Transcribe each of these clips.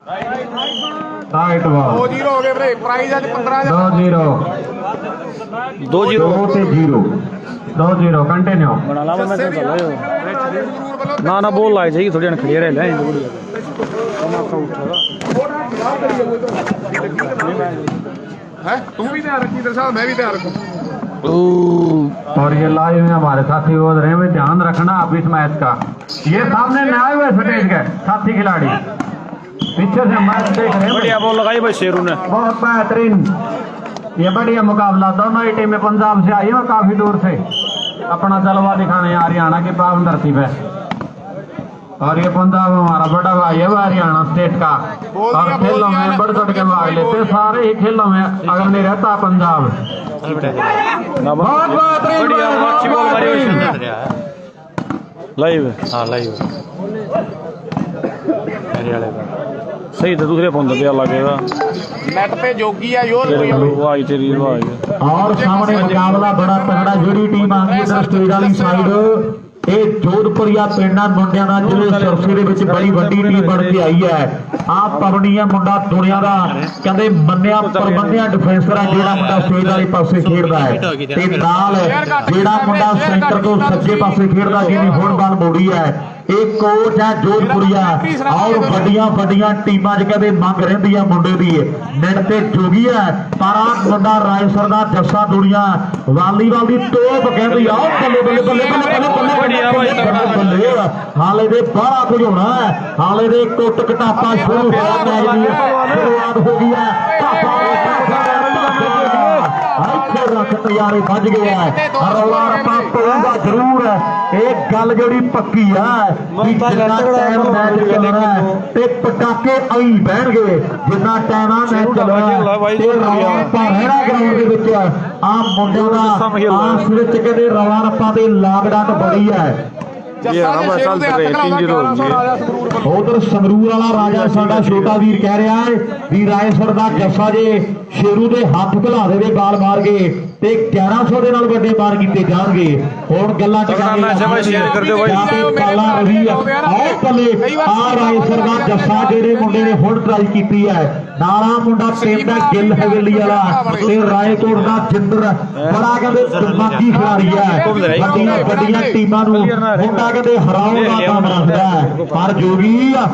Right वाह 2-0 हो गए ਵੀਰੇ ਪ੍ਰਾਈਜ਼ ਅੱਜ 15000 2-0 2-0 ਤੇ 0 2-0 ਕੰਟੀਨਿਊ ਬਣਾ ਲਾ ਮੈਂ ਚੱਲ ਰਿਹਾ ਨਾ ਨਾ ਬੋਲ ਲਾਈ ਜਾਈ ਥੋੜੀ ਜਣ ਖੜੀ ਰਹਿ ਲੈ ਇੰਜ ਬੜੀ ਹੈ ਤੂੰ ਵੀ ਧਿਆਨ ਰੱਖੀ ਦਰਸਾਲ मैं भी ध्यान रखूं और ये लाइव में हमारे साथी बोल रहे हैं भाई ध्यान रखना आप इस मैच का। ये सामने में आए हुए फुटेज के साथी खिलाड़ी पीछे से मैच देख रहे हैं। बढ़िया बॉल लगाई भाई शेरू ने बहुत बेहतरीन ये बढ़िया मुकाबला दोनों ही टीमें पंजाब से आई है काफी दूर से अपना जलवा दिखाने हरियाणा की पावन धरती पे। और ये पंजाब हमारा बड़ा भाई है हरियाणा स्टेट का और खेलों में बढ़ चढ़ के भाग लेते सारे ही खेलों में अगर नहीं रहता पंजाब। बहुत बढ़िया अच्छी बॉल मारी लाइव हाँ लाइव सही था दूसरे फोन पे लगेगा नेट पे जोगी है योर वाह तेरी वाह और सामने मुकाबला बड़ा तगड़ा ਜਿਹੜੀ ਟੀਮ ਆ ਗਈ ਇਧਰ ਸਟੇਜ ਵਾਲੀ ਸਾਈਡ ਇਹ ਜੋਧਪੁਰੀਆ ਪਿੰਡਾਂ ਮੁੰਡਿਆਂ ਦਾ ਜਿਹੜੇ ਸਰਸੇ ਦੇ ਵਿੱਚ ਬੜੀ ਵੱਡੀ ਟੀਮ ਬਣ ਕੇ ਆਈ ਹੈ। ਆ ਪਵਨੀਆ ਮੁੰਡਾ ਦੁਨੀਆ ਦਾ ਕਹਿੰਦੇ ਮੰਨਿਆ ਪਰਮੰਨਿਆ ਡਿਫੈਂਸਰ ਆ ਜਿਹੜਾ ਮੁੰਡਾ ਸਟੇਜ ਵਾਲੇ ਪਾਸੇ ਖੇਡਦਾ ਹੈ ਤੇ ਨਾਲ ਜਿਹੜਾ ਮੁੰਡਾ ਸੈਂਟਰ ਤੋਂ ਸੱਜੇ ਪਾਸੇ ਖੇਡਦਾ ਜਿਹਨੇ ਹੁਣ ਬਾਲ ਮੋੜੀ ਹੈ ਇਹ ਕੋਚ ਹੈ ਜੋਧਪੁਰੀਆ। ਔਰ ਵੱਡੀਆਂ ਵੱਡੀਆਂ ਟੀਮਾਂ 'ਚ ਕਹਿੰਦੇ ਮੰਗ ਰਹਿੰਦੀ ਆ ਮੁੰਡੇ ਦੀ ਮਿੰਟ ਤੇ ਜੋਗੀ ਹੈ ਪਰ ਆ ਮੁੰਡਾ ਰਾਏਸਰ ਦਾ ਜੱਸਾ ਦੁਨੀਆ ਵਾਲੀਬਾਲ ਦੀ ਤੋਪ ਕਹਿੰਦੀ ਆ ਬੱਲੇ ਬੱਲੇ ਬੱਲੇ ਬੱਲੇ ਹਾਲੇ ਦੇ ਬਾਹਲਾ ਕੁਝ ਹੋਣਾ ਹੈ ਹਾਲੇ ਦੇ ਕੁੱਟ ਘਟਾਪਾ ਸ਼ੁਰੂ ਹੋਇਆ ਮੈਚ ਦੀ ਸ਼ੁਰੂਆਤ ਹੋ ਗਈ ਹੈ। ਰੱਖ ਤਿਆਰੇ ਵੱਜ ਗਿਆ ਰੌਲਾ ਰੱਪਾ ਪਊਗਾ ਜ਼ਰੂਰ ਇਹ ਗੱਲ ਜਿਹੜੀ ਪੱਕੀ ਹੈ ਕਿ ਜਿੰਨਾ ਟਾਈਮ ਮੈਚ ਚੱਲਣਾ ਤੇ ਪਟਾਕੇ ਆਈ ਬਹਿਣਗੇ ਜਿੰਨਾ ਟਾਈਮ ਆ ਮੈਚ ਚੱਲਣਾ ਤੇ ਰੌਲਾ ਰੱਪਾ ਰਹਿਣਾ ਗਰਾਊਂਡ ਦੇ ਵਿੱਚ ਆ ਮੁੰਡਿਆਂ ਦਾ ਆਸ ਵਿੱਚ ਕਹਿੰਦੇ ਰੌਲਾ ਰੱਪਾ ਦੇ ਲਾਗਡਾਟ ਬੜੀ ਹੈ। ਉਧਰ ਸੰਗਰੂਰ ਵਾਲਾ ਰਾਜਾ ਸਾਡਾ ਛੋਟਾ ਵੀਰ ਕਹਿ ਰਿਹਾ ਹੈ ਵੀ ਰਾਏਸਰ ਦਾ ਜੱਸਾ ਜੇ ਸ਼ੇਰੂ ਦੇ ਹੱਥ ਘਲਾ ਦੇਵੇ ਬਾਲ ਮਾਰ ਕੇ ਤੇ 1100 ਦੇ ਨਾਲ ਵੱਡੇ ਮਾਰ ਕੀਤੇ ਜਾਣਗੇ। ਹੁਣ ਗੱਲਾਂ ਟਿਕਾਣੇ ਸ਼ੇਅਰ ਕਰ ਦਿਓ ਬਾਈ ਕਾਲਾ ਰਹੀ ਆ ਆਹ ਪੱਲੇ ਆ ਰਾਏਸਰ ਦਾ ਜੱਸਾ ਜਿਹੜੇ ਮੁੰਡੇ ਨੇ ਹੁਣ ਟਰਾਈ ਕੀਤੀ ਹੈ ਨਾਲਾ ਮੁੰਡਾ ਪਿੰਡ ਦਾ ਗਿੱਲ ਹਵੇਲੀ ਵਾਲਾ ਤੇ ਰਾਏਕੋਟ ਦਾ ਜਿੰਦਰ ਬੜਾ ਕਹਿੰਦੇ ਦਿਮਾਗੀ ਖਿਡਾਰੀ ਹੈ ਵੱਡੀਆਂ ਵੱਡੀਆਂ ਟੀਮਾਂ ਨੂੰ ਮੁੰਡਾ ਕਹਿੰਦੇ ਹਰਾਉਣ ਦਾ ਕੰਮ ਰੱਖਦਾ ਹੈ ਪਰ ਜੋਗੀ ਆ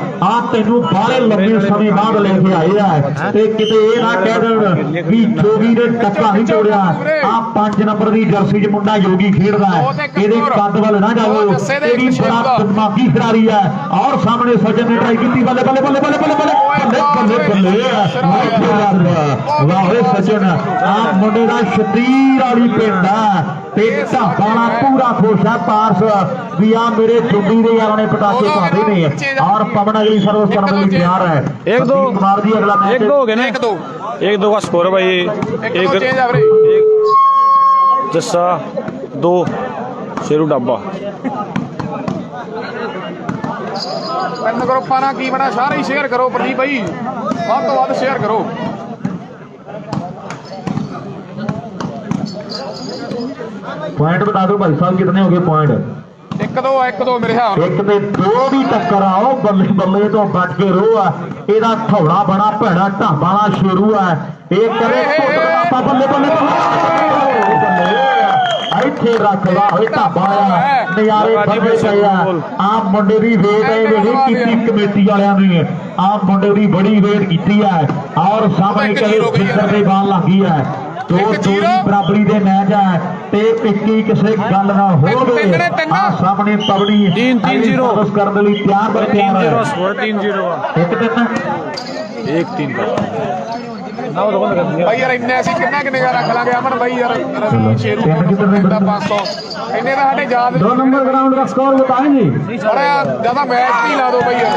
ਤੈਨੂੰ ਬਾਹਲੇ ਲੰਬੇ ਸਮੇਂ ਬਾਅਦ ਲੈ ਕੇ ਆਏ ਆ ਤੇ ਕਿਤੇ ਇਹ ਨਾ ਕਹਿ ਦੇਣ ਵੀ ਜੋਗੀ ਨੇ ਟੱਕਾ ਨਹੀਂ ਤੋੜਿਆ। ਆ 5 ਨੰਬਰ ਦੀ ਜਰਸੀ 'ਚ ਮੁੰਡਾ ਯੋਗੀ ਖੇਡਦਾ ਹੈ ਇਹਦੇ ਕੱਦ ਵੱਲ ਨਾ ਜਾਓ ਇਹ ਵੀ ਬੜਾ ਦਿਮਾਗੀ ਖਿਡਾਰੀ ਹੈ। ਔਰ ਸਾਹਮਣੇ ਸੱਜਣ ਨੇ ਟਰਾਈ ਕੀਤੀ ਬੱਲੇ ਬੱਲੇ ਬੱਲੇ ਬੱਲੇ ਬੱਲੇ ਬੱਲੇ ਬੱਲੇ ਵਾਹ ਸੱਜਣ ਆ ਮੁੰਡੇ ਦਾ ਸ਼ਤੀਰ ਵਾਲੀ ਪਿੰਡ ਹੈ ਤੇ ਢਾਬਾਂ ਪੂਰਾ ਖੁਸ਼ ਹੈ ਪਾਰਸ ਵੀ ਆ ਮੇਰੇ ਚੁੰਡੀ ਦੇ ਯਾਰਾਂ ਨੇ ਪਟਾਕੇ ਪਾਉਂਦੇ ਨੇ ਔਰ ਪਵਨ ਅਗਲੀ ਸਰਵਿਸ ਕਰਨ ਲਈ ਤਿਆਰ ਹੈ। एक दो कुमार जी अगला मैच 1-2 हो गए ना 1-2 का स्कोर है भाई एक जस्सा 2 शेरू डब्बा ਪੈਨ ਕਰੋ ਪਾਣਾ ਕੀ ਬਣਾ ਸਾਰੇ ਹੀ ਸ਼ੇਅਰ ਕਰੋ ਪ੍ਰਦੀਪ ਭਾਈ ਵੱਧ ਤੋਂ ਵੱਧ ਸ਼ੇਅਰ ਕਰੋ। पॉइंट बता दो भाई साहब कितने हो गए पॉइंट? 1-2 ਮੇਰੇ ਹਿਸਾਬ ਇੱਕ ਤੇ ਦੋ ਵੀ ਟੱਕਰ ਆਓ ਬੱਲੇ ਬੱਲੇ ਤੋਂ ਬਚ ਕੇ ਰੋ ਆ ਇਹਦਾ ਥੌੜਾ ਬੜਾ ਭੈੜਾ ਢਾਬਾ ਵਾਲਾ ਸ਼ੇਰੂ ਆ ਇਹ ਕਰੇ ਘੁੱਟ ਬੱਲੇ ਬੱਲੇ ਬੱਲੇ ਇੱਥੇ ਰੱਖ ਲਾ ਹੋਏ ਢਾਬਾ ਆ ਨਜ਼ਾਰੇ ਬੱਲੇ ਪਏ ਆ ਮੁੰਡੇ ਦੀ ਵੇਟ ਇਹ ਕੀਤੀ ਕਮੇਟੀ ਵਾਲਿਆਂ ਨੇ ਆ ਮੁੰਡੇ ਦੀ ਬੜੀ ਵੇਟ ਕੀਤੀ ਹੈ ਔਰ ਸਾਹਮਣੇ ਕਰੇ ਫਿੱਕਰ ਦੇ ਬਾਲ ਲੱਗੀ ਹੈ ਦੋ ਬਰਾਬਰੀ ਦੇ ਮੈਚ ਹੈ ਤੇ ਇੱਕੀ ਕਿਸੇ ਗੱਲ ਨਾ ਹੋਵੇ ਆ ਸਾਹਮਣੇ ਪਵਣੀ 3-0 ਕਰਨ ਦੇ ਲਈ ਤਿਆਰ ਬਰ ਤਿਆਰ ਹੈ 3-0 1-3 ਭਾਈ ਯਾਰ ਇੰਨੇ ਅਸੀਂ ਕਿੰਨੇ ਦਾ ਰੱਖ ਲਾਂਗੇ ਅਮਨ ਭਾਈ ਯਾਰ ਸ਼ੇਰੂ ਦਾ 500 ਇੰਨੇ ਦਾ ਸਾਡੇ ਯਾਦ 2 नंबर ग्राउंड का स्कोर बताएंगे ਬੜਾ ਜਿਆਦਾ ਮੈਚ ਨਹੀਂ ਲਾ ਦੋ ਭਾਈ ਯਾਰ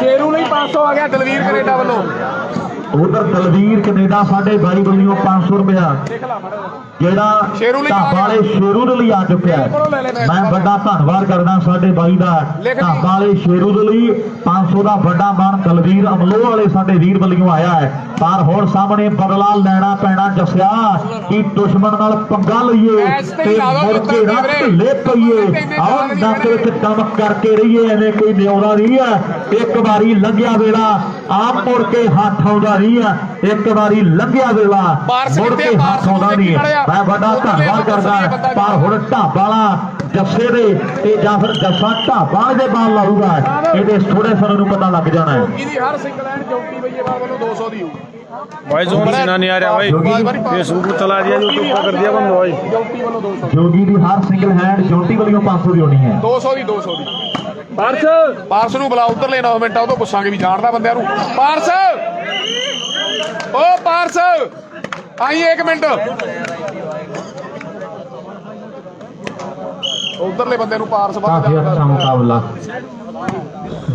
ਸ਼ੇਰੂ ਲਈ 500 ਆ ਗਿਆ ਦਲਵੀਰ ਕੈਨੇਡਾ ਵੱਲੋਂ उधर दलवीर कनेडा साढ़े भाई बलियों 500 रुपया ਜਿਹੜਾ ਢਾਬਾ ਵਾਲੇ ਸ਼ੇਰੂ ਦੇ ਲਈ ਆ ਚੁੱਕਿਆ ਮੈਂ ਵੱਡਾ ਧੰਨਵਾਦ ਕਰਦਾ ਸਾਡੇ ਬਾਈ ਦਾ ਢਾਬਾ ਵਾਲੇ ਸ਼ੇਰੂ ਦੇ ਲਈ 500 ਦਾ ਵੱਡਾ ਮਾਨ ਦਲਵੀਰ ਅਮਲੋ ਵਾਲੇ ਸਾਡੇ ਵੀਰ ਵੱਲੋਂ ਆਇਆ ਹੈ ਪਰ ਹੁਣ ਸਾਹਮਣੇ ਬਦਲਾ ਲੈਣਾ ਪੈਣਾ ਜੱਸਿਆ ਕਿ ਦੁਸ਼ਮਣ ਨਾਲ ਪੰਗਾ ਲਈਏ ਤੇ ਮੁੜ ਕੇ ਨਾ ਢਿੱਲੇ ਪਈਏ ਆਹ ਨੱਕ ਵਿੱਚ ਕੰਮ ਕਰਕੇ ਰਹੀਏ ਐਵੇਂ ਕੋਈ ਨਿਉਣਾ ਨਹੀਂ ਹੈ ਇੱਕ ਵਾਰੀ ਲੰਘਿਆ ਵੇਲਾ ਆਪ ਮੁੜ ਕੇ ਹੱਥ ਆਉਂਦਾ ਨਹੀਂ ਆ, ਇੱਕ ਵਾਰੀ ਲੰਘਿਆ ਵੇਲਾ ਮੁੜ ਕੇ ਹੱਥ ਆਉਂਦਾ ਨਹੀਂ। ਮੈਂ ਵੱਡਾ ਧੰਨਵਾਦ ਕਰਦਾ, ਪਰ ਹੁਣ ਢਾਬਾ ਵਾਲਾ ਜੱਸੇ ਦੇ ਤੇ ਜਾਂ ਫਿਰ ਜੱਸਾ ਢਾਬਾ ਦੇ ਬਾਲ ਲਾਊਗਾ, ਇਹਦੇ ਥੋੜੇ ਸਮੇਂ ਨੂੰ ਪਤਾ ਲੱਗ ਜਾਣਾ ਹੈ। ਇਹਦੀ ਹਰ ਸਿੰਗਲ ਐਂਡ ਚੌਕੀ ਬਈ ਇਹ ਵੱਲੋਂ 200 ਦੀ ਹੋਊ भाई जोन सीना नहीं आ रहा भाई, फेसबुक पर चला दिया, यूट्यूब पर कर दिया बंद भाई। ਚੌਕੀ ਵੱਲੋਂ 200 ਜੋਗੀ ਦੀ ਹਰ ਸਿੰਗਲ ਹੈਂਡ ਜੋਟੀ ਵਾਲੀਆਂ 500 ਦੀ ਹੋਣੀ ਹੈ। 200 ਦੀ ਪਾਰਸ ਨੂੰ ਬੁਲਾ ਉਧਰਲੇ 9 ਮਿੰਟ ਉਹ ਤੋਂ ਪੁੱਛਾਂਗੇ ਵੀ ਜਾਣਦਾ ਬੰਦਿਆਂ ਨੂੰ। ਪਾਰਸ ਓ ਪਾਰਸ ਆਈ 1 ਮਿੰਟ ਉਧਰਲੇ ਬੰਦੇ ਨੂੰ ਪਾਰਸ ਵੱਧ काफी अच्छा मुकाबला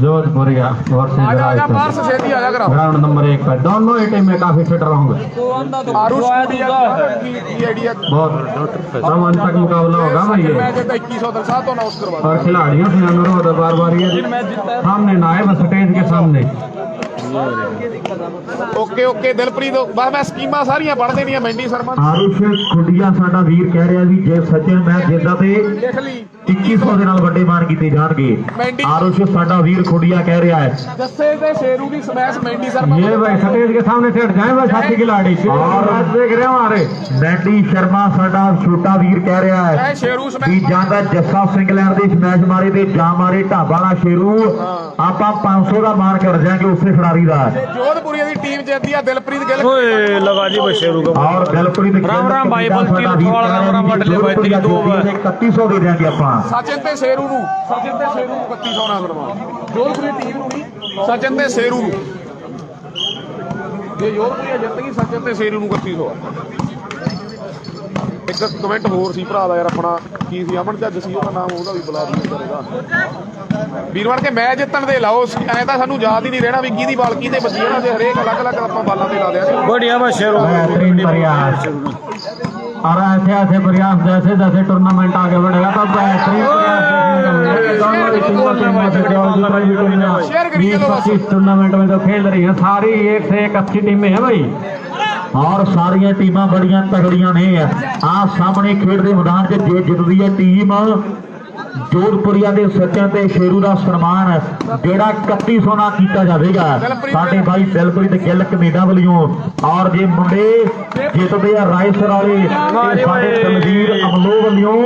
जोधपुरिया ਆ ਜਾ ਪਾਰਸ ਛੇਤੀ ਆ ਜਾ ਕਰਾ। ग्राउंड नंबर 1 पर दोनों ही टीम में काफी फिट होंगे, आरुष की आइडिया बहुत रोमांचक मुकाबला होगा भाई ये। मैच 2100 दर्शा तो अनाउंस करवा और खिलाड़ियों से अनुरोध है बार बार ये सामने ना आए, बस स्टेज के सामने। ਓਕੇ ਓਕੇ ਦਿਲਪ੍ਰੀਤ ਬਸ ਮੈਂ ਸਕੀਮਾਂ ਸਾਰੀਆਂ ਪੜ੍ਹ ਦੇਣੀਆਂ। ਮੈਂਡੀ ਸ਼ਰਮਾ ਆਰੁਸ਼ ਖੁੱਡੀਆਂ ਸਾਡਾ ਵੀਰ ਕਹਿ ਰਿਹਾ ਵੀ ਜੇ ਸੱਚੇ ਮੈਚ ਜਿੱਦਾਂ ਤੇ ਲਿਖ ਲਈ 2100 ਦੇ ਨਾਲ ਵੱਡੇ ਮਾਨ ਕੀਤੇ ਜਾਣਗੇ। आरुष साडा वीर खुडिया कह रहा है जस्से से शेरू की स्मैश मैंडी शर्मा ये भाई स्टेज के सामने से हट जाए भाई साथी खिलाड़ी और देख रहे हो हमारे मैंडी शर्मा साडा छोटा वीर कह रहा है शेरू कि जांदा जस्सा इंग्लैंड दे स्मैश मारे ते जा मारे ढाबा वाला शेरू आपा 500 का मान कर जाएंगे उससे खिलाड़ी का। जोधपुरिया की टीम जीतती है दिलप्रीत गिल ओए लगा जी भाई शेरू का और दिलप्रीत राम राम भाई बंती लखवाल राम मट ले भाई 3100 दे देंगे ਆਪਾਂ। सचिन ते शेरू ਨੂੰ 3100 ਨਾਲ ਕਰਵਾ जोधपुरी टीम ਨੂੰ ਨਹੀਂ सचिन ਤੇ शेरू ਨੂੰ ਜੇ जोधपुरी ਜਿੱਤ ਗਈ सचिन ਤੇ शेरू ਨੂੰ 3100। ਇੱਕ ਕਮੈਂਟ ਹੋਰ ਸੀ ਭਰਾ ਦਾ ਯਾਰ ਆਪਣਾ ਕੀ ਸੀ ਅਮਨ ਜੱਜ ਸੀ ਉਹਦਾ ਨਾਮ ਉਹਦਾ ਵੀ ਬੁਲਾ ਦਿਓ ਕਰੇਗਾ ਵੀਰ ਬਣ ਕੇ ਮੈਚ ਜਿੱਤਣ ਦੇ ਲਾਓ ਐ ਤਾਂ ਸਾਨੂੰ ਯਾਦ ਹੀ ਨਹੀਂ ਰਹਿਣਾ ਵੀ ਕਿਹਦੀ ਬਾਲ ਕਿਹਦੇ ਵੱਜੀ ਇਹਨਾਂ ਦੇ ਹਰੇਕ ਅਲੱਗ ਅਲੱਗ ਆਪਾਂ ਬਾਲਾਂ ਤੇ ਲਾ ਦਿਆ ਸੀ। बढ़िया भाई शेरू और ऐसे ऐसे प्रयास जैसे जैसे टूर्नामेंट आगे बढ़ेगा तब टूर्नामेंट में जो खेल रही है सारी एक से एक अच्छी टीमें हैं भाई और सारिया टीमां बड़िया तगड़िया ने आप सामने खेड के मैदान च जे जितदी है टीम जोधपुरिया के सचिन ते शेरू का सन्मान जेड़ा 3100 ना किया जाएगा साडे भाई दिलप्रीत गिल कनेडा वालों और जे मुंडे जितते हैं रायसर वाले साडे तलवीर अमलो वालों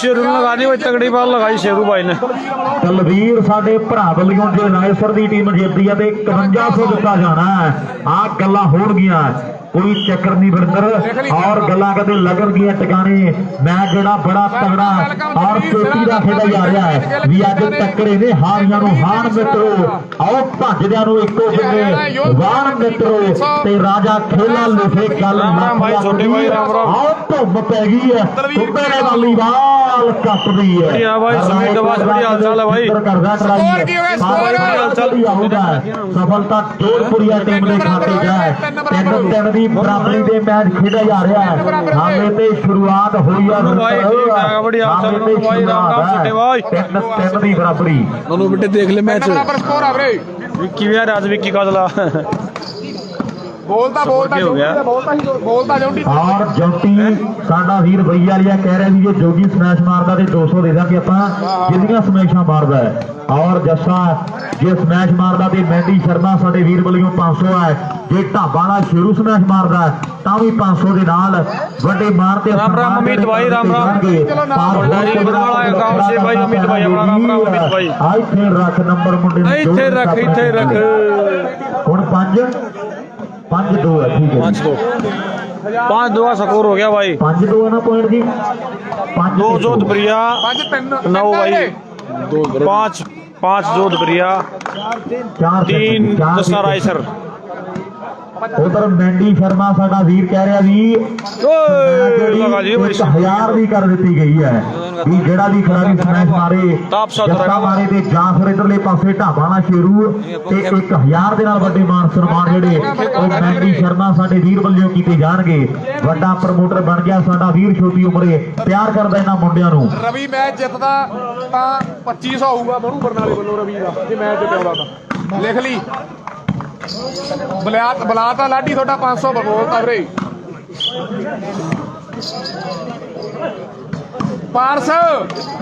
शेरू ने लगा दी भाई तगड़ी बाल लगाई शेरू भाई ने। तलवीर साडे भरा वालों जे रायसर की टीम जितदी है ते 5100 दिता जाना है। आ गल्लां होणगियां कोई चक्कर नहीं बरतर और गल्लां कदे लगन गई टिकाने मैच जेड़ा बड़ा तगड़ा और चोटी का खेड़ा जा रहा है भी अज टक्करे ने हारियां नूं हाण मित्रो आओ भजदियां नूं इक्को जगह वाण मित्रो ते राजा खेला लिखे गल आओ धुम पै गई है कुत्ते वाली बाल कटदी है बढ़िया भाई समीर दवास बड़ी हालचाल है भाई करदा ट्राई आऊगा सफलता जोधपुरिया टीम ने खाते जाए 3-3 बराबरी दे मैच खेड़ा जा रहा है हाले ते शुरुआत हुई है भाई ठीक है बढ़िया चलो भाई राम राम छोटे भाई 3-3 दी बराबरी दोनों बेटे देख ले मैच बराबर स्कोर आ रे विक्की भी यार आज विक्की का चला बोलता जोटी और जोटी साडा वीर भई वालिया कह रहा है कि जोगी स्मैश मारदा ते 200 दे दांगे आपां जिंदियां स्मैशां मारदा है और जस्सा जे स्मैश मारदा ते मैंडी शर्मा साडे वीर वालियों 500 है जे ढाबा वाला शेरू स्मैश मारदा तां भी 500 दे नाल वड्डे मार ते राम राम अमित भाई राम राम गांव से भाई अमित भाई अपना राम राम अमित भाई आ इथे रख नंबर मुंडे इथे रख हुण 5-2 है ठीक है 5-2 स्कोर हो गया भाई 5-2 है ना पॉइंट जी 2 जोधपुरिया 5-3 9 भाई 5 जोधपुरिया 3 जस्सा रायसर। उधर मैंडी शर्मा साडा वीर कह रहा भी 1000 भी कर दी गई है भी जेड़ा भी खिलाड़ी स्मैश मारे जस्सा मारे ते जां फिर इधरले पासे ढाबा वाला शेरू ते 1000 दे नाल वड्डे मान सन्मान जेड़े ओ मैंडी शर्मा साडे वीर वल्लों कीते जाणगे। वड्डा प्रमोटर बन गया साडा वीर छोटी उमरे प्यार करदा इन्हां मुंडियां नूं। रवि मैच जितदा तां 2500 आऊगा बनू बरनाले ਵੱਲੋਂ रवि ਦਾ ਜੇ ਮੈਚ ਜਿੱਤਿਆਉਂਦਾ ਤਾਂ ਲਿਖ ਲਈ ਬਲਾਤਾ ਲਾਡੀ ਤੁਹਾਡਾ 500 ਬੋਲਤਾ ਵੀਰੇ ਪਾਰਸ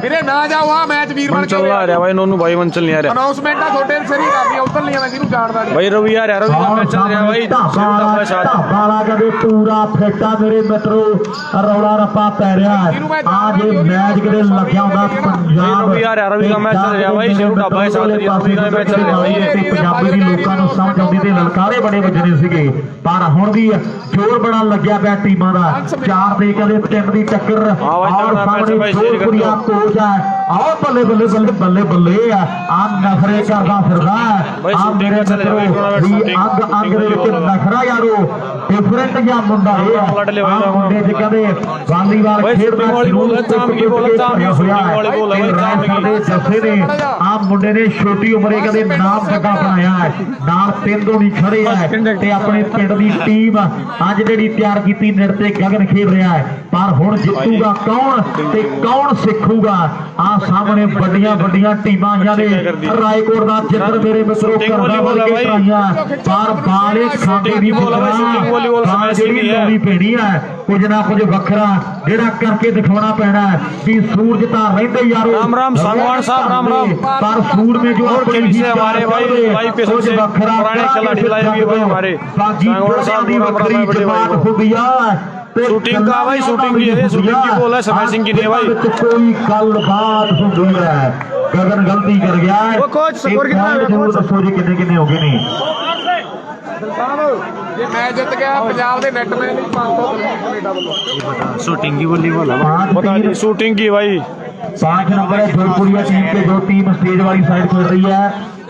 ਵੀਰੇ ਨਾ ਜਾਓ ਆ ਮੈਚ ਵੀਰ ਬਣ ਕੇ मंचल आ रहा भाई नोनू भाई मंचल नहीं आ रहा ਅਨਾਉਂਸਮੈਂਟ ਆ ਤੁਹਾਡੇ ਸਿਰ ਹੀ ਕਰਨੀ ਆ ਉਧਰ ਨਹੀਂ ਆਣਾ ਜਿਹਨੂੰ ਜਾਣਦਾ ਜੀ भाई रवि आ रहा रवि का मैच चल रहा है भाई ਢਾਬਾ ਵਾਲਾ ਕਹਿੰਦੇ ਪੂਰਾ ਫੇਟਾ ਮੇਰੇ ਮਿੱਤਰੋ ਰੌਲਾ ਰੱਪਾ ਪੈ ਰਿਹਾ ਹੈ ਆ ਜੇ ਮੈਚ ਕਿਤੇ ਲੱਗਿਆ ਹੁੰਦਾ ਪੰਜਾਬ रवि आ रहा रवि का मैच चल रहा है भाई शेरू ढाबा के साथ रवि का मैच चल रहा है भाई ਪੰਜਾਬੀ ਦੀ ਲੋਕਾਂ ਨੂੰ ਸਮਝ ਆਉਂਦੀ ਤੇ ਲਲਕਾਰੇ ਬੜੇ ਵੱਜਣੇ ਸੀਗੇ ਪਰ ਹੁਣ ਵੀ ਜ਼ੋਰ ਬੜਾ ਲੱਗਿਆ ਪਿਆ ਟੀਮਾਂ ਦਾ ਚਾਰ ਦੇ ਕਹਿੰਦੇ ਤਿੰਨ ਦੀ ਟੱਕਰ ਔਰ ਸਾਹਮਣੇ ਜੋਰਪੁਰੀਆ ਕੋਚ ਹੈ ਆਹ ਬੱਲੇ ਬੱਲੇ ਬੱਲੇ ਬੱਲੇ ਬੱਲੇ ਆ ਨਖਰੇ ਕਰਦਾ ਫਿਰਦਾ ਆ ਮੇਰੇ ਮਿੱਤਰੋ ਵੀ ਅੰਗ ਅੰਗ ਦੇ ਵਿੱਚ ਨਖਰਾ ਯਾਰੋ ਡਿਫਰੈਂਟ ਜਿਹਾ ਮੁੰਡਾ ਇਹ ਆ ਮੁੰਡੇ ਚ ਕਹਿੰਦੇ ਵਾਲੀਬਾਲ ਖੇਡਦਾ ਜ਼ਰੂਰ ਜੱਸੇ ਨੇ ਆ ਮੁੰਡੇ ਨੇ ਛੋਟੀ ਉਮਰੇ ਕਹਿੰਦੇ ਨਾਮ ਵੱਡਾ ਬਣਾਇਆ ਹੈ ਨਾਲ ਪਿੰਡੋਂ ਨਹੀਂ ਖੜੇ ਆ ਤੇ ਆਪਣੇ ਪਿੰਡ ਦੀ ਟੀਮ ਅੱਜ ਜਿਹੜੀ ਤਿਆਰ ਕੀਤੀ ਨਿਰਤੇ ਗਗਨ ਖੇਡ ਰਿਹਾ ਹੈ ਪਰ ਹੁਣ ਜਿੱਤੂਗਾ ਕੌਣ ਤੇ ਕੌਣ ਸਿੱਖੂਗਾ ਆ ਸਾਹਮਣੇ ਵੱਡੀਆਂ ਵੱਡੀਆਂ ਟੀਮਾਂ ਜਾਂਦੇ ਰਾਏਕੋਟ ਦਾ ਜਿੱਤਰ ਮੇਰੇ ਮਿੱਤਰੋ ਕਰਦਾ ਵੱਲ ਕੇ ਟਰਾਈਆਂ ਪਰ ਬਾਲੇ ਖਾਂਦੇ ਦੀ ਬਾਲ ਜਿਹੜੀ ਲਾਉਣੀ ਪੈਣੀ ਹੈ ਕੁਝ ਨਾ ਕੁਝ ਵੱਖਰਾ ਜਿਹੜਾ ਕਰਕੇ ਦਿਖਾਉਣਾ ਪੈਣਾ ਵੀ ਸੂਰਜ ਤਾਂ ਰਹਿੰਦੇ ਯਾਰੋ राम राम सांगवान साहब राम राम पर सूर में जो खेल से हमारे भाई पे सबसे पुराने खिलाड़ी लाए हुए भाई हमारे सांगवान साहब राम राम बड़े भाई शूटिंग का भाई शूटिंग की है शूटिंग की बोला स्मैशिंग की नहीं भाई कोई गलबात होती है गगन गलती कर गया है वो कोच स्कोर कितना है जरूर दसो जी कितने हो गए नहीं ਜੇ ਮੈਚ ਜਿੱਤ ਗਿਆ ਪੰਜਾਬ ਦੇ ਨੈਟਮੈਨ ਲਈ 500 ਕੈਨੇਡਾ ਵੱਲੋਂ शूटिंग की बोली बोला बता दी शूटिंग की भाई 5 नंबर है जोधपुरिया टीम पे जो टीम स्टेज वाली साइड खेल रही है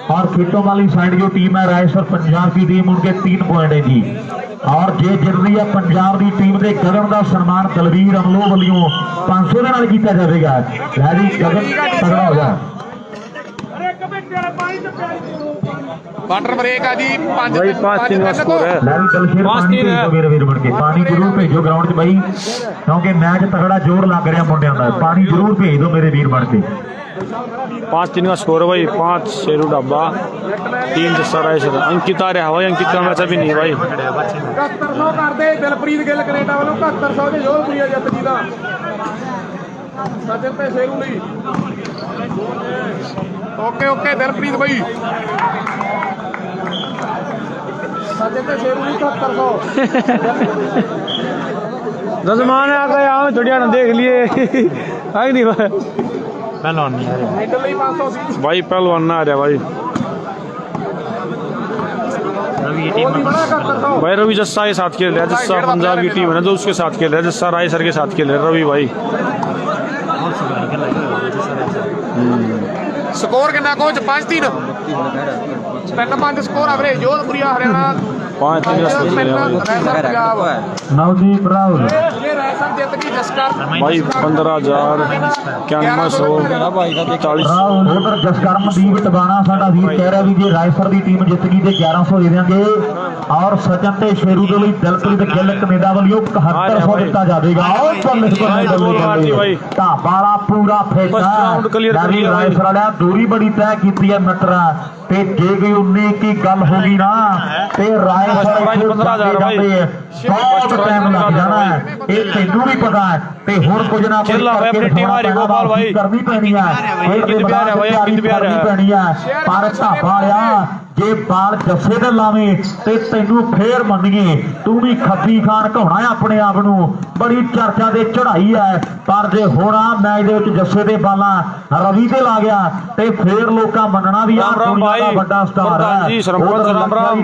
और खेतों वाली साइड जो टीम है रायसर पंजाब की टीम उनके 3 पॉइंट है जी और जे जित रही है पंजाब की टीम के गगन का सम्मान दलवीर अमलो वालों 500 के नाल किया जाएगा लैरी गगन तगड़ा हो जाए वाटर ब्रेक आ जी भाई 5-3 का स्कोर है लैरी दलशेर पानी भेजो मेरे वीर बन के पानी जरूर भेजो ग्राउंड 'ਚ भाई क्योंकि मैच तगड़ा जोर लग रहा मुंडियां दा पानी जरूर भेज दो मेरे वीर बन के 5-3 का स्कोर है भाई 5 शेरू ढाबा 3 जस्सा रायसर अंकित आ रहा भाई अंकित का मैच अभी नहीं भाई 7100 ਕਰਦੇ ਦਿਲਪ੍ਰੀਤ ਗਿੱਲ ਕੈਨੇਡਾ ਵੱਲੋਂ 7100 ਦੇ ਜੋਧਪੁਰੀਆ ਜਿੱਤ ਜੀ ਦਾ ਸੱਜਣ ਤੇ ਸ਼ੇਰੂ ਲਈ ਓਕੇ ਓਕੇ ਦਿਲਪ੍ਰੀਤ ਬਾਈ ਸੱਜਣ ਤੇ ਸ਼ੇਰੂ ਲਈ 7100 जजमान आ गए आओ थोड़ी ना देख लिए आई नहीं पहलवान नहीं आ रहा ਇਧਰ ਲਈ 500 भाई पहलवान ना आ रहा भाई ਉਹ ਵੀ ਬੜਾ 7100 भाई रवि जस्सा के साथ खेल रहा है जस्सा पंजाब की टीम है ना जो उसके साथ खेल रहा है जस्सा रायसर के साथ खेल रहा है रवि भाई ਸਕੋਰ ਕਿੰਨਾ ਕੋਚ 5-3 3-5 ਸਕੋਰ ਆ ਵੀਰੇ ਜੋਧਪੁਰੀਆ ਹਰਿਆਣਾ 5-3 का स्कोर है भाई नवदीप राहुल ਇਹ ਰਾਇਸਰ ਜਿੱਤ ਗਈ ਜਸਕਰ भाई 15,000 9100 41 ਰਾਹੁਲ ਉਧਰ ਜਸਕਰਮਦੀਪ ਟਬਾਣਾ ਸਾਡਾ ਵੀਰ ਕਹਿ ਰਿਹਾ ਵੀ ਜੇ ਰਾਇਸਰ ਦੀ ਟੀਮ ਜਿੱਤ ਗਈ ਤੇ 1100 ਦੇ ਦੇਵਾਂਗੇ ਔਰ ਸਚਨ ਤੇ ਸ਼ੇਰੂ ਦੇ ਲਈ ਦਿਲਪ੍ਰੀਤ ਗਿੱਲ ਕੈਨੇਡਾ ਵੱਲੋਂ 7100 ਦਿੱਤਾ ਜਾਵੇਗਾ ਔਰ ਬੱਲੇ ਢਾਬਾਲਾ ਪੂਰਾ ਫੇਟਾ ਰਾਇਸਰ ਵਾਲਿਆ ਦੂਰੀ ਬੜੀ ਤੈਅ ਕੀਤੀ ਹੈ ਮਿੱਤਰਾ ਤੇ ਜੇ ਕੋਈ 19 ਕੀ ਗੱਲ ਹੋ ਗਈ ਨਾ ਤੇ ਰਾਇਸਰ 15,000 ਭਾਈ ਬਹੁਤ ਟਾਈਮ ਲੱਗ ਜਾਣਾ ਇਹ ਤੈਨੂੰ ਵੀ ਪਤਾ ਹੈ ਤੇ ਹੁਣ ਕੁਝ ਨਾ ਕੁਝ ਆਪਣੀ ਟੀਮ ਹਾਰੀ ਗੋਪਾਲ ਭਾਈ ਕਰਨੀ ਪੈਣੀ ਹੈ ਪੈਣੀ ਹੈ ਪਰ ਢਾਬਾ ਵਾਲਿਆ ਜੇ ਬਾਲ ਜੱਫੇ ਤੇ ਲਾਵੇਂ ਤੇ ਤੈਨੂੰ ਫੇਰ ਮੰਨੀਏ ਤੂੰ ਵੀ ਖੱਬੀ ਖਾਨ ਘਾਉਣਾ ਆਪਣੇ ਆਪ ਨੂੰ ਬੜੀ ਚਰਚਾ ਦੇ ਚੜਾਈ ਹੈ ਪਰ ਜੇ ਹੋਣਾ ਮੈਚ ਦੇ ਵਿੱਚ ਜੱਫੇ ਦੇ ਬਾਲਾਂ ਰਵੀ ਤੇ ਲਾ ਗਿਆ ਤੇ ਫੇਰ ਲੋਕਾਂ ਮੰਨਣਾ ਵੀ ਆ ਦੁਨੀਆ ਦਾ ਵੱਡਾ ਸਟਾਰ ਹੈ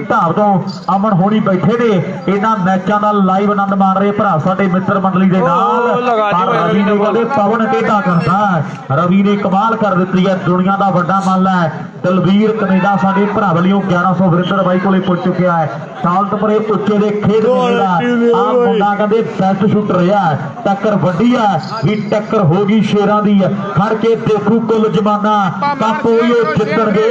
ਢਾਬ ਤੋਂ ਅਮਨ ਹੋਣੀ ਬੈਠੇ ਨੇ ਇਹਨਾਂ ਮੈਚਾਂ ਦਾ ਲਾਈਵ ਆਨੰਦ ਮਾਣ ਰਹੇ ਭਰਾ ਸਾਡੇ ਮਿੱਤਰ ਮੰਡਲੀ ਦੇ ਨਾਲ ਰਵੀ ਨੇ ਕਹਿੰਦੇ ਪਵਨ ਟੇਢਾ ਕਰਦਾ ਰਵੀ ਨੇ ਕਮਾਲ ਕਰ ਦਿੱਤੀ ਹੈ ਦੁਨੀਆ ਦਾ ਵੱਡਾ ਮੱਲ ਹੈ ਦਲਵੀਰ ਕੈਨੇਡਾ ਸਾਡੇ ਭਰਾ ਵੱਲੋਂ 1100 ਵਰਿੰਦਰ ਬਾਈ ਕੋਲੇ ਪੁੱਜ ਚੁੱਕਿਆ ਹੈ ਸਾਲਤਪੁਰੇ ਉੱਚੇ ਦੇ ਖੇਡ ਮੇਲਾ ਆ ਮੁੰਡਾ ਕਹਿੰਦੇ ਬੈਸਟ ਸ਼ੂਟਰ ਰਿਹਾ ਟੱਕਰ ਵੱਡੀ ਹੈ ਵੀ ਟੱਕਰ ਹੋ ਗਈ ਸ਼ੇਰਾਂ ਦੀ ਖੜ ਕੇ ਦੇਖੂ ਕੁੱਲ ਜਮਾਨਾ ਤਾਂ ਪੋਈਓ ਜਿੱਤਣਗੇ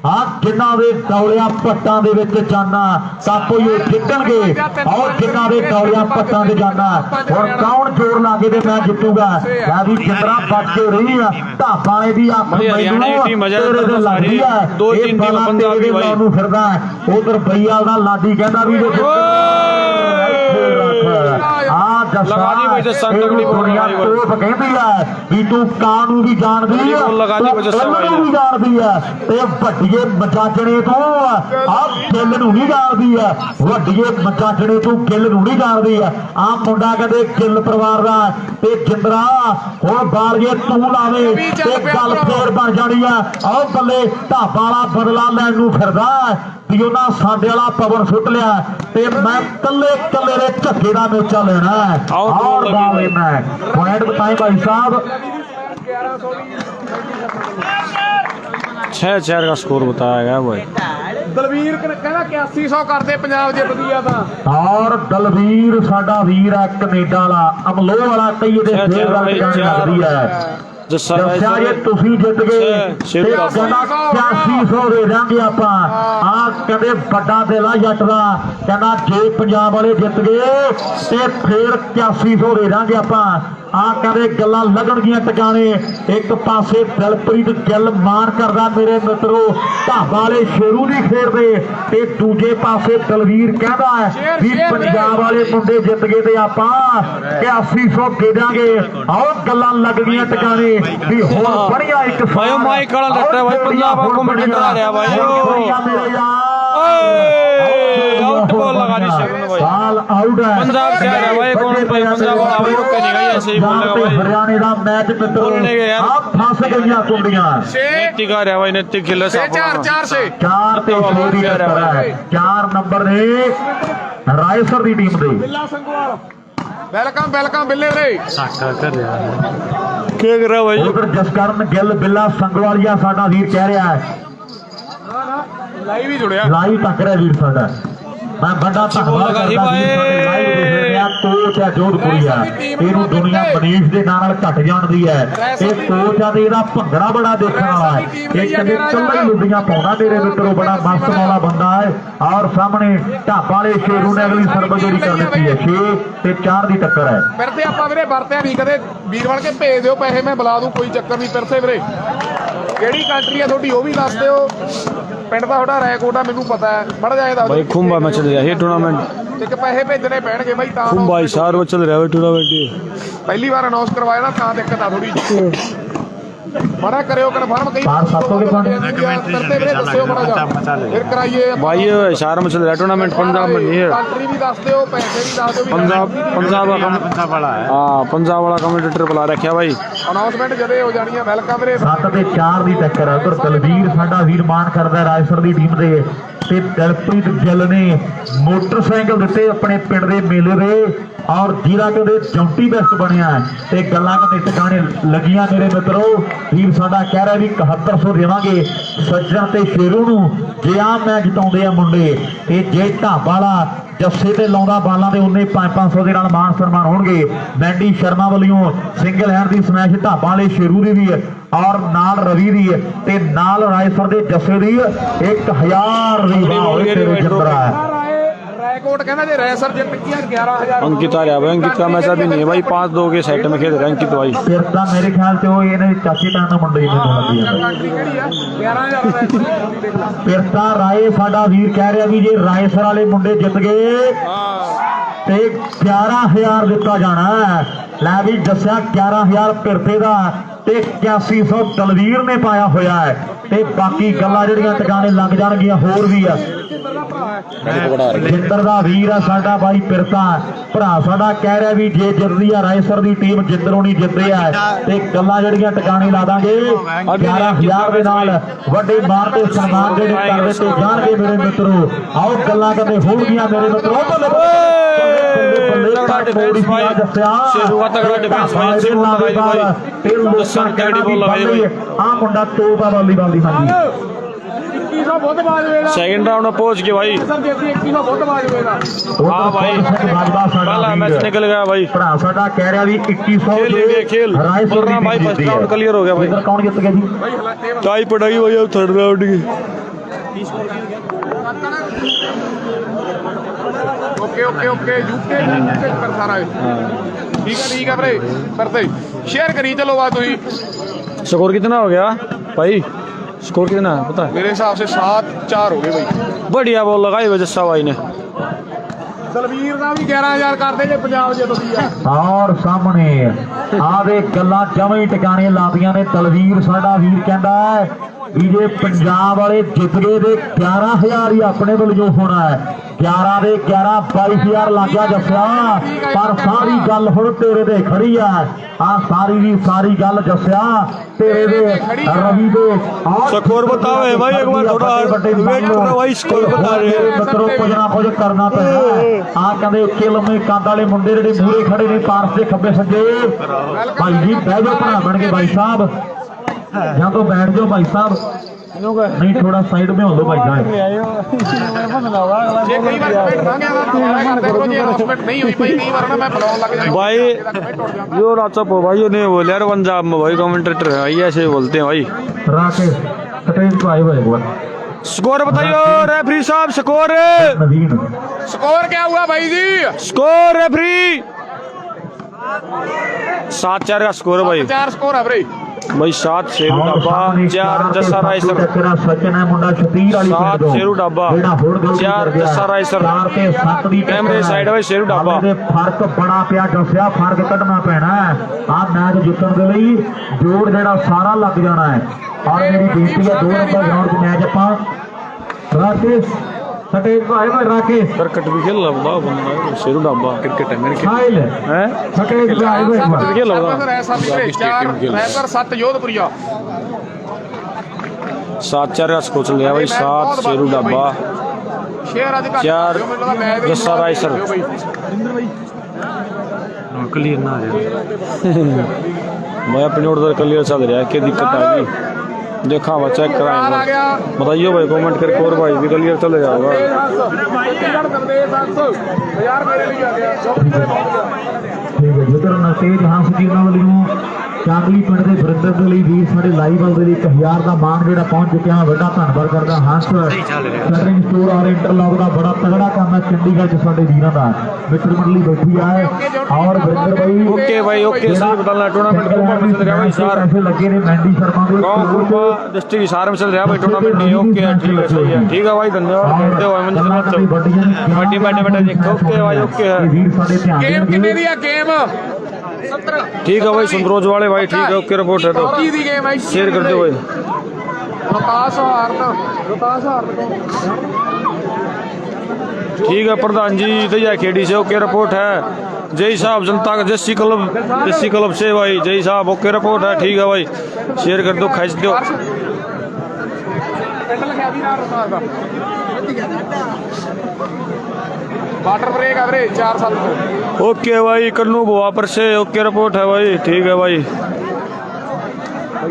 ਆ ਜਿਨ੍ਹਾਂ ਦੇ ਦੌਲਿਆਂ ਪੱਟਾਂ ਦੇ ਵਿੱਚ ਜਾਨਾ ਤਾਂ ਪੋਈਓ ਜਿੱਤਣਗੇ ਔਰ ਜਿਨ੍ਹਾਂ ਦੇ ਦੌਲਿਆਂ ਪੱਟਾਂ ਦੇ ਜਾਨਾ ਹੁਣ ਕੌਣ ਜੋਰ ਲਾ ਕੇ ਤੇ ਮੈਂ ਜਿੱਤੂਗਾ ਆ ਵੀ ਜਿੰਦਰਾ ਬਚ ਕੇ ਰਹੀ ਆ ਢਾਬਾ ਵਾਲੇ ਦੀ ਅੱਖ ਮੈਨੂੰ ਤੇਰੇ ਦੇ ਲੱਗਦੀ ਆ 2-3 ਟੀਮ ਪੰਜਾਬੀ ਬਾਈ ਨੂੰ ਫਿਰਦਾ ਉਧਰ ਬਈਆਲ ਦਾ ਲਾਡੀ ਕਹਿੰਦਾ ਵੀ ਆ लगा दी भाई जस्सा, तगड़ी बॉल ਦੁਨੀਆ लगाई भाई। ਤੋਪ ਕਹਿੰਦੀ ਹੈ ਵੀ ਤੂੰ ਕਾਂ ਨੂੰ ਵੀ ਜਾਣਦੀ ਤਗੜੀ ਹੈ ਬॉल लगा दी भाई जस्सा भाई ਨੂੰ ਵੀ ਜਾਣਦੀ ਹੈ ਤੇ ਵੱਡੀਏ ਮਜਾਜਣੇ ਤੋਂ ਆ ਗਿੱਲ ਨੂੰ ਨਹੀਂ ਜਾਣਦੀ ਹੈ ਵੱਡੀਏ ਮਜਾਜਣੇ ਤੋਂ ਗਿੱਲ ਨੂੰ ਨਹੀਂ ਜਾਣਦੀ ਹੈ ਆ ਮੁੰਡਾ ਕਹਿੰਦੇ ਗਿੱਲ ਪਰਿਵਾਰ ਦਾ ਤੇ ਜਿੰਦਰਾ ਹੁਣ ਬਾਲਗੇ ਤੂੰ ਲਾਵੇ ਤੇ ਗੱਲ ਫੇਰ ਬਣ ਜਾਣੀ ਆ ਆਹ ਬੱਲੇ ਢਾਬਾ ਵਾਲਾ ਬਦਲਾ ਲੈਣ ਨੂੰ ਫਿਰਦਾ ਵੀ ਉਹਨਾਂ ਸਾਡੇ ਵਾਲਾ ਪਵਨ ਸੁੱਟ ਲਿਆ ਤੇ ਮੈਂ ਕੱਲੇ ਕੱਲੇ ਦੇ ਝੱਕੇ ਦਾ ਮੇਚਾ ਲੈਣਾ ਔਰ ਬਾਲ ਲੈਣਾ ਪੁਆਇੰਟ ਬਤਾਏ ਭਾਈ ਸਾਹਿਬ 6-4 का स्कोर बताया गया भाई। ਦਲਵੀਰ ਕਹਿੰਦਾ 8100 ਕਰਦੇ ਪੰਜਾਬ ਜਿੱਤਦੀ ਆ ਤਾਂ ਔਰ ਦਲਵੀਰ ਸਾਡਾ ਵੀਰ ਆ ਕੈਨੇਡਾ ਵਾਲਾ ਅਮਲੋ ਵਾਲਾ ਕਈ ਇਹਦੇ ਫੇਰ ਗੱਲ ਜਾਣ ਲੱਗਦੀ ਹੈ जस्सा ਦੱਸਿਆ ਜੇ ਤੁਸੀਂ ਜਿੱਤ ਗਏ ਤੇ ਕਹਿੰਦਾ 8100 ਦੇ ਦਾਂਗੇ ਆਪਾਂ ਆ ਕਹਿੰਦੇ ਵੱਡਾ ਦਿਲ ਆ ਜੱਟ ਦਾ ਕਹਿੰਦਾ ਜੇ ਪੰਜਾਬ ਵਾਲੇ ਜਿੱਤ ਗਏ ਤੇ ਫੇਰ 8100 ਦੇ ਦਾਂਗੇ ਆਪਾਂ ਆ ਕਹਿੰਦੇ ਗੱਲਾਂ ਲੱਗਣਗੀਆਂ ਟਿਕਾਣੇ ਇੱਕ ਪਾਸੇ ਦਿਲਪ੍ਰੀਤ ਗਿੱਲ ਮਾਨ ਕਰਦਾ ਮੇਰੇ ਮਿੱਤਰੋ ਢਾਬਾ ਵਾਲੇ ਸ਼ੇਰੂ ਦੀ ਖੇਡਦੇ ਤੇ ਦੂਜੇ ਪਾਸੇ ਦਲਵੀਰ ਕਹਿੰਦਾ ਹੈ ਵੀ ਪੰਜਾਬ ਵਾਲੇ ਮੁੰਡੇ ਜਿੱਤ ਗਏ ਤੇ ਆਪਾਂ 8100 ਦੇ ਦਾਂਗੇ ਆਓ ਗੱਲਾਂ ਲੱਗਣਗੀਆਂ ਟਿਕਾਣੇ ਵੀ ਹੁਣ ਬੜੀਆ ਇੱਕ भाई माइक वाला लट रहा है भाई पंजाब का कमेंटेटर आ रहा है भाई आउट बॉल लगा दी शेखर भाई बाल आउट है पंजाब से आ रहा है भाई कौन भाई पंजाब वाला भाई रुक नहीं गई ऐसे ही बोलेगा भाई हरियाणा का मैच मित्रों बोलने गए यार। आप फंस गईਆਂ ਕੁੰਡੀਆਂ 6 नैतिक आ रहा है भाई नैतिक खेल रहा है 4 6 ਚਾਰ ਤੇ ਛੇ ਦੀ ਟੱਕਰ ਹੈ 4 ਨੰਬਰ ਨੇ ਰਾਏਸਰ ਦੀ ਟੀਮ ਦੇ ਬਿੱਲਾ ਸੰਗਵਾਲ ਵੈਲਕਮ ਵੈਲਕਮ ਬਿੱਲੇ ਵੀਰੇ क्या कर रहा है भाई ਉਧਰ ਜਸਕਰਨ ਗਿੱਲ ਬਿੱਲਾ ਸੰਗਵਾਲੀਆ ਸਾਡਾ ਵੀਰ ਕਹਿ ਰਿਹਾ ਹੈ ਲਾਈਵ ਹੀ ਜੁੜਿਆ ਲਾਈਵ ਤੱਕ ਰਿਹਾ ਵੀਰ ਸਾਡਾ ਮੈਂ ਵੱਡਾ ਧੰਨਵਾਦ ਲਗਾ ਦੀ ਕਰਦਾ ਬਾਈ। ਵੀਰ ਸਾਡੇ ਲਾਈਵ ਦੇਖ ਰਿਹਾ ਕੋਚ ਹੈ ਜੋਧਪੁਰੀ ਆ ਇਹਨੂੰ ਦੁਨੀਆ ਮਨੀਸ਼ ਦੇ ਨਾਲ ਘੱਟ ਜਾਣਦੀ ਹੈ ਇਹ ਕੋਚ ਆ ਤੇ ਇਹਦਾ ਭੰਗੜਾ ਬੜਾ ਦੇਖਣ ਵਾਲਾ ਹੈ ਇਹ ਕਦੇ ਕੱਲਾ ਹੀ ਲੁੱਡੀਆਂ ਪਾਉਂਦਾ ਮੇਰੇ ਮਿੱਤਰੋ ਬੜਾ ਮਸਤ ਵਾਲਾ ਬੰਦਾ ਹੈ ਔਰ ਸਾਹਮਣੇ ਢਾਬਾ ਵਾਲੇ ਸ਼ੇਰੂ ਨੇ ਅਗਲੀ ਸਰਬਜੋਰੀ ਕਰ ਦਿੱਤੀ ਹੈ 6 ਤੇ 4 ਦੀ ਟੱਕਰ ਹੈ ਫਿਰ ਤੇ ਆਪਾਂ ਵੀਰੇ ਵਰਤਿਆ ਨਹੀਂ ਕਦੇ ਵੀਰ ਬਣ ਕੇ ਭੇਜ ਦਿਓ ਪੈਸੇ ਮੈਂ ਬੁਲਾ ਦੂੰ ਕੋਈ ਚੱਕਰ ਨਹੀਂ ਫਿਰ ਤੇ ਵੀਰੇ ਕਿਹੜੀ ਕੰਟਰੀ ਆ ਤੁਹਾਡੀ ਉਹ ਵੀ ਦੱਸ ਦਿਓ ਪਿੰਡ ਦਾ ਤੁਹਾਡਾ ਰੈਕੋਰਡ ਆ ਮੈਨੂੰ ਪਤਾ ਹੈ ਬੜਾ ਜਾਇਦਾ भाई खुम्बा में चल रहा है टूर्नामेंट ਇੱਕ ਪੈਸੇ ਭੇਜਣੇ ਪੈਣਗੇ ਬਾਈ ਤਾਂ खुम्बा हिसार में चल रहा है टूर्नामेंट ये ਪਹਿਲੀ ਵਾਰ ਅਨਾਉਂਸ ਕਰਵਾਇਆ ਨਾ ਤਾਂ ਦਿੱਕਤ ਆ ਥੋੜੀ ਬੜਾ ਕਰਿਓ ਕਨਫਰਮ ਕਈ ਬਾਹਰ ਸਾਤੋਂ ਕੇ ਪਾਣੀ ਕਰਤੇ ਵੀਰੇ ਦੱਸਿਓ ਬੜਾ ਜਾ ਫਿਰ ਕਰਾਈਏ भाई ये हिसार में चल रहा है टूर्नामेंट पंजाब में नहीं है ਕੰਟਰੀ ਵੀ ਦੱਸ ਦਿਓ ਪੈਸੇ ਵੀ ਦੱਸ ਦਿਓ ਵੀ पंजाब वाला हाँ पंजाब वाला कमेंटेटर बुला रखा भाई ਅਨਾਉਂਸਮੈਂਟ ਜਦੇ ਹੋ ਜਾਣੀ ਆ ਵੈਲਕਮ ਵੀਰੇ 7 ਤੇ 4 ਦੀ ਟੱਕਰ ਹੈ ਉਧਰ ਦਲਵੀਰ ਸਾਡਾ ਵੀਰ ਮਾਨ ਕਰਦਾ ਰਾਏਸਰ ਦੀ ਟੀਮ ਦੇ ਤੇ ਦਿਲਪ੍ਰੀਤ ਗਿੱਲ ਨੇ ਮੋਟਰਸਾਈਕਲ ਦਿੱਤੇ ਆਪਣੇ ਪਿੰਡ ਦੇ ਮੇਲੇ ਦੇ ਔਰ ਜੀਰਾ ਕਹਿੰਦੇ ਚੌਂਟੀ ਬੈਸਟ ਬਣਿਆ ਤੇ ਗੱਲਾਂ ਕਹਿੰਦੇ ਟਿਕਾਣੇ ਲੱਗੀਆਂ ਮੇਰੇ ਮਿੱਤਰੋ ਵੀਰ ਸਾਡਾ ਕਹਿ ਰਿਹਾ ਵੀ 7100 ਦੇਵਾਂਗੇ ਸੱਜਣ ਤੇ ਸ਼ੇਰੂ ਨੂੰ ਜੇ ਆ ਮੈਚ ਜਿਤਾਉਂਦੇ ਆ ਮੁੰਡੇ ਤੇ ਜੇ ਢਾਬਾ ਵਾਲਾ ਜੱਸੇ ਤੇ ਲਾਉਂਦਾ ਬਾਲਾਂ ਦੇ ਉਹਨੇ 500 ਦੇ ਨਾਲ ਮਾਨ ਸਨਮਾਨ ਹੋਣਗੇ ਮੈਂਡੀ ਸ਼ਰਮਾ ਵੱਲੋਂ ਸਿੰਗਲ ਹੈਂਡ ਦੀ ਸਮੈਸ਼ ਢਾਬਾ ਵਾਲੇ ਸ਼ੇਰੂ ਦੀ ਵੀ ਔਰ ਨਾਲ ਰਵੀ ਦੀ ਤੇ ਨਾਲ ਰਾਏਸਰ ਦੇ ਜੱਸੇ ਦੀ 1000 ਦੀ ਤੇਰੇ ਜਿੰਦਰਾ ਰੈਕੋਰਡ ਕਹਿੰਦਾ ਜੇ ਰੈਸਰ ਜਿੱਤ ਗਿਆ 11000 अंकित आ रहा है भाई अंकित का मैच अभी नहीं है भाई 5-2 के सेट में खेल रहा है अंकित भाई ਫਿਰ ਤਾਂ ਮੇਰੇ ਖਿਆਲ ਚ ਉਹ ਇਹਨੇ ਚਾਚੀ ਤਾਂ ਦਾ ਮੁੰਡਾ ਹੀ ਮੈਨੂੰ ਲੱਗੀ ਜਾਂਦਾ ਕੰਟਰੀ ਕਿਹੜੀ ਆ 11000 ਰੈਕੋਰਡ ਦੇਖ ਲੈ ਫਿਰ ਤਾਂ ਰਾਏ ਸਾਡਾ ਵੀਰ ਕਹਿ ਰਿਹਾ ਵੀ ਜੇ ਰਾਏਸਰ ਵਾਲੇ ਮੁੰਡੇ ਜਿੱਤ ਗਏ ਤੇ 11000 ਦਿੱਤਾ ਜਾਣਾ ਲੈ ਵੀ ਦੱਸਿਆ 11000 ਪਿਰਤੇ ਦਾ ਤੇ 8100 ਦਲਵੀਰ ਨੇ ਪਾਇਆ ਹੋਇਆ ਹੈ ਤੇ ਬਾਕੀ ਗੱਲਾਂ ਜਿਹੜੀਆਂ ਟਿਕਾਣੇ ਲੱਗ ਜਾਣਗੀਆਂ ਹੋਰ ਵੀ ਆ ਜਿੰਦਰ ਦਾ ਵੀਰ ਆ ਸਾਡਾ ਬਾਈ ਪਿਰਤਾ ਭਰਾ ਸਾਡਾ ਕਹਿ ਰਿਹਾ ਵੀ ਜੇ ਜਿੱਤਦੀ ਆ ਰਾਏਸਰ ਦੀ ਟੀਮ ਜਿੱਦਰੋਂ ਨਹੀਂ ਜਿੱਤਦੇ ਆ ਤੇ ਗੱਲਾਂ ਜਿਹੜੀਆਂ ਟਿਕਾਣੇ ਲਾ ਦਾਂਗੇ 11000 ਦੇ ਨਾਲ ਵੱਡੇ ਮਾਰ ਤੇ ਸਨਮਾਨ ਜਿਹੜੇ ਕਰ ਦਿੱਤੇ ਜਾਣਗੇ ਮੇਰੇ ਮਿੱਤਰੋ ਆਓ ਗੱਲਾਂ ਕਰਦੇ ਹੋਣਗੀਆਂ ਮੇਰੇ ਮਿੱਤਰੋ तगड़ा डिफेंस भाई शेरू का तगड़ा डिफेंस भाई से बोल लगाई भाई दसन तगड़ी बोल लगाई भाई आ मुंडा तोबा वालीबाल दी हां 2100 ਬਹੁਤ ਬਾਜਵੇ ਦਾ सेकंड राउंड में पहुंच गए भाई ਸਰ ਜੇਤੀ 2100 ਬਹੁਤ ਬਾਜਵੇ ਦਾ हाँ भाई पहला मैच निकल गया भाई ਭਰਾ ਸਾਡਾ ਕਹਿ ਰਿਹਾ ਵੀ 2100 खेल भी खेल बोल रहा भाई फर्स्ट राउंड क्लियर हो गया भाई ਕੌਣ ਜਿੱਤ ਗਿਆ ਜੀ ਬਾਈ ਹਲਾਤੇ टाई पड़ेगी भाई अब थर्ड राउंड की ਓਕੇ ਯੂਕੇ ਕਰ ਸਾਰਾ ਠੀਕ ਹੈ ਵੀਰੇ ਫਿਰ ਤੇ ਸ਼ੇਅਰ ਕਰੀ ਚਲੋ ਆ ਤੁਸੀਂ स्कोर कितना हो गया भाई स्कोर कितना है पता है मेरे हिसाब से 7-4 हो गए भाई बढ़िया बॉल लगाई भाई जस्सा भाई ने ਦਲਵੀਰ ਦਾ ਵੀ 11000 ਕਰਦੇ ਜੇ ਪੰਜਾਬ ਜਿੱਤਦੀ ਆ। ਔਰ ਸਾਹਮਣੇ ਆਦੇ ਗੱਲਾਂ ਜਮਾਂ ਹੀ ਟਿਕਾਣੇ ਲਾਦੀਆਂ ਨੇ। ਦਲਵੀਰ ਸਾਡਾ ਵੀਰ ਕਹਿੰਦਾ ਹੈ ਵੀ ਜੇ ਪੰਜਾਬ ਵਾਲੇ ਜਿੱਤ ਗਏ ਤੇ 11000 ਹੀ ਆਪਣੇ ਵੱਲ ਜੋ ਹੋਣਾ ਹੈ। 11 ਦੇ 11 22,000 ਲੱਗਿਆ ਜੱਸਿਆ, ਪਰ ਸਾਰੀ ਗੱਲ ਹੁਣ ਤੇਰੇ ਤੇ ਖੜੀ ਆ। ਸਾਰੀ ਦੀ ਸਾਰੀ ਗੱਲ ਜੱਸਿਆ ਤੇਰੇ ਦੇ ਰਵੀ ਦੇ। स्कोर बताओ है भाई, एक बार थोड़ा वेट करो भाई, स्कोर बता रहे हैं ਮਿੱਤਰੋ। ਕੁਝ ਨਾ ਕੁਝ ਕਰਨਾ ਪੈਣਾ। ਕਹਿੰਦੇ ਉੱਚੇ ਲੰਮੇ ਕੰਦ ਵਾਲੇ ਮੁੰਡੇ ਜਿਹੜੇ ਮੂਹਰੇ ਖੜੇ ਨੇ ਪਾਰਸ ਦੇ ਖੱਬੇ ਸੱਜੇ। ਭਾਈ ਜੀ ਬਹਿ ਜਾਓ, ਭਰਾ ਬਣ ਕੇ ਭਾਈ ਸਾਹਿਬ, ਜਾਂ ਤੋਂ ਬੈਠ ਜਾਓ ਭਾਈ ਸਾਹਿਬ। नहीं थोड़ा साइड में हो लो भाई जाए। ਜੇ ਕਈ ਵਾਰ ਕਮੈਂਟ ਨਾ ਗਿਆ ਤਾਂ ਦੁਬਾਰਾ ਕਰਦੇ ਕਰੋ। ਜੇ ਅਨਾਉਂਸਮੈਂਟ ਨਹੀਂ ਹੋਈ ਭਾਈ ਕਈ ਵਾਰ ਨਾ ਮੈਂ ਬੁਲਾਉਣ ਲੱਗ ਜਾਂਦਾ भाई। जो राचा पो भाई ने बोले यार पंजाब में भाई कमेंटेटर है भाई, ऐसे बोलते हैं भाई। राकेश स्टेज को आए हुए एक बार। स्कोर बताइए रेफरी साहब, स्कोर नवीन ਸਕੋਰ क्या हुआ भाई जी? स्कोर रेफरी 7-4 का स्कोर है भाई। 4 ਸਕੋਰ ਹੈ ਵੀਰੇ। भाई 7 शेरू डाबा, 4 जस्सा राइसर, सचिन है मुंडा शतीर वाली 7 शेरू डाबा, 4 जस्सा राइसर, 4 ਤੇ 7 ਦੀ कैमरे साइड भाई शेरू डाबा। फर्क बड़ा पिया जस्या, फर्क कढ़ना पैना है। मैच जितन के लिए जोड़ जेड़ा सारा लग जाना है। और मेरी बेनती है 2 नंबर ग्राउंड च मैच ਆਪਾਂ राकेश सटेज को आए भाई। राकेश क्रिकेट भी खेल रहा बंदा, शेरू डाबा क्रिकेट है मेरे साहिल हैं। सटेज को आए भाई एक बार। खेल रहा सत जोधपुरिया 7-4 का स्कोर चल रहा भाई। 7 शेरू डाबा, शेयर आज 4 जस्सा राइसर। क्लियर ना आ रहा मैं अपनी ओर क्लियर चल रहा है। क्या दिक्कत आ गई देखा हुआ चेक कराएंगे, बताइए भाई कमेंट करके। और भाई भी क्लियर चले जाएगा। ठीक है जिधर नतेज हां सजीना वाली ਚਾਂਦਲੀ ਪਿੰਡ ਦੇ ਵਰਿੰਦਰ ਦੇ ਲਈ ਵੀਰ ਸਾਡੇ ਲਾਈਵ ਵਾਲ ਦੇ ਲਈ 1000 ਦਾ ਮਾਨ ਜਿਹੜਾ ਪਹੁੰਚ ਚੁੱਕਿਆ। ਮੈਂ ਵੱਡਾ ਧੰਨਵਾਦ ਕਰਦਾ ਹੰਸ ਕੈਟਰਿੰਗ ਸਟੋਰ ਔਰ ਇੰਟਰਲੌਕ ਦਾ ਬੜਾ ਤਗੜਾ ਕੰਮ ਹੈ ਚੰਡੀਗੜ੍ਹ 'ਚ ਸਾਡੇ ਵੀਰਾਂ ਦਾ। ਮਿੱਤਰ ਮੰਡਲੀ ਬੈਠੀ ਹੈ ਔਰ ਵਰਿੰਦਰ ਭਾਈ ओके भाई ओके सही बताना। टूर्नामेंट कौन में चल रहा है भाई? सार ऐसे लगे ने मैंडी शर्मा के डिस्ट्रिक्ट सार में चल रहा है भाई टूर्नामेंट। नहीं ओके है ठीक है सही है ठीक है भाई धन्यवाद कहते हो मंजिल बड़ी बैठे देखो ओके भाई ओके है ਵੀਰ ਸਾਡੇ ਧਿਆਨ गेम कितने दी है गेम? ठीक है भाई संतरोज वाले भाई ठीक है ओके रिपोर्ट है तो की दी गेम है शेयर कर दो भाई। रोहतास हार ठीक है प्रधान जी तैयार खेड़ी से ओके रिपोर्ट है। जय साहब जनता का जस्सी क्लब से भाई जय साहब ओके रिपोर्ट है ठीक है भाई शेयर कर दो खींच दो। वाटर ब्रेक है 4-7 को ओके भाई कन्नू बुआ पर से ओके रिपोर्ट है भाई ठीक है भाई।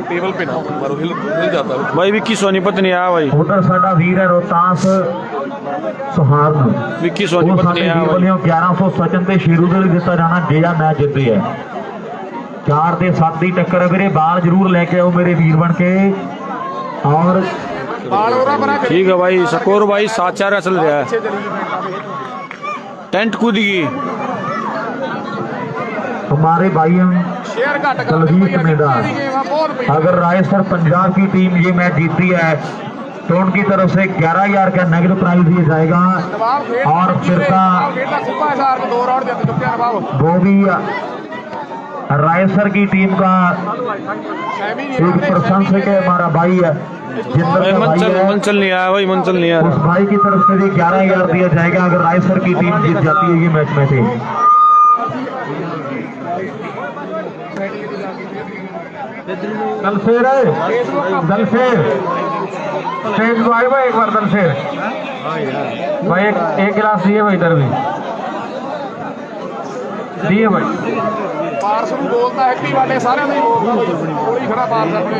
टेबल पे ना मारो हिल जाता है भाई विक्की सोनीपत नहीं आया भाई। उधर साडा वीर है रोहतास सुहारन विक्की सोनीपत नहीं आया भाई। 1100 सचिन ते शेरू दे लिए दिता जाना जेड़ा मैच जितते है। 4 ते 7 दी टक्कर है वीरे। बाल जरूर लेके आओ मेरे वीर बन के। और ठीक है भाई स्कोर भाई 7-4 चल रहा है। टेंट कूद गई हमारे भाई तलवीर कनेडा। अगर रायसर पंजाब की टीम ये मैच जीतती है तो उनकी तरफ से 11,000 का नगद प्राइज दिया जाएगा। और फिर वो भी रायसर की टीम का एक प्रशंसक है हमारा भाई है मंचल नहीं आया भाई मंचल नहीं आया। उस भाई की तरफ से भी 11,000 दिया जाएगा अगर रायसर की टीम जीत जाती है ये मैच में से। दलफेर स्टेज को आए भाई एक बार। दलफेर भाई एक गिलास दिए भाई इधर भी दिए भाई। पार्स ਨੂੰ ਬੋਲਦਾ ਹੈਪੀ ਵਾਲੇ ਸਾਰਿਆਂ ਨੂੰ ਹੀ ਬੋਲਦਾ ਭਾਈ ਕੋਲੀ ਖੜਾ ਪਾਰਸ ਆਪਣੇ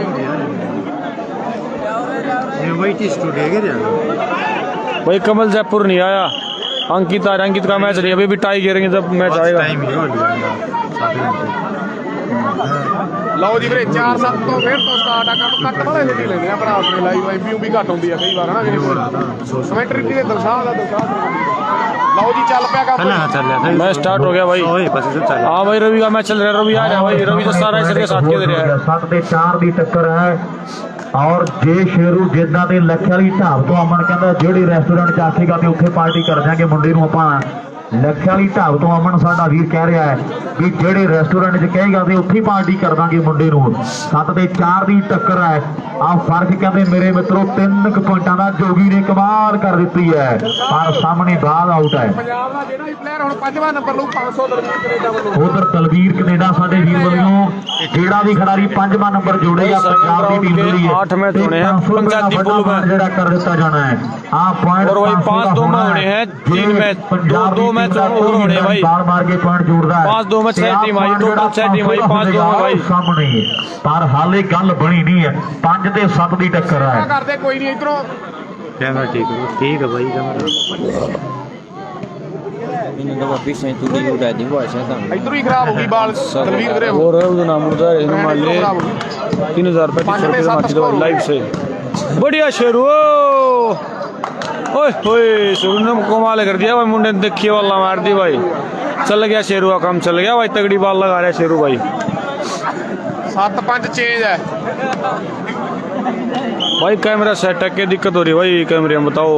भाई कमल जयपुर नहीं आया। अंकित आ अंकित का मैच नहीं अभी भी टाई गिरेंगे जब मैच आएगा। ਲਓ ਜੀ ਵੀਰੇ 4-7 ਤੋਂ ਫਿਰ ਤੋਂ ਸਟਾਰਟ ਆ ਕੰਮ ਕੱਟ ਵਾਲੇ ਨਹੀਂ ਲੈਂਦੇ ਆ ਭਰਾ ਆਪਣੇ ਲਾਈਵ ਐਮਬੀਯੂ ਵੀ ਘੱਟ ਹੁੰਦੀ ਆ ਕਈ ਵਾਰ ਹਨਾ ਜਿਹੜੇ ਕਮੈਂਟਰੀ ਦੇ ਦਰਸ਼ਾਹ ਲਓ ਜੀ ਚੱਲ ਪਿਆ ਕੰਮ मैच स्टार्ट हो गया भाई। हाँ भाई रवि का मैच चल रहा है। रवि आ रहा है भाई रवि जस्सा राइसर के साथ खेल रहा है। 7 ਤੇ 4 ਦੀ ਟੱਕਰ ਹੈ। और जे शेरू जिदा ਦੇ ਲੱਖੇ ਵਾਲੀ ਢਾਬ ਤੋਂ ਅਮਨ ਕਹਿੰਦਾ ਜਿਹੜੀ ਰੈਸਟੋਰੈਂਟ ਚ ਆਖੇਗਾ ਤੇ ਉੱਥੇ ਪਾਰਟੀ ਕਰ ਜਾਾਂਗੇ ਮੁੰਡੇ ਨੂੰ ਆਪਾਂ ਲੱਖੇ ਵਾਲੀ ਢਾਬ ਤੋਂ ਅਮਨ ਸਾਡਾ ਵੀਰ ਕਹਿ ਰਿਹਾ ਹੈ ਵੀ ਜਿਹੜੇ ਰੈਸਟੋਰੈਂਟ 'ਚ ਕਹੇਗਾ ਤੇ ਉੱਥੇ ਪਾਰਟੀ ਕਰ ਦਾਂਗੇ ਮੁੰਡੇ ਨੂੰ। 7 ਤੇ 4 ਦੀ ਟੱਕਰ ਹੈ। ਆ ਫਰਕ ਕਹਿੰਦੇ ਮੇਰੇ ਮਿੱਤਰੋ 3 ਪੁਆਇੰਟਾਂ ਦਾ ਜੋਗੀ ਨੇ ਕਮਾਲ ਕਰ ਦਿੱਤੀ ਹੈ, ਪਰ ਸਾਹਮਣੇ ਬਾਲ ਆਊਟ ਹੈ। ਪੰਜਾਬ ਦਾ ਜਿਹੜਾ ਵੀ ਪਲੇਅਰ ਹੁਣ 5ਵਾਂ ਨੰਬਰ ਲਊ 500 ਦਲਵੀਰ ਕੈਨੇਡਾ ਵੱਲੋਂ। ਉਧਰ ਤਲਵੀਰ ਕੈਨੇਡਾ ਸਾਡੇ ਵੀਰ ਵੱਲੋਂ ਜਿਹੜਾ ਵੀ ਖਿਡਾਰੀ 5ਵਾਂ ਨੰਬਰ ਜੋੜੇਗਾ ਪੰਜਾਬ ਦੀ ਟੀਮ ਦੇ ਲਈ 8 मैच होने हैं पंचायती पुल में, ਜਿਹੜਾ ਕਰ ਦਿੱਤਾ ਜਾਣਾ ਹੈ। ਆ ਪੁਆਇੰਟ और वही 5-2 में होने हैं, 3 मैच 2 मैच और होने हैं भाई। ਬਾਲ ਮਾਰ ਕੇ ਪੁਆਇੰਟ ਜੋੜਦਾ ਹੈ। 5-2 में 6 टीम आई, टोटल 6 टीम आई, 5-2 में भाई ਸਾਹਮਣੇ, ਪਰ ਹਾਲੇ ਗੱਲ ਬਣੀ ਨਹੀਂ ਹੈ। 5 ਤੇ 7 ਦੀ ਟੱਕਰ ਹੈ। ਕਰਦੇ ਕੋਈ ਨਹੀਂ ਇਧਰੋਂ कैमरा ठीक है भाई कैमरा इन्हें पीछे तू भी उड़ा दी वो ऐसा था ਇਧਰੋਂ ਹੀ ਖਰਾਬ ਹੋ ਗਈ ਬਾਲ ਦਲਵੀਰ ਵੀਰੇ। और उधर नाम उधर इन मान ले 3000 रुपए की माची दो लाइव से बढ़िया शेरू ओए ओए शेरू ने कमाल कर दिया भाई मुंडे ने देखिए वाला मार दी भाई। चल गया शेरू का काम चल गया भाई, तगड़ी बाल लगा रहा है शेरू भाई। 7-5 चेंज है भाई कैमरा सेट है, क्या दिक्कत हो रही है भाई कैमरे में बताओ।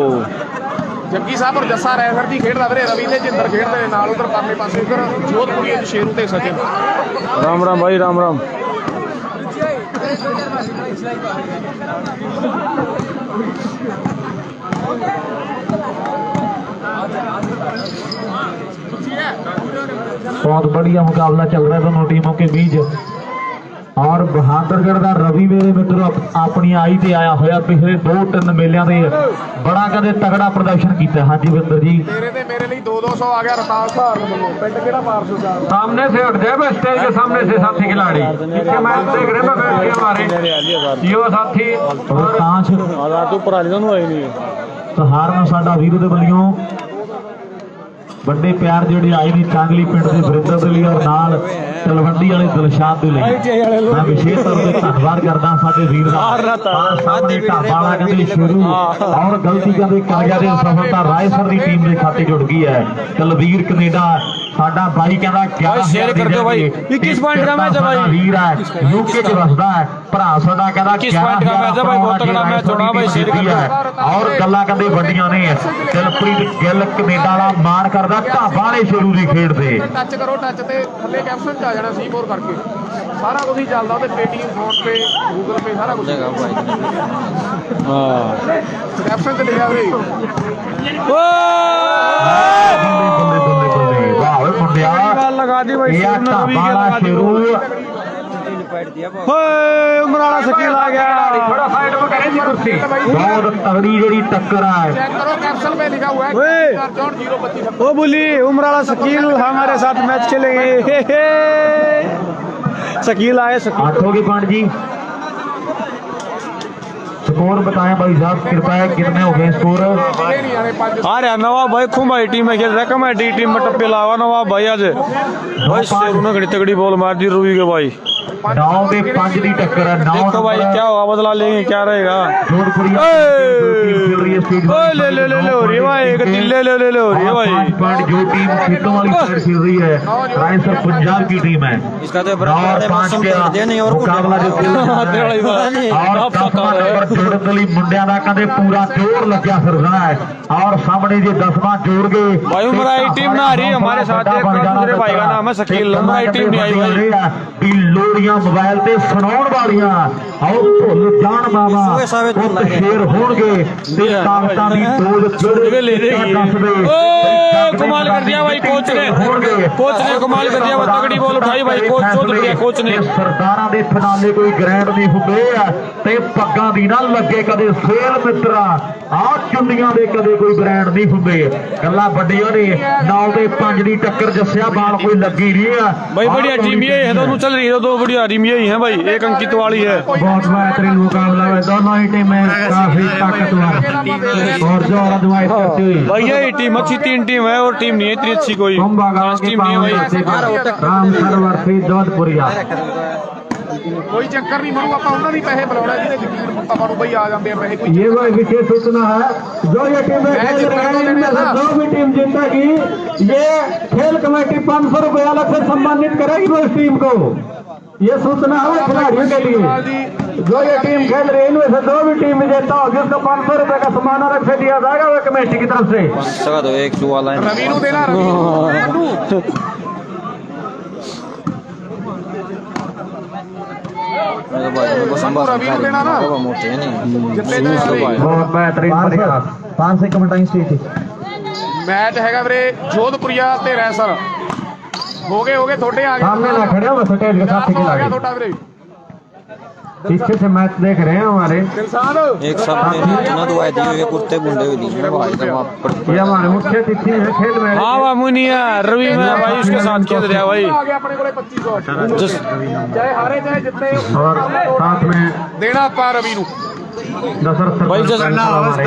ਜੱਗੀ ਸਾਹਿਬ ਔਰ ਜੱਸਾ ਰੈਸਰ ਦੀ ਖੇਡਦਾ ਵੀਰੇ, ਰਵੀ ਤੇ ਜਿੰਦਰ ਖੇਡਦੇ ਨੇ ਨਾਲ। ਉਧਰ ਪਰਲੇ ਪਾਸੇ ਉਧਰ ਜੋਧਪੁਰੀ ਸ਼ੇਰੂ ਤੇ ਸਚਿਨ। राम राम भाई राम राम। बहुत बढ़िया मुकाबला चल रहा है दोनों टीमों के बीच। और बहादुरगढ़ का रवि मेरे मित्रों अपनी आई ते आया होया पिछले 2-3 मेलियां दे बड़ा कहते तगड़ा प्रदर्शन किया। हाँ जी विंदर जी, तेरे ते मेरे लिए 200 आ गया रताल सहार ਵੱਲੋਂ। ਪਿੰਡ ਕਿਹੜਾ ਮਾਰਸ਼ਲ ਸਾਹਿਬ सामने से उठ जाए स्टेज के सामने से साथी खिलाड़ी मैच देख रहे हैं बैठ के हमारे यो साथी तू पर आई नहीं सहारन साडा वीर दे बलियों ਵੱਡੇ ਪਿਆਰ ਜਿਹੜੇ ਆਏ ਨੇ ਚਾਂਗਲੀ ਪਿੰਡ ਦੇ ਵਰਿੰਦਰ ਦੇ ਲਈ ਔਰ ਨਾਲ ਤਲਵੰਡੀ ਵਾਲੇ ਦਿਲਸ਼ਾਦ ਦੇ ਲਈ ਮੈਂ ਵਿਸ਼ੇਸ਼ ਤੌਰ ਤੇ ਧੰਨਵਾਦ ਕਰਦਾ ਸਾਡੇ ਵੀਰ ਦਾ। ਸਾਹਮਣੇ ਢਾਬਾ ਵਾਲਾ ਕਹਿੰਦੇ ਸ਼ੁਰੂ ਔਰ ਗਲਤੀ ਕਹਿੰਦੇ ਕਰ ਗਿਆ ਤੇ ਸਫਲਤਾ ਰਾਏਸਰ ਦੀ ਟੀਮ ਦੇ ਖਾਤੇ ਜੁੜ ਗਈ ਹੈ। ਤਲਵੀਰ ਕੈਨੇਡਾ ਸਾਡਾ ਬਾਈ ਕਹਿੰਦਾ 11 शेयर कर दो भाई। 21 पॉइंट का मैच है भाई, ਵੀਰ ਹੈ ਯੂਕੇ ਚ ਵਸਦਾ ਹੈ ਭਰਾ ਸਾਡਾ ਕਹਿੰਦਾ 21 पॉइंट का मैच है भाई, बहुत तगड़ा मैच होना भाई। शेयर कर दो ਔਰ ਗੱਲਾਂ ਕਹਿੰਦੇ ਵੱਡੀਆਂ ਨੇ। ਦਿਲਪ੍ਰੀਤ ਗਿੱਲ ਕੈਨੇਡਾ ਵਾਲਾ ਮਾਣ ਕਰਦਾ ਢਾਬਾ ਵਾਲੇ ਸ਼ੁਰੂ ਦੀ ਖੇਡ ਦੇ। ਟੱਚ ਕਰੋ, ਟੱਚ ਤੇ ਥੱਲੇ ਕੈਪਸ਼ਨ ਚ ਆ ਜਾਣਾ ਸੀ ਮੋਰ ਕਰਕੇ। ਸਾਰਾ ਕੁਝ ਹੀ ਚੱਲਦਾ ਉਹਦੇ ਪੇਟੀਐਮ, ਫੋਨ ਪੇ, ਗੂਗਲ ਪੇ ਸਾਰਾ ਕੁਝ ਕੈਪਸ਼ਨ ਤੇ ਲਿਖਿਆ ਵੀਰੇ। ਬੱਲੇ ਬੱਲੇ ਬੱਲੇ ਵਾਹ ਓਏ ਮੁੰਡਿਆ लगा दी भाई। ਇਹ ਢਾਬਾ ਵਾਲਾ ਸ਼ੁਰੂ उमराला शकील आ गया। थोड़ा साइड में करें जी कुर्सी। बहुत तगड़ी ਜਿਹੜੀ ਟੱਕਰ ਹੈ। चेक करो कैप्शन पे लिखा हुआ ओए। है 025। ओ बोली उमराला शकील हमारे साथ मैच खेलेंगे। शकील आए शकील 8 हो गए पॉइंट जी। स्कोर बताएं भाई साहब कृपया, कितने हो गए स्कोर? ये नहीं आने 5 आ रहा नवाब भाई खूब भाई टीम में खेल रहा कमेटी टीम में टप्पे लावा नवाब भाई आज भाई शेरू ने घड़ी तगड़ी बॉल मार दी रूबी के भाई। 9 ਤੇ 5 ਦੀ ਟੱਕਰ ਹੈ। 9 देखो भाई क्या होगा, बदला लेंगे क्या रहेगा। जोधपुरी ओए ले ले ले ले हो रही है भाई, एक ले ले ले ले हो रही है भाई। 5 पॉइंट जो टीम खेतों वाली साइड खेल रही है रायसर पंजाब की टीम है। इसका तो और 5 का मुकाबला जो खेल रहा है और 10वां नंबर जोड़न ਦੇ ਲਈ ਮੁੰਡਿਆਂ ਦਾ ਕਹਿੰਦੇ ਪੂਰਾ ਜ਼ੋਰ ਲੱਗਿਆ ਫਿਰਦਾ ਹੈ। और सामने जो 10वां जोड़ गए भाई उमराई टीम ना आ रही है हमारे साथ। एक दूसरे भाई का नाम है शकील, उमराई टीम नहीं आई भाई। लोड़ियां मोबाइल ते सुनाउण वालियां आओ भुल जाण बाबा पुत शेर होणगे ते ताकतां दी दौलत वे ले लेगी। ओ कमाल कर दिया भाई कोच ने कमाल कर दिया। तगड़ी बॉल उठाई भाई कोच, चोद दिया कोच ने। सरदारां दे फिनाले कोई ग्रैंड नहीं हुंदे ते पग्गां दी ना लगे कदे सेल मित्रा आ चुंडियां दे कदे कोई ब्रांड नहीं हुंदे। गल्लां वड्डियां ने 9 ते 5 दी टक्कर जस्सिया बाल कोई लगी नहीं है भाई। बढ़िया टीम ये है, दोनों चल रही है, दो बढ़िया टीम यही है भाई। एक अंकित वाली है। बहुत बेहतरीन मुकाबला है, दोनों ही टीमें काफी ताकतवर और जो आजमाइश करती हुई। भाई यही टीम अच्छी 3 टीम है और टीम नहीं है इतनी अच्छी कोई कुंभा गांव खास के टीम नहीं है भाई। राम सरोवर से जोधपुरिया ਕੋਈ ਚੱਕਰ ਨਹੀਂ ਮਰੂ, ਆਪਾਂ ਉਹਨਾਂ ਦੀ ਪੈਸੇ ਬੁਲਾਉਣਾ ਜਿਹਦੇ ਯਕੀਨ ਆਪਾਂ ਨੂੰ ਬਈ ਆ ਜਾਂਦੇ ਆ ਪੈਸੇ। ਕੋਈ ये वह विशेष सूचना है जो ये टीमें खेल रही हैं इनमें से जो भी टीम जीतेगी ये खेल कमेटी 500 रुपये अलग से सम्मानित करेगी वो इस टीम को। ये सूचना है खिलाड़ियों के लिए जो ये टीम खेल रही है इनमें से जो भी टीम विजेता होगी उसको 500 रुपए का सम्मान अलग से दिया जाएगा वो कमेटी की तरफ से। तो एक वाला है रवि नू देना रवि नू रवि नू देना ना जितने जाए बहुत बेहतरीन 5 सेकंड टाइम स्टे थी। मैच हैगा ਵੀਰੇ जोधपुरिया ਤੇ ਰੈਸਰ हो गए थोड़े आ गए सामने ना खड़े हो बस स्टेज के साथ हो गया खिलाड़ी थोड़ा ਵੀਰੇ पीछे से मैच देख रहे हैं हमारे दिलशाद एक सब ना दुआ दी हुई कुत्ते बुंडे हुए दी भाई ये हमारे मुख्य अतिथि है खेल में। हाँ वाह मुनिया रवि में भाई उसके साथ खेल रहा भाई आ गया अपने को 2500 चाहे हारे चाहे जितने और साथ में देना पा रवि नू दशरथ भाई सरपंच जैसे हमारे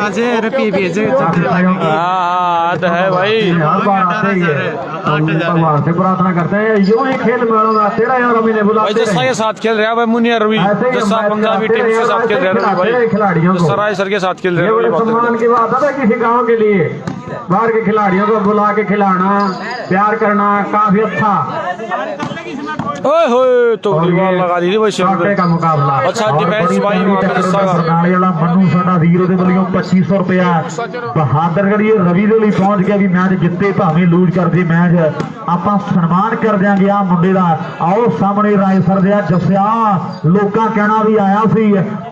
हाँ तो है भाई हर बार आते ही है हम भगवान से प्रार्थना करते हैं यूं ही खेल मेलों में आते रहे और रवि ने भाई बुलाते जैसा रहे। के साथ खेल रहा है भाई मुनिया रवि ऐसे ही जैसा मैच पंजाबी आते टीम के रहे, साथ खेल रहा है खिलाते भाई खिलाड़ियों को। सराय सर के साथ खेल ये रहा बड़े है सम्मान की बात है ना किसी गांव के लिए बाहर के खिलाड़ियों को बुला के खिलाना प्यार करना काफी अच्छा। ओए होए तो और दीवार ये लगा दी थी भाई कांटे का मुकाबला अच्छा, और डिफेंस बड़ी भाई तगड़ी वहाँ पे टक्कर रस्सा का। बरनाले वाला मनु साडा वीर ਉਹਦੇ ਵੱਲੋਂ 2500 ਰੁਪਇਆ ਬਹਾਦਰਗੜ੍ਹ ਇਹ ਰਵੀ ਦੇ ਲਈ ਪਹੁੰਚ ਗਿਆ ਵੀ ਮੈਚ ਜਿੱਤੇ ਭਾਵੇਂ ਲੂਜ਼ ਕਰਦੇ ਮੈਚ ਆਪਾਂ ਸਨਮਾਨ ਕਰ ਦਿਆਂਗੇ ਆ ਮੁੰਡੇ ਦਾ। ਆਓ ਸਾਹਮਣੇ ਰਾਏ ਸਰ ਦੇ ਜੱਸਿਆ ਲੋਕਾਂ ਕਹਿਣਾ ਵੀ ਆਇਆ ਸੀ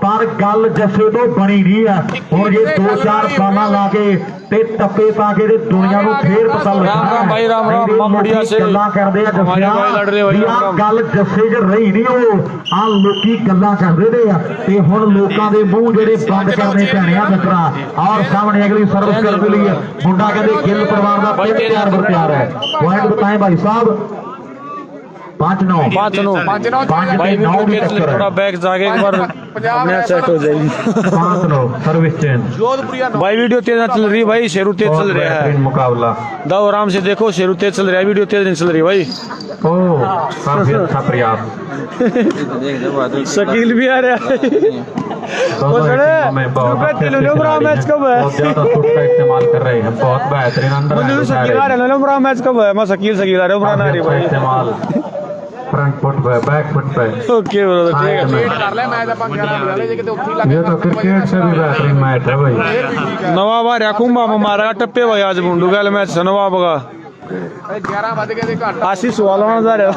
ਪਰ ਗੱਲ ਜੱਸੇ ਤੋਂ ਬਣੀ ਨਹੀਂ ਹੈ। ਹੁਣ ਜੇ 2-4 ਸਾਲਾਂ ਲਾ ਕੇ ਤੇ ਟੱਪੇ ਪਾ ਕੇ ਤੇ ਦੁਨੀਆ ਨੂੰ ਫੇਰ ਪਤਾ ਲੱਗਣਾ ਰਾਮ ਭਾਈ ਰਾਮ ਰਾਮ ਮਾਮੂੜੀਆ ਸੇ ਗੱਲਾਂ ਕਰਦੇ ਆ ਹਮਾਰੇ ਜੱਸਿਆ ਭਾਈ ਲੜ ਰਹੇ ਭਾਈ ਵੀ ਆਹ ਰਾਮ ਗੱਲ ਜੱਸੇ 'ਚ ਰਹੀ ਨਹੀਂ ਉਹ ਆ ਲੋਕੀ ਗੱਲਾਂ ਕਰਦੇ ਨੇ ਆ ਤੇ ਹੁਣ ਲੋਕਾਂ ਦੇ ਮੂੰਹ ਜਿਹੜੇ ਬੰਦ ਕਰਨੇ ਪੈਣੇ ਆ ਮਿੱਤਰਾ। ਔਰ ਸਾਹਮਣੇ ਅਗਲੀ ਸਰਵਿਸ ਕਰਨ ਦੇ ਲਈ ਮੁੰਡਾ ਕਹਿੰਦੇ ਗਿੱਲ ਪਰਿਵਾਰ ਦਾ ਤਿਆਰ ਬਰ ਤਿਆਰ ਹੈ। ਪੁਆਇੰਟ ਬਤਾएं भाई साहब 5-9 भाई भी की खेल टक्कर थोड़ा है। बैक जाके एक बार अपने सेट हो जाएगी 5-9 सर्विस चेंज जोधपुरिया भाई वीडियो तेज ना चल रही है भाई शेरू तेज चल रहा है मुकाबला दाओ आराम से देखो शेरू तेज चल रहा है वीडियो तेज नहीं चल रही भाई ओ काफी अच्छा प्रयास शकील भी आ रहा है बहुत ज्यादा सुट का इस्तेमाल कर रहे हैं बहुत बेहतरीन अंदर शकील आ रहा है मैच कब है मैं शकील शकील आ रहा हूँ आ रही भाई इस्तेमाल फ्रंट फुट पे बैक फुट पे ओके ब्रो ठीक है कर ले मैच अपन 11 बजे जे किते उत्थे ही लग ये तो क्रिकेट से भी बेहतरीन मैच है भाई। नवाब आ रहा कुंभा में मारा टप्पे भाई आज मुंडू गल मैच नवाब का 11 बज गए ते घट आशीष वाला जा रहा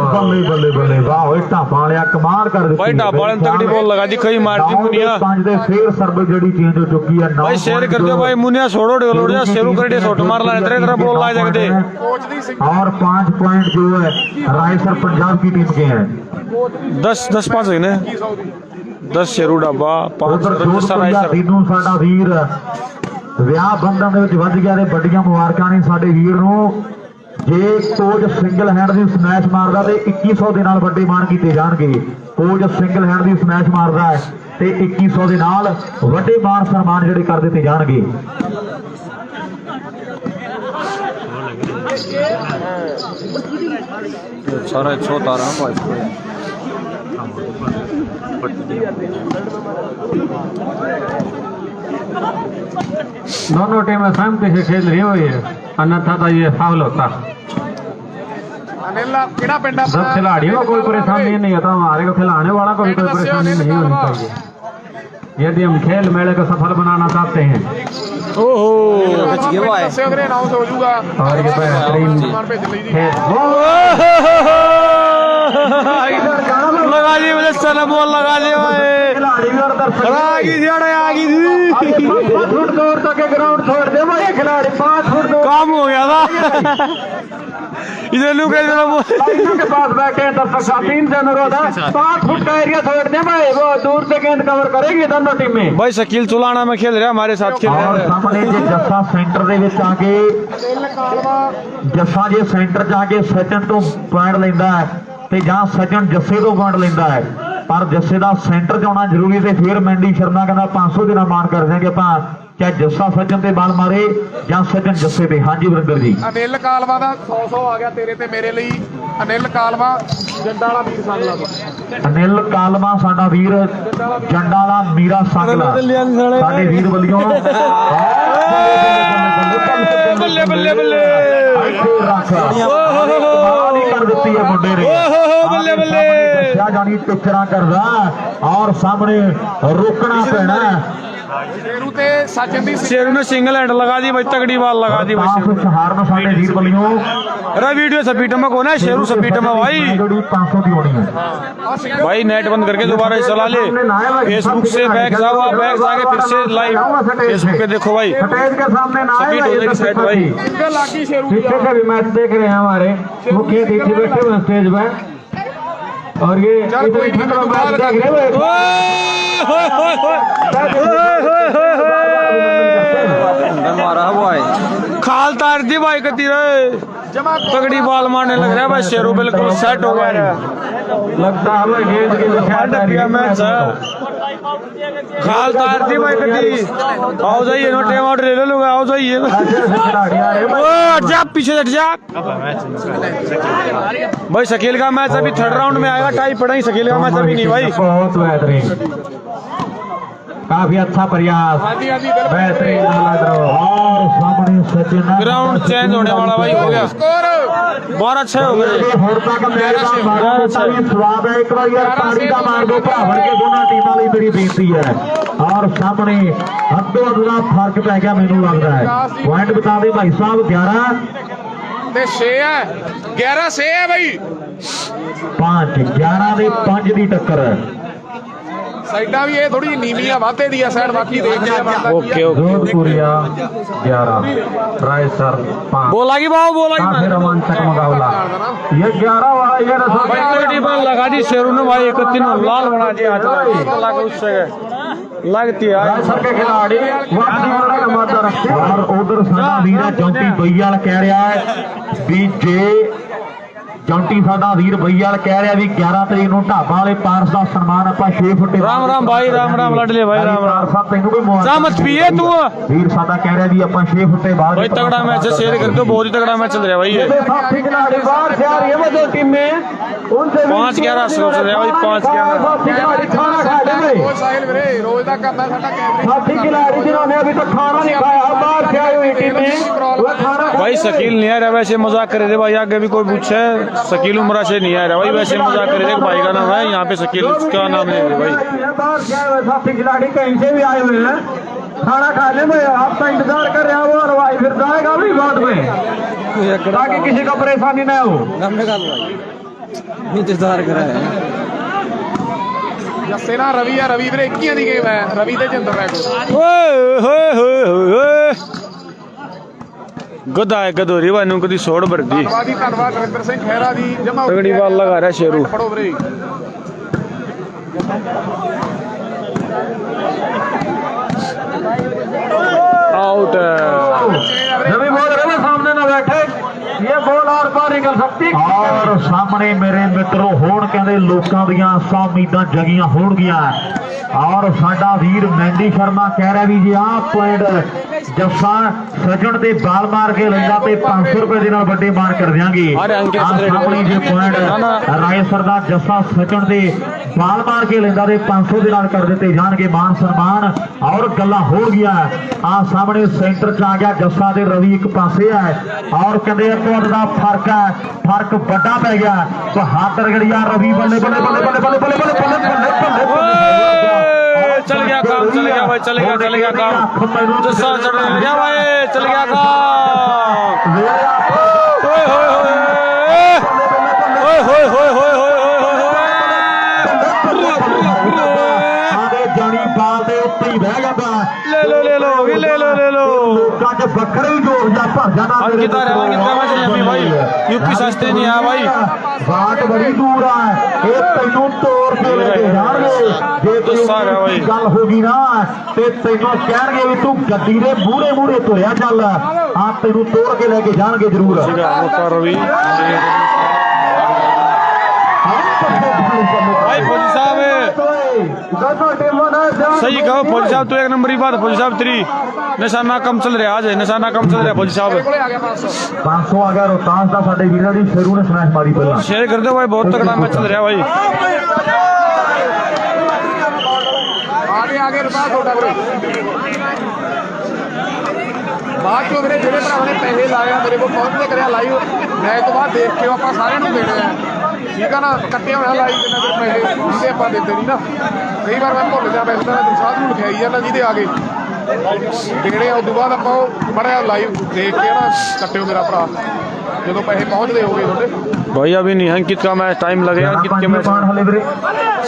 बल्ले बल्ले बल्ले वाह इतना पालिया कमाल कर भाई ढाबा वाले ने तगड़ी बॉल लगा दी कई मार दी मुनिया 5 दे फिर सर्व जड़ी चेंज हो चुकी है। भाई शेयर कर दो भाई मुनिया छोड़ो डेल उड़ जा शेरू कर दे शॉट मार ला इधर इधर बॉल ला सकते कोच दी सिंह और 5 पॉइंट जो है रायसर पंजाब की टीम के हैं। 10-5 है ना 10 शेरू ढाबा 5 उधर जोधपुरिया दीनू साडा वीर ਵਿਆਹ ਬੰਧਨ ਦੇ ਵਿੱਚ ਵੱਜ ਗਿਆ ਤੇ ਵੱਡੀਆਂ ਮੁਬਾਰਕਾਂ ਨੇ ਸਾਡੇ ਵੀਰ ਨੂੰ। ਜੇ ਕੋਚ ਸਿੰਗਲ ਹੈਂਡ ਦੀ ਸਮੈਸ਼ ਮਾਰਦਾ ਤੇ 2100 ਦੇ ਨਾਲ ਵੱਡੇ ਮਾਣ ਕੀਤੇ ਜਾਣਗੇ। ਕੋਚ ਸਿੰਗਲ ਹੈਂਡ ਦੀ ਸਮੈਸ਼ ਮਾਰਦਾ ਹੈ ਤੇ 2100 ਦੇ ਨਾਲ ਵੱਡੇ ਮਾਣ ਸਨਮਾਨ ਜਿਹੜੇ ਕਰ ਦਿੱਤੇ ਜਾਣਗੇ। सारा 117 भाई दोनों टीमें सहमति से खेल रही हुई है अन्यथा तो ये फाउल होता। अनिल केड़ा पिंड जब खिलाड़ियों को कोई परेशानी नहीं होता हमारे को खिलाने वाला को भी कोई परेशानी नहीं होनी चाहिए यदि हम खेल मेले को सफल बनाना चाहते हैं। ओहो से अगर अनाउंस हो जाऊगा और ये बेहतरीन लगा दी मुझे सनम बॉल लगा दी खिलाड़ी भी और दर्शक पाँच फुट दूर तक ग्राउंड छोड़ दे भाई खिलाड़ी 5 फुट दूर काम हो गया था इधर लोग लाइनों के पास बैठे हैं दर्शक साथी से अनुरोध है 5 फुट का एरिया छोड़ दे भाई वो दूर से गेंद कवर करेगी दोनों टीमें। भाई शकील चुलाना में खेल रहा हमारे साथ खेल और रहा है सामने जे जस्सा सेंटर ਦੇ ਵਿੱਚ ਆ ਕੇ ਜੱਸਾ ਜੇ ਸੈਂਟਰ ਜਾ ਕੇ ਸਚਨ ਤੋਂ ਪੁਆਇੰਟ ਲੈਂਦਾ ਹੈ ਤੇ ਜਾਂ ਸਚਨ ਜੱਸੇ ਤੋਂ ਪੁਆਇੰਟ ਲੈਂਦਾ ਹੈ ਪਰ ਜੱਸੇ ਦਾ ਸੈਂਟਰ 'ਚ ਆਉਣਾ ਜ਼ਰੂਰੀ ਤੇ ਫਿਰ ਮੈਂਡੀ ਸ਼ਰਮਾ ਕਹਿੰਦਾ 500 ਦੇ ਨਾਲ ਮਾਨ ਕਰ ਦਿਆਂਗੇ ਆਪਾਂ ਚਾਹੇ ਜੱਸਾ ਸਚਨ ਤੇ ਬਾਲ ਮਾਰੇ ਜਾਂ ਸਚਨ ਜੱਸੇ ਤੇ। ਹਾਂਜੀ ਵਰਿੰਦਰ ਜੀ ਅਨਿਲ ਕਾਲਵਾ ਦਾ 100 ਆ ਗਿਆ ਤੇਰੇ ਤੇ ਮੇਰੇ ਲਈ। ਅਨਿਲ ਕਾਲਵਾ ਜੰਡਾ ਵਾਲਾ ਵੀਰ ਸੰਗਲਾ ਅਨਿਲ ਕਾਲਵਾ ਸਾਡਾ ਵੀਰ ਜੰਡਾ ਵਾਲਾ ਮੀਰਾ ਸੰਗਲਾ ਸਾਡੇ ਵੀਰ ਵੱਲੋਂ ਬੱਲੇ ਬੱਲੇ ਬੱਲੇ ਕਰ ਦਿੱਤੀ ਹੈ ਮੁੰਡੇ ਨੇ ਬੱਲੇ ਬੱਲੇ बड़ा जानी टिचरा करदा और सामने रोकना पैना शेरू ते सचिन दी शेरू ने सिंगल हैंड लगा दी भाई, तगड़ी बाल लगा दी भाई शेरू ने। हारना साडे वीर बलियों अरे वीडियो सपीट में कौन है, शेरू सपीट में भाई 500 की होनी है भाई। नेट बंद करके दोबारा चला ले, फेसबुक से बैक जाओ, आप बैक जाके फिर से लाइव फेसबुक पे देखो भाई, स्टेज के सामने ना सपीट हो जाएगी सेट भाई। लागी शेरू पीछे से भी मैच देख रहे हैं हमारे मुखिया दीदी बैठे हुए स्टेज पे, और ये इतनी ठंड में मैच देख रहे मारा भाई, खाल तार दी भाई कती रे, तगड़ी बाल मारने लग रहा है भाई। शेरू बिल्कुल सेट हो गया है, लगता है गेंद की मैच खाल तार दी भाई कती। आओ जाइए नो टाइम आउट ले लो लोग, आओ जाइए जा पीछे हट जा भाई। शकील का मैच अभी थर्ड राउंड में आएगा, टाई पड़ा ही, शकील का मैच अभी नहीं भाई। बहुत बेहतरीन, काफी अच्छा प्रयास, बेहतरीन लग रहा है। और सामने सचिन ग्राउंड चेंज होने वाला भाई, हो गया बहुत अच्छे हो गए। ਹੁਣ ਤੱਕ ਮੈਚ ਦਾ ਮਾਰਾ ਸਵਾਦ ਹੈ, ਇੱਕ ਵਾਰ ਯਾਰ ਤਾੜੀ ਦਾ ਮਾਰ ਦੋ ਭਰਾਵਣ ਕੇ ਦੋਨਾਂ ਟੀਮਾਂ ਲਈ ਮੇਰੀ ਬੇਨਤੀ ਹੈ। ਔਰ ਸਾਹਮਣੇ ਅੱਧੋ ਅੱਧ ਦਾ ਫਰਕ ਪੈ ਗਿਆ ਮੈਨੂੰ ਲੱਗਦਾ ਹੈ। ਪੁਆਇੰਟ ਬਤਾ ਦੇ ਭਾਈ ਸਾਹਿਬ 11 ਤੇ 6 ਹੈ, 11 6 ਹੈ ਬਈ। 5 11 ਦੇ 5 ਦੀ ਟੱਕਰ ਹੈ। ਸਾਈਡਾਂ ਵੀ ਇਹ ਥੋੜੀ ਨੀਵੀਂ ਆ, ਵਾਧੇ ਦੀ ਆ ਸਾਈਡ, ਬਾਕੀ ਦੇਖਦੇ ਆ ਬੰਦਾ ओके ओके जोधपुरिया 11 रायसर 5। बोला की भाव, बोला काफी की रोमांचक मुकाबला ये 11 वाला ये भाई। तगड़ी बाल लगा दी शेरू ने भाई, एक तीनों लाल बना दिया लगा उससे लगती है रायसर के खिलाड़ी वापसी वाला का मारता रखते और उधर साडा वीर चौंटी बईयाल कह रहा है भी जे ਚੌਂਟੀ ਸਾਡਾ ਵੀਰ ਬਈਆਲ ਕਹਿ ਰਿਹਾ ਵੀ 11 ਤਰੀਕ ਨੂੰ ਢਾਬਾ ਵਾਲੇ ਪਾਰਸ ਦਾ ਸਨਮਾਨ ਆਪਾਂ 6 ਫੁੱਟੇ राम राम भाई, राम राम लड़ले भाई, राम राम। ਸਾਹਿਬ ਤੈਨੂੰ ਵੀ ਮੁਬਾਰਕ। जा मत पिए तू ਵੀਰ ਸਾਡਾ ਕਹਿ ਰਿਹਾ ਵੀ ਆਪਾਂ 6 ਫੁੱਟੇ ਬਾਅਦ भाई, तगड़ा मैच है, शेयर कर दो, बहुत ही तगड़ा मैच चल रहा है भाई ये। साथी खिलाड़ी बाहर से आ रही है वो टीम में उनसे 5-11 शुरू से भाई, 5-11 साथी खिलाड़ी खाना खा ले ਉਹ ਸਾਹਿਲ ਵੀਰੇ ਰੋਜ਼ ਦਾ ਕਰਦਾ ਸਾਡਾ ਕੈਮਰੇ साथी खिलाड़ी जिन्होंने अभी तक खाना नहीं खाया बाहर से आई हुई टीम में वो खाना भाई। शकील नहीं आ रहा वैसे, मजाक करे थे भाई, आगे भी कोई पूछे शकील उमरा से नहीं आ रहा भाई, वैसे मजाक करे थे। भाई का नाम है यहाँ पे शकील, क्या नाम है भाई। बाहर से आए हुए साथी खिलाड़ी कहीं से भी आए हुए हैं, खाना खाने में आपका इंतजार कर रहे हैं वो, और भाई फिर जाएगा भी बाद में ताकि किसी को परेशानी न हो। इंतजार कर रहे हैं ਜੱਸੇ ਨਾਲ ਰਵੀ ਆ, ਰਵੀ ਵੀਰੇ 21 ਦੀ ਗੇਮ ਹੈ, ਰਵੀ ਤੇ ਜਿੰਦਰ ਰੈਕੋ। गदा है गदोरी वानू कदी सोड़ भरदी, ਧੰਨਵਾਦ ਰਵਿੰਦਰ ਸਿੰਘ ਖਹਿਰਾ ਜੀ ਜਮਾ तगड़ी बाल लगा रहा शेरू। ਫੜੋ ਵੀਰੇ आउट रवि बोल रहे हैं सामने ना बैठे, ये बॉल और पार निकल सकती। और सामने मेरे मित्रों होण कहते लोगों दियां 100 उम्मीदां जगियां होणगियां। और साडा वीर मैंडी शर्मा कह रहा भी जी आप पॉइंट जस्सा सजन ते बाल मार के लैंदा ते 500 रुपए दे नाल वड्डे मान कर देंगे। सामने जे पॉइंट रायसर दा जस्सा सजन ते बाल मार के लैंदा ते 500 दे नाल कर दिते जाणगे मान सम्मान। और गल्ला हो गया आ सामने सेंटर च आ गया जस्सा ते रवि एक पासे है, और कहते पॉइंट दा फर्क है, फर्क बड़ा पै गया। तो हाथ रगड़िया रवि बल्ले बल्ले बल्ले बल्ले बल्ले बल्ले बल्ले बल्ले बल्ले बल्ले चल गया काम, चल गया भाई, चल गया काम, जस्सा चढ़ गया भाई, चल गया काम। ओए होए होए ओए होए होए जानी बाल दे उत्ते ही रह जाता। ले लो ले लो ले लो ले लो। लोकां च बखरे ही जोर जा भर जाना। कितना मैच नहीं भाई, यूपी सस्ते नहीं है भाई, बात बड़ी दूर है, ये तेनू तोड़ के लेके जाणगे। जे कोई गल होगी ना ते तेनू कहणगे भी तू गड्डी दे मूहरे मूहरे तुरिया चल, आ तेनू तोड़ के लेके जाणगे जरूर। रवि भाई फौजी साहब सही कहो, फौजी साहब तो एक नंबर की बात, फौजी साहब 3 निशाना कम चल रहा, आज निशाना कम चल रहा फौजी साहब। 500 आ गया रोहतास का, साडे वीरां दी शेरू ने स्मैश मारी पहला। शेयर कर दो भाई, बहुत तगड़ा मैच चल रहा भाई। आगे रुपा छोटा ਵੀਰੇ ਬਾਅਦ ਚੋਂ ਵੀਰੇ ਜਿਹੜੇ ਭਰਾਵਾਂ ਨੇ ਪੈਸੇ ਲਾਇਆ ਮੇਰੇ ਕੋਲ ਪਹੁੰਚ ਕੇ ਕਰਿਆ ਲਾਈਵ ਮੈਚ ਤੋਂ ਬਾਅਦ ਦੇਖ ਕੇ ਆਪਾਂ ਸਾਰਿਆਂ ਨੂੰ ਦੇਣੇ ਆ। ਠੀਕ ਆ ਨਾ, ਕੱਟਿਆ ਹੋਇਆ ਲਾਈ ਜਿੰਨਾ ਚਿਰ ਪੈਸੇ ਜਿਹਦੇ ਆਪਾਂ ਦਿੰਦੇ ਨਹੀਂ ਨਾ, ਕਈ ਵਾਰ ਮੈਂ ਭੁੱਲ ਜਾ ਵੈਸੇ ਤਾਂ ਦਰਸਾਦ ਨੂੰ ਲਿਖਾਈ ਜਾਂਦਾ ਜਿਹਦੇ ਆ ਗਏ ਦੇਣੇ ਆ। ਉਸ ਤੋਂ ਬਾਅਦ ਆਪਾਂ ਉਹ ਬੜਾ ਲਾਈਵ ਦੇਖ ਕੇ ਨਾ ਕੱਟਿਓ ਮੇਰਾ ਭਰਾ ਜਦੋਂ ਪੈਸੇ ਪਹੁੰਚਦੇ ਹੋਗੇ ਤੁਹਾਡੇ। भाई अभी नहीं अंकित का मैच टाइम लगेगा, अंकित के मैच ਹਲੇ ਵੀਰੇ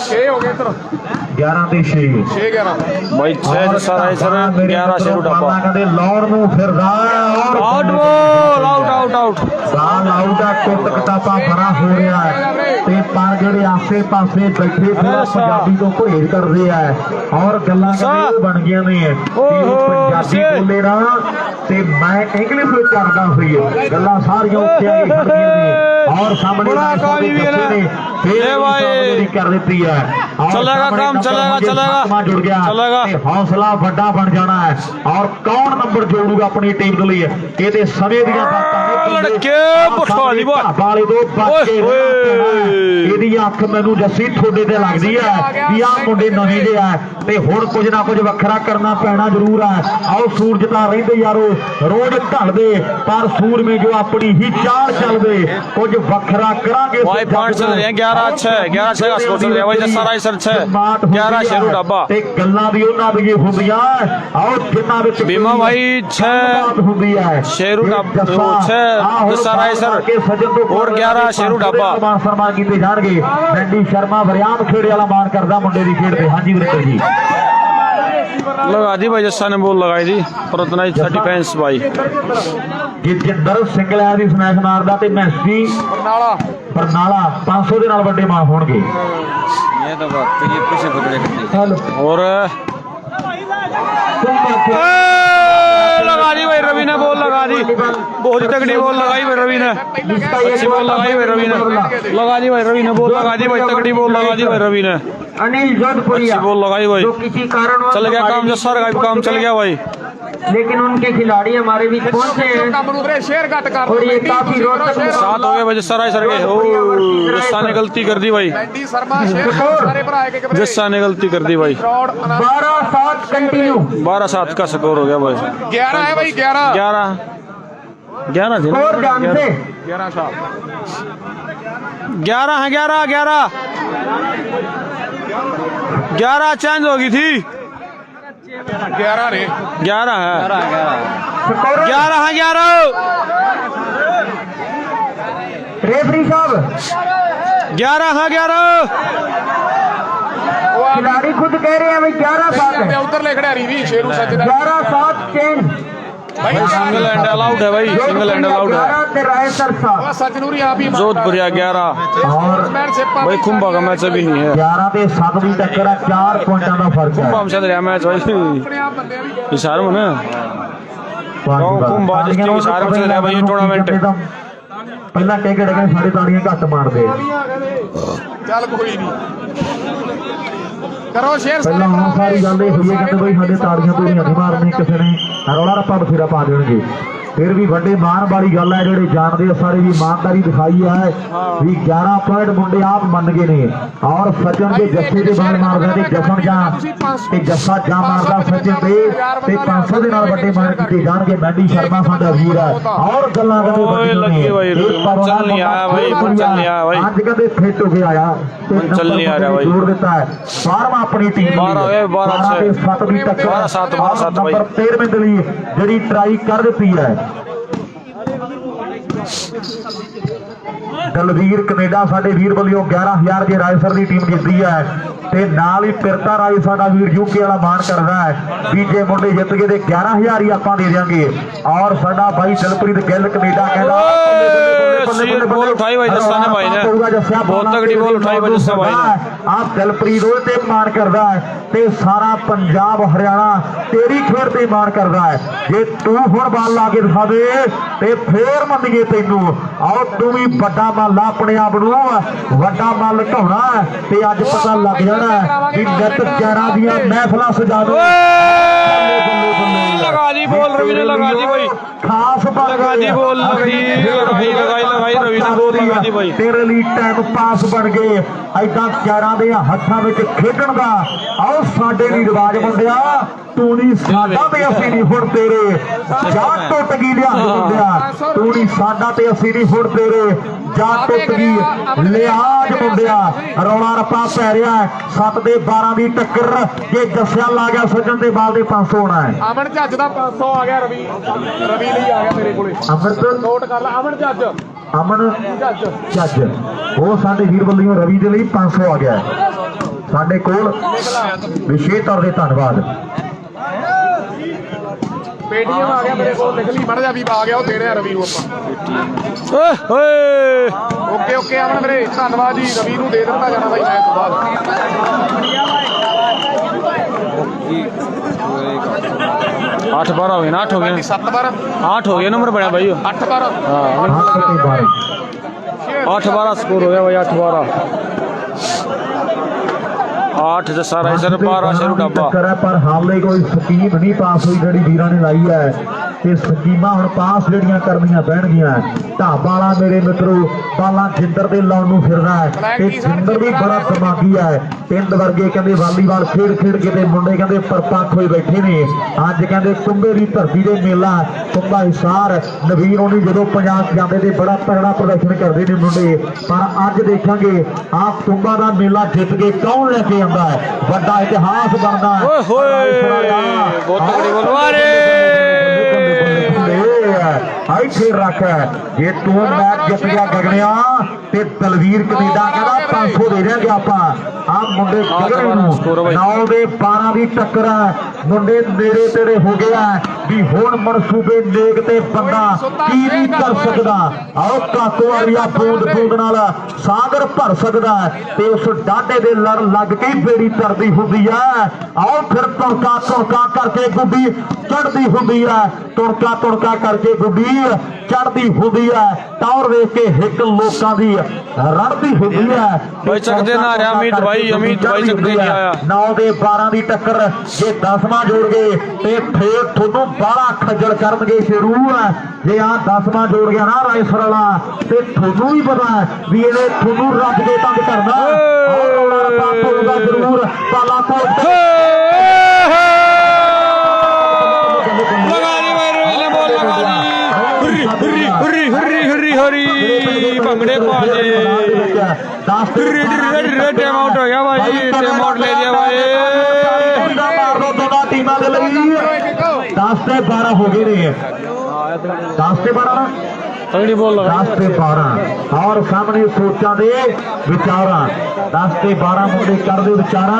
6 ਹੋ ਗਏ ਇੱਧਰ 11 ਤੇ 6 6-11 भाई 6 सारा सर 11 शेरू डब्बा ਕਹਿੰਦੇ ਲੌੜ ਨੂੰ ਫਿਰਦਾ out ball out out out ball out ਆ। ਕੁੱਟ ਕਟਾਪਾ ਬੜਾ ਹੋ ਰਿਹਾ ਹੈ ਤੇ ਪਰ ਜਿਹੜੇ ਆਸੇ ਪਾਸੇ ਬੈਠੇ ਪੂਰਾ ਪੰਜਾਬੀ ਤੋਂ ਪਰਹੇਜ਼ ਕਰਦੇ ਆ ਔਰ ਗੱਲਾਂ ਕਹਿੰਦੇ ਉਹ ਬਣ ਗਈਆਂ ਨੇ ਕਿ ਉਹ ਪੰਜਾਬੀ ਬੋਲੇ ਨਾ ਤੇ ਮੈਂ ਇੰਗਲਿਸ਼ ਵਿੱਚ ਕਰਦਾ ਹੋਈ ਗੱਲਾਂ ਸਾਰੀਆਂ ਉੱਤੇ ਆ ਕੇ ਖੜੀਆਂ ਨੇ और सामने बड़ा कावी भी है भाई कर देती है। चलेगा काम, चलेगा चलेगा जुड़ गया, चलेगा। हौसला बड़ा बन जाना है। और कौन नंबर जोड़ूगा अपनी टीम के लिए ये समय ਦੀਆਂ ਲੜਕੇ ਪਠਾਲੀ ਵਾਲੇ ਦੋ ਬੱਚੇ ਇਹਦੀ ਅੱਖ ਮੈਨੂੰ ਜੱਸੀ ਤੁਹਾਡੇ ਤੇ ਲੱਗਦੀ ਹੈ ਵੀ ਆਹ ਮੁੰਡੇ ਨਵੇਂ ਜਿਹੇ ਆ ਤੇ ਹੁਣ ਕੁਝ ਨਾ ਕੁਝ ਵੱਖਰਾ ਕਰਨਾ ਪੈਣਾ ਜ਼ਰੂਰ ਹੈ। ਆਓ ਸੂਰਜ ਤਾਂ ਰਹਿੰਦੇ ਯਾਰੋ ਰੋਜ਼ ਢਲਦੇ ਪਰ ਸੂਰਮੇ ਜੋ ਆਪਣੀ ਹੀ ਚਾਲ ਚੱਲਦੇ ਕੁਝ ਵੱਖਰਾ ਕਰਾਂਗੇ। भाई पॉइंट चल रहे हैं 11-6 11-6 का स्कोर चल रहा है भाई। जस्सा राय सर 6 11 शेरू डब्बा ਤੇ ਗੱਲਾਂ ਵੀ ਉਹਨਾਂ ਦੀਆਂ ਹੁੰਦੀਆਂ ਆਓ ਜਿੰਨਾਂ ਵਿੱਚ बीमा भाई 6 ਹੁੰਦੀ ਹੈ शेरू डब्बा 6 जस्सा राय सर और 11 शेरू डब्बा। ਮਾਨ ਸਨਮਾਨ ਕੀਤੇ ਜਾਣਗੇ। ਰੈਂਡੀ ਸ਼ਰਮਾ ਵਰਿਆਮ ਖੇੜੇ ਵਾਲਾ ਮਾਨ ਕਰਦਾ ਮੁੰਡੇ ਦੀ ਖੇਡ ਤੇ। ਹਾਂਜੀ ਵੀਰ ਜੀ लगा दी भाई, जस्सा ने बॉल लगाई थी पर उतना ही डिफेंस भाई। ਜਿੰਦਰ ਸਿੰਗਲਾ ਦੀ ਸਮੈਸ਼ ਮਾਰਦਾ ਤੇ ਮੈਸੀ ਬਰਨਾਲਾ 500 ਦੇ ਨਾਲ ਵੱਡੇ ਮਾਰ ਹੋਣਗੇ। ये तो बात ये पीछे पकड़े और लगा दी भाई रवि ने बॉल लगा दी, बहुत ही तगड़ी बॉल लगाई भाई रवि ने, अच्छी बॉल लगाई भाई रवि ने, लगा दी भाई रवि ने बॉल लगा दी भाई, तगड़ी बॉल लगा दी भाई रवि ने, अनिल जोधपुरिया अच्छी बॉल लगाई भाई। किसी कारण चल गया काम, जस्सा का भी काम चल गया भाई। लेकिन उनके खिलाड़ी हमारे बीच पहुंचे हैं शेयर घट कर और ये काफी रोचक 7 हो गए भाई जस्सा राय सर के। जस्सा ने गलती कर दी भाई, शर्मा शेयर सारे भरा एक जस्सा ने गलती कर दी भाई। 12-7 कंटिन्यू 12-7 का स्कोर हो गया भाई। 11 है भाई 11 11 और ध्यान से 11 साहब 11 है 11 चेंज हो गई थी 11 रे 11 है 11 है 11 रेफरी साहब 11 है 11 खिलाड़ी खुद कह रहे हैं भाई 11-7 है। उधर लिख रहा रीवी शेरू सच 11-7 चेंज सिंगल हैंड अलाउड है भाई, सिंगल हैंड अलाउड है। सच नूरी आप ही जोधपुरिया 11 और भाई कुंभा का मैच अभी नहीं है। 11 ਤੇ 7 ਦੀ ਟੱਕਰ ਹੈ 4 ਪੁਆਇੰਟਾਂ ਦਾ ਫਰਕ ਹੈ। कुंभा में चल रहा मैच भाई इशारे में ना कुंभा डिस्ट्रिक्ट इशारे में चल रहा भाई टूर्नामेंट। ਪਹਿਲਾਂ ਕਹਿ ਕੇ ਡਗੇ ਸਾਡੇ ਤਾੜੀਆਂ ਘੱਟ ਮਾਰਦੇ ਚੱਲ ਕੋਈ ਨਹੀਂ ਕਰੋ ਸ਼ੇਅਰ ਪਹਿਲਾਂ ਹੁਣ ਸਾਰੀ ਗੱਲ ਇਹ ਹੋਈ ਹੈ ਕਹਿੰਦੇ ਬਈ ਸਾਡੇ ਤਾੜੀਆਂ ਤੋਂ ਨਹੀਂ ਮਾਰਨੀ ਕਿਸੇ ਨੇ ਰੌਲਾ ਰੱਪਾ ਬਥੇਰਾ ਪਾ ਦੇਣਗੇ। फिर भी बड़े मान वाली गल है जेडे जानते सारे भी ईमानदारी दिखाई है भी 11 पॉइंट मुंडे आप मन गए ने और सचिन के जस्से के बाल मारदा ते जसन जा ते जस्सा जा मारदा सचिन ते 500 दे नाल बड़े मान कीते जाणगे। मैडी शर्मा साडा वीर है और गल्लां कदे ओए लगी भाई चल नहीं आया भाई, चल नहीं आया भाई, आज कदे फिट हो गया आया ते चल नहीं आ रहा भाई। जोड़ देता है 12वां अपनी टीम 12 ते 7 दी टक्कर 12-7 भाई। नंबर 13वें दे लिए जेडी ट्राई कर देती है दलवीर कनेडा साडे वीर वालों 11,000 के रायसर की टीम जीती है ते नाल ही पिरता राय साडा वीर यूके वाला मान करदा है भी जे मुंडे जित गए ते 11,000 ही आपां दे देंगे। और साडा भाई दिलप्रीत गिल कनेडा कहदा बॉल उठाई भाई जस्सा ने भाई ने, बहुत तगड़ी बॉल उठाई भाई जस्सा भाई ने। आप दिलप्रीत ओए ते मान करदा है ते सारा पंजाब हरियाणा तेरी खेड ते मान करदा है। जे तू हुण बाल ला के दिखा दे ते फेर मंनीए तैनू आओ तू भी बड़ा मल अपने आप वड्डा मल ढाउणा ते अज पता लग जाना कि नित 11 दियां महफिलां सजा दो। लगा दी बॉल रवि ने, लगा दी भाई खास बात लगा दी बोल लगाई रवि ने बोल लगा दी भाई तेरे लिए टाइम पास बन गए ऐदा कैरां दे हत्थां विच खेडण दा आओ साडे ली रिवाज मुंडिया तू नहीं साडा ते असीं नहीं हुण तेरे जान टुट गई लिया मुंडिया तू नहीं साडा ते असीं नहीं हुण तेरे जान टुट गई लिहाज मुंडिया रौला रप्पा पै रहा है 7 ਦੇ 12 ਦੀ टक्कर जे जस्या ला गया सज्जन दे बाल दे 500 होना है ਅਮਨ ਜੱਜ ਦਾ 500 ਆ ਗਿਆ ਰਵੀ ਲਈ ਆ ਗਿਆ ਮੇਰੇ ਕੋਲੇ अमृत ਨੋਟ ਕਰ ਲੈ ਅਮਨ ਜੱਜ ਅਮਨ ਜੱਜ ਜੱਜ ਉਹ ਸਾਡੇ ਵੀਰ ਵੱਲੋਂ ਰਵੀ ਦੇ ਲਈ 500 ਆ ਗਿਆ ਹੈ। ਸਾਡੇ ਕੋਲ ਵਿਸ਼ੇਸ਼ ਤੌਰ ਤੇ ਧੰਨਵਾਦ ਪੇਟੀਐਮ ਆ ਗਿਆ ਮੇਰੇ ਕੋਲ ਲਿਖ ਲਈ ਮੜ ਜਾ ਵੀ ਆ ਗਿਆ ਉਹ ਦੇ ਰਿਹਾ ਰਵੀ ਨੂੰ ਆਪਾਂ ओए होए ਓਕੇ ਅਮਨ ਵੀਰੇ ਧੰਨਵਾਦ ਜੀ ਰਵੀ ਨੂੰ ਦੇ ਦਿੱਤਾ ਜਾਣਾ ਬਾਈ ਮੈਚ ਤੋਂ ਬਾਅਦ 8-12 हो गए ना 8 हो गए 7-12 8 हो गया नंबर बढ़िया भाई 8-12 हाँ 8-12 स्कोर हो गया भाई 8 जसा राइजर 12 शेरू डब्बा करा पर हाले कोई स्कीम नहीं पास हुई जड़ी वीरां ने लाई है ते स्कीमां हुण पास जड़ियां करनियां पैणगियां ढाबा वाला मेरे मित्रों बाला जिंदर दे लाउण नूं फिरदा है ते जिंदर भी बड़ा दिमागी है पिंड वर्गे कहंदे वालीबाल खेड के ते मुंडे कहंदे परपक्ष होए बैठे ने अज कहंदे कुंभे दी धरती दे मेला कुंभा हिसार नवीन होनी जदों पंजाब जांदे ते बड़ा तगड़ा प्रदर्शन करदे ने मुंडे पर अज देखांगे आप कुंभा दा मेला जित के कौन लेके आंदा है बड़ा इतिहास बनदा है ओए होए बहुत तगड़ी बोलवारे ਇੱਥੇ ਰੱਖ ਜੇ ਤੂੰ ਮੈਚ ਜਿੱਤ ਗਿਆ ਗਗਨਿਆ ਤੇ ਦਲਵੀਰ ਕੈਨੇਡਾ ਕਹਿੰਦਾ 500 ਦੇ ਦਿਆਂਗੇ ਆਪਾਂ ਆ ਮੁੰਡੇ ਗਗਨ ਨੂੰ 9 ਦੇ 12 ਦੀ ਟੱਕਰ ਹੈ ਮੁੰਡੇ ਨੇੜੇ ਤੇੜੇ ਹੋ ਗਿਆ ਵੀ ਹੁਣ ਮਨਸੂਬੇ ਨੇਕ ਤੇ ਬੰਦਾ ਕੀ ਨਹੀਂ ਕਰ ਸਕਦਾ ਆਓ ਕਾਕੋ ਵਾਲੀਆ ਬੂੰਦ ਨਾਲ ਸਾਗਰ ਭਰ ਸਕਦਾ ਤੇ ਉਸ ਡਾਢੇ ਦੇ ਲੜ ਲੱਗ ਕੇ ਬੇੜੀ ਤਰਦੀ ਹੁੰਦੀ ਹੈ ਆਓ ਫਿਰ ਤੁਣਕਾ ਕਰਕੇ ਗੁੱਡੀ ਚੜਦੀ ਹੁੰਦੀ ਹੈ ਤੁਣਕਾ ਕਰਕੇ ਗੁੱਡੀ ਚੜਦੀ ਹੁੰਦੀ ਹੈ ਟੌਰ ਵੇਖ ਕੇ ਹਿੱਕ ਲੋਕਾਂ ਦੀ ਰੜਦੀ ਹੁੰਦੀ ਹੈ भाई चकदे ना रहा अमित भाई चकदे नहीं आया 9 ਦੇ 12 ਦੀ ਟੱਕਰ ਜੇ 10ਵਾਂ ਜੋੜ ਗਏ ਤੇ ਫੇਰ ਤੁਹਾਨੂੰ ਬਾਹਲਾ ਖੱਜਲ ਕਰਨਗੇ ਸ਼ੁਰੂ ਹੈ ਜੇ ਆ 10ਵਾਂ ਜੋੜ ਗਿਆ ਨਾ ਰਾਈਫਲ ਵਾਲਾ ਤੇ ਤੁਹਾਨੂੰ ਵੀ ਪਤਾ ਹੈ ਵੀ ਇਹਨੇ ਤੁਹਾਨੂੰ ਰੱਜ ਕੇ ਤੰਗ ਕਰਨਾ ਔਰ ਰੱਬਾ ਪਊਗਾ ਜ਼ਰੂਰ ਪਾਲਾ ਕੋਲ लगा दी भाई रवि ने बोल लगा दी हरी भंगड़े पाजे टाइम आउट हो गया भाई टाइम आउट ले लिया भाई 10 ਤੇ 12 ਹੋ गए ने 10 ਤੇ 12 तगड़ी बोल लगा 10 ਤੇ 12 और सामने सोचा दे विचारा 10 ਤੇ 12 मुंडे चढ़दे विचारा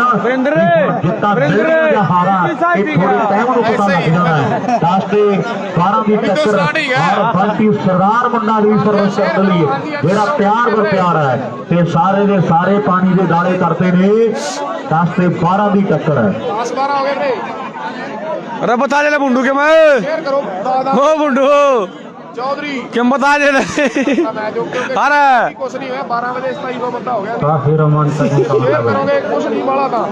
जिता या हारा ये थोड़े टाइम ਨੂੰ पता लग जाना है 10 ਤੇ 12 ਦੀ टक्कर और बल्कि सरदार मुंडा भी सर्विस करने लिए जेड़ा प्यार वर प्यार है ते सारे दे सारे पानी दे डाले करते ने 10 ਤੇ 12 ਦੀ टक्कर है 10-12 ਹੋ ਗਏ ਤੇ अरे बता दे बुंडू के मैं ਸ਼ੇਅਰ ਕਰੋ ਦਾਦਾ ओ बुंडू ਚੌਧਰੀ क्या बता दे ਮੈਚ ਓਕੇ अरे ਕੁਛ ਨਹੀਂ ਹੋਇਆ 12 ਵਜੇ 2700 ਬੰਦਾ ਹੋ ਗਿਆ काफी रोमांचक ਸ਼ੇਅਰ ਕਰੋਗੇ कुछ नहीं वाला था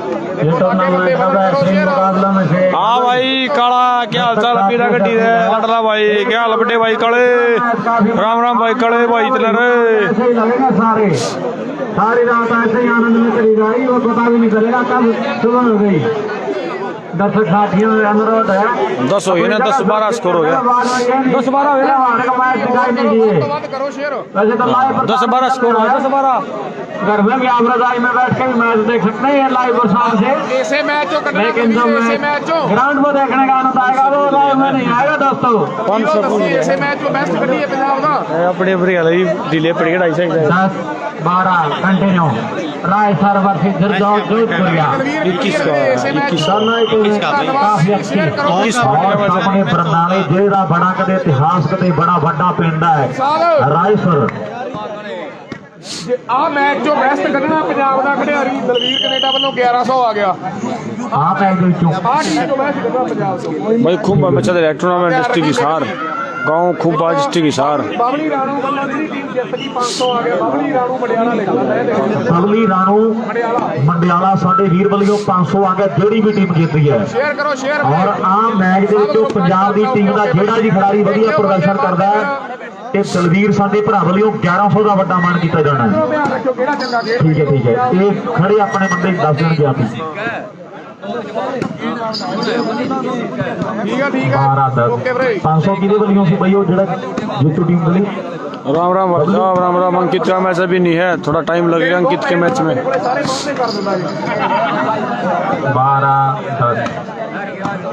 ये टूर्नामेंट का बेहतरीन मुकाबला में से हाँ भाई काला क्या हाल चाल पीड़ा गड्डी दे लड़ला भाई क्या हाल बड़े भाई काले राम भाई काले भाई तलर ऐसे ही लगेगा सारी रात ऐसे ही आनंद में चली जाएगी वो पता भी नहीं चलेगा कब सुबह हो गई 10 साथियों में अनुरोध है 10 हो गए ना 10-12 स्कोर हो गया 10-12 हो गया मैच दिखाई नहीं दिए बंद करो शेयर वैसे तो लाइव 10-12 स्कोर हो गया 10-12 घर में भी आप रजाई में बैठ के भी मैच देख सकते हैं लाइव और सामने से ऐसे मैच जो कटना लेकिन जो ऐसे मैच जो ग्राउंड में देखने का आनंद आएगा वो लाइव में नहीं आएगा दोस्तों ऐसे मैच जो बेस्ट कटी है पंजाब का अपने अपने गल डिले पड़ गया 2.5 10-12 कंटिन्यू राय सर वर्सेस जोधपुरिया 21 काफी अच्छी और सामने बरनाले जेड़ा बड़ा कदे इतिहास कदे बड़ा वड्डा पिंड है रायसर आ मैच जो बेस्ट कटना पंजाब का खिडारी दलवीर कनेडा वालों 1100 आ गया आप मैच ਵਿੱਚੋਂ आ टीम जो बेस्ट कटना पंजाब तो भाई खूब बच्चा दे टूर्नामेंट डिस्ट्रिक्ट की सार गाँव खूब बाजिस्टी की सार ਬਬਲੀ ਰਾਣੂ ਵੱਲੋਂ ਜਿਹੜੀ ਟੀਮ ਜਿੱਤ ਗਈ 500 ਆ ਗਿਆ ਬਬਲੀ ਰਾਣੂ ਮੜਿਆਲਾ ਲਿਖ ਲਾ ਲੈ ਦੇ ਬਬਲੀ ਰਾਣੂ ਮੰਡਿਆਲਾ ਸਾਡੇ ਵੀਰ ਵੱਲੋਂ 500 ਆ ਗਿਆ ਜਿਹੜੀ ਵੀ ਟੀਮ ਜਿੱਤਦੀ ਹੈ। ਸ਼ੇਅਰ ਕਰੋ ਸ਼ੇਅਰ ਔਰ ਆਹ ਮੈਚ ਦੇ ਵਿੱਚੋਂ ਪੰਜਾਬ ਦੀ ਟੀਮ ਦਾ ਜਿਹੜਾ ਵੀ ਖਿਡਾਰੀ ਵਧੀਆ ਪ੍ਰਦਰਸ਼ਨ ਕਰਦਾ ਹੈ ਤੇ ਦਲਵੀਰ ਸਾਡੇ ਭਰਾ ਵੱਲੋਂ 1100 ਦਾ ਵੱਡਾ ਮਾਣ ਕੀਤਾ ਜਾਣਾ ਹੈ। ਧਿਆਨ ਰੱਖਿਓ ਕਿਹੜਾ ਚੰਗਾ ਖੇਡ ਠੀਕ ਹੈ ਇਹ ਖੜੇ ਆਪਣੇ ਬੰਦੇ ਦੱਸ ਦੇਣਗੇ ਆਪ ਹੀ। ਠੀਕ ਆ 12 ਓਕੇ ਵੀਰੇ 500 ਕਿਹਦੇ ਵੱਲੋਂ ਸੀ ਬਈ ਉਹ ਜਿਹੜਾ ਜੇਤੂ ਟੀਮ ਵੱਲੋਂ? राम राम भाई साहब राम राम। अंकित का मैच अभी नहीं है, थोड़ा टाइम लगेगा अंकित के मैच में। ਸਾਰੇ ਪਹੁੰਚੇ ਕਰ ਦਿੰਦਾ ਜੀ 12-10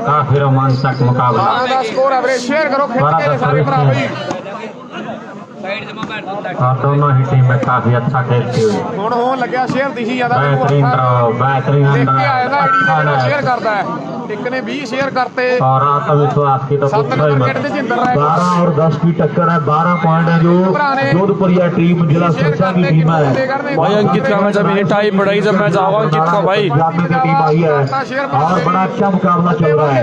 काफी रोमांचक मुकाबला। 12 ਦਾ ਸਕੋਰ ਹੈ ਵੀਰੇ ਸ਼ੇਅਰ ਕਰੋ ਖਿੱਚ ਕੇ ਸਾਰੇ ਭਰਾ ਬਈ और दोनों ही टीमें काफी अच्छा खेलती हुई। ਹੁਣ ਹੋਣ ਲੱਗਿਆ ਸ਼ੇਅਰ ਦਿਖੀ ਜਾਂਦਾ बेहतरीन ड्रॉ बेहतरीन ਦੇਖ ਕੇ ਆਇਆ ਨਾ अच्छा ਆਈਡੀ ਸ਼ੇਅਰ मैच ਕਰਦਾ ਹੈ ਇੱਕ ਨੇ 20 ਸ਼ੇਅਰ करते और आत्मविश्वास की तो सात पूछो ही नंबर मत। के जिंदर रहे। 12 और 10 की टक्कर है। 12 पॉइंट है जो जोधपुरिया टीम जिला सिरसा की टीम है। भाई अंकित का मैच अभी नहीं, टाई बढ़ाई जब मैच आवा अंकित का भाई। पंजाबी की टीम आई है और बड़ा अच्छा मुकाबला चल रहा है।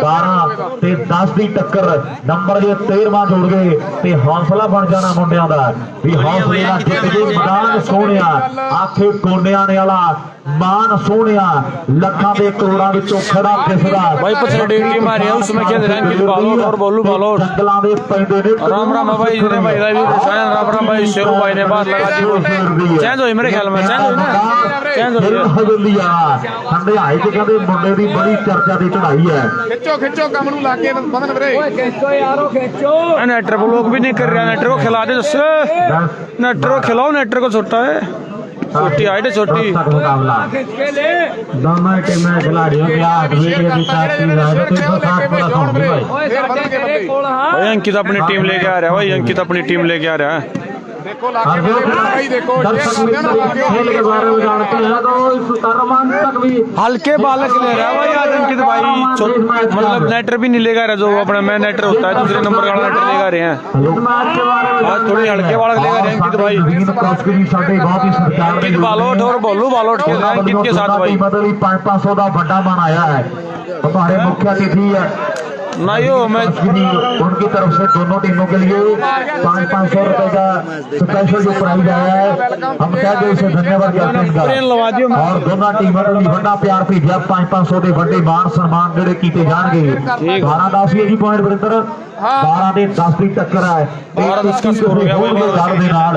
12 ਤੇ 10 ਦੀ ਟੱਕਰ ਨੰਬਰ ਜੇ 13ਵਾਂ ਜੋੜ ਗਏ ਤੇ ਹੌਸਲਾ ਬਣ ਜਾਣਾ ਮੁੰਡਿਆਂ ਦਾ ਵੀ ਹੌਸਲੇ ਨਾਲ ਜਿੱਤ ਗਏ ਮੈਦਾਨ ਸੋਹਣਿਆ ਆਖੇ ਕੋਨਿਆਂ ਨੇ ਵਾਲਾ ਮਾਨ ਸੋਹਣਿਆ ਲੱਖਾਂ ਦੇ ਕਰੋੜਾਂ ਵਿੱਚੋਂ ਖੜਾ ਦਿਸਦਾ भाई पछले डेढ़ टीम आ रही है उसमें खेल रहे हैं अंकित बालोट और बोलू बालोट। ਜੰਗਲਾਂ ਦੇ ਪੈਂਦੇ ਨੇ राम राम है भाई इतने भाई रवि राम राम भाई शेरू भाई ने बात लगा दी। चेंज हुई मेरे ख्याल में, चेंज हुई ना, चेंज हुई है। ਹਵੇਲੀਆ ਹੰਡਿਆਏ ਚ ਕਹਿੰਦੇ ਮੁੰਡੇ ਦੀ ਬੜੀ ਚਰਚਾ ਦੀ ਚੜਾਈ ਹੈ। ਖਿੱਚੋ ਖਿੱਚੋ ਕੰਮ ਨੂੰ ਲਾ ਕੇ ਬੰਦਨ ਵੀਰੇ नेटर को लोग भी नहीं कर रहे, नेटर को खिला दे उससे, नेटर को खिलाओ, नेटर को छोटा है, छोटी हाइट है छोटी। मुकाबला दोनों टीमें खिलाड़ियों की 8 वीडियो की ताकि है तो 160 पूरा काउंट भी भाई। ਫੇਰ ਬਦਲਣਗੇ ਬੰਦੇ भाई अंकित अपनी टीम लेके आ रहा है, भाई अंकित अपनी टीम लेके आ रहा है। देखो लाके भाई देखो दर्शक खेल के बारे में जानते हैं तो इस रोमांचक भी हल्के बालक ले रहा है भाई आज अंकित भाई, मतलब नेटर भी नहीं लेगा रहा जो अपना मैं नेटर होता है दूसरे नंबर वाला नेटर लेगा रहे हैं इस मैच के बारे में आज थोड़ी हल्के बालक लेगा रहे हैं अंकित भाई। नवीन कोच की भी साडे बहुत ही सरकार अंकित बालोट और बोलू बालोट खेल रहे हैं अंकित के साथ भाई। मतलब 500 का बड़ा मान आया है। हमारे मुख्य अतिथि है नहीं हो मैं उनकी तरफ से दोनों टीमों के लिए 500 रुपए का स्पेशल जो प्राइज आया है हम कह दे उसे धन्यवाद करते हैं ट्रेन लगा दियो इनका। और दोनों टीमों को बड़ा प्यार भेजा 500 के बड़े मान सम्मान जोड़े किए जाएंगे। 12-10 ही पॉइंट वरिंदर 12 ਦੇ 10 ਦੀ ਟੱਕਰ ਹੈ 12-10 का स्कोर हो गया भाई। ਦੇ ਨਾਲ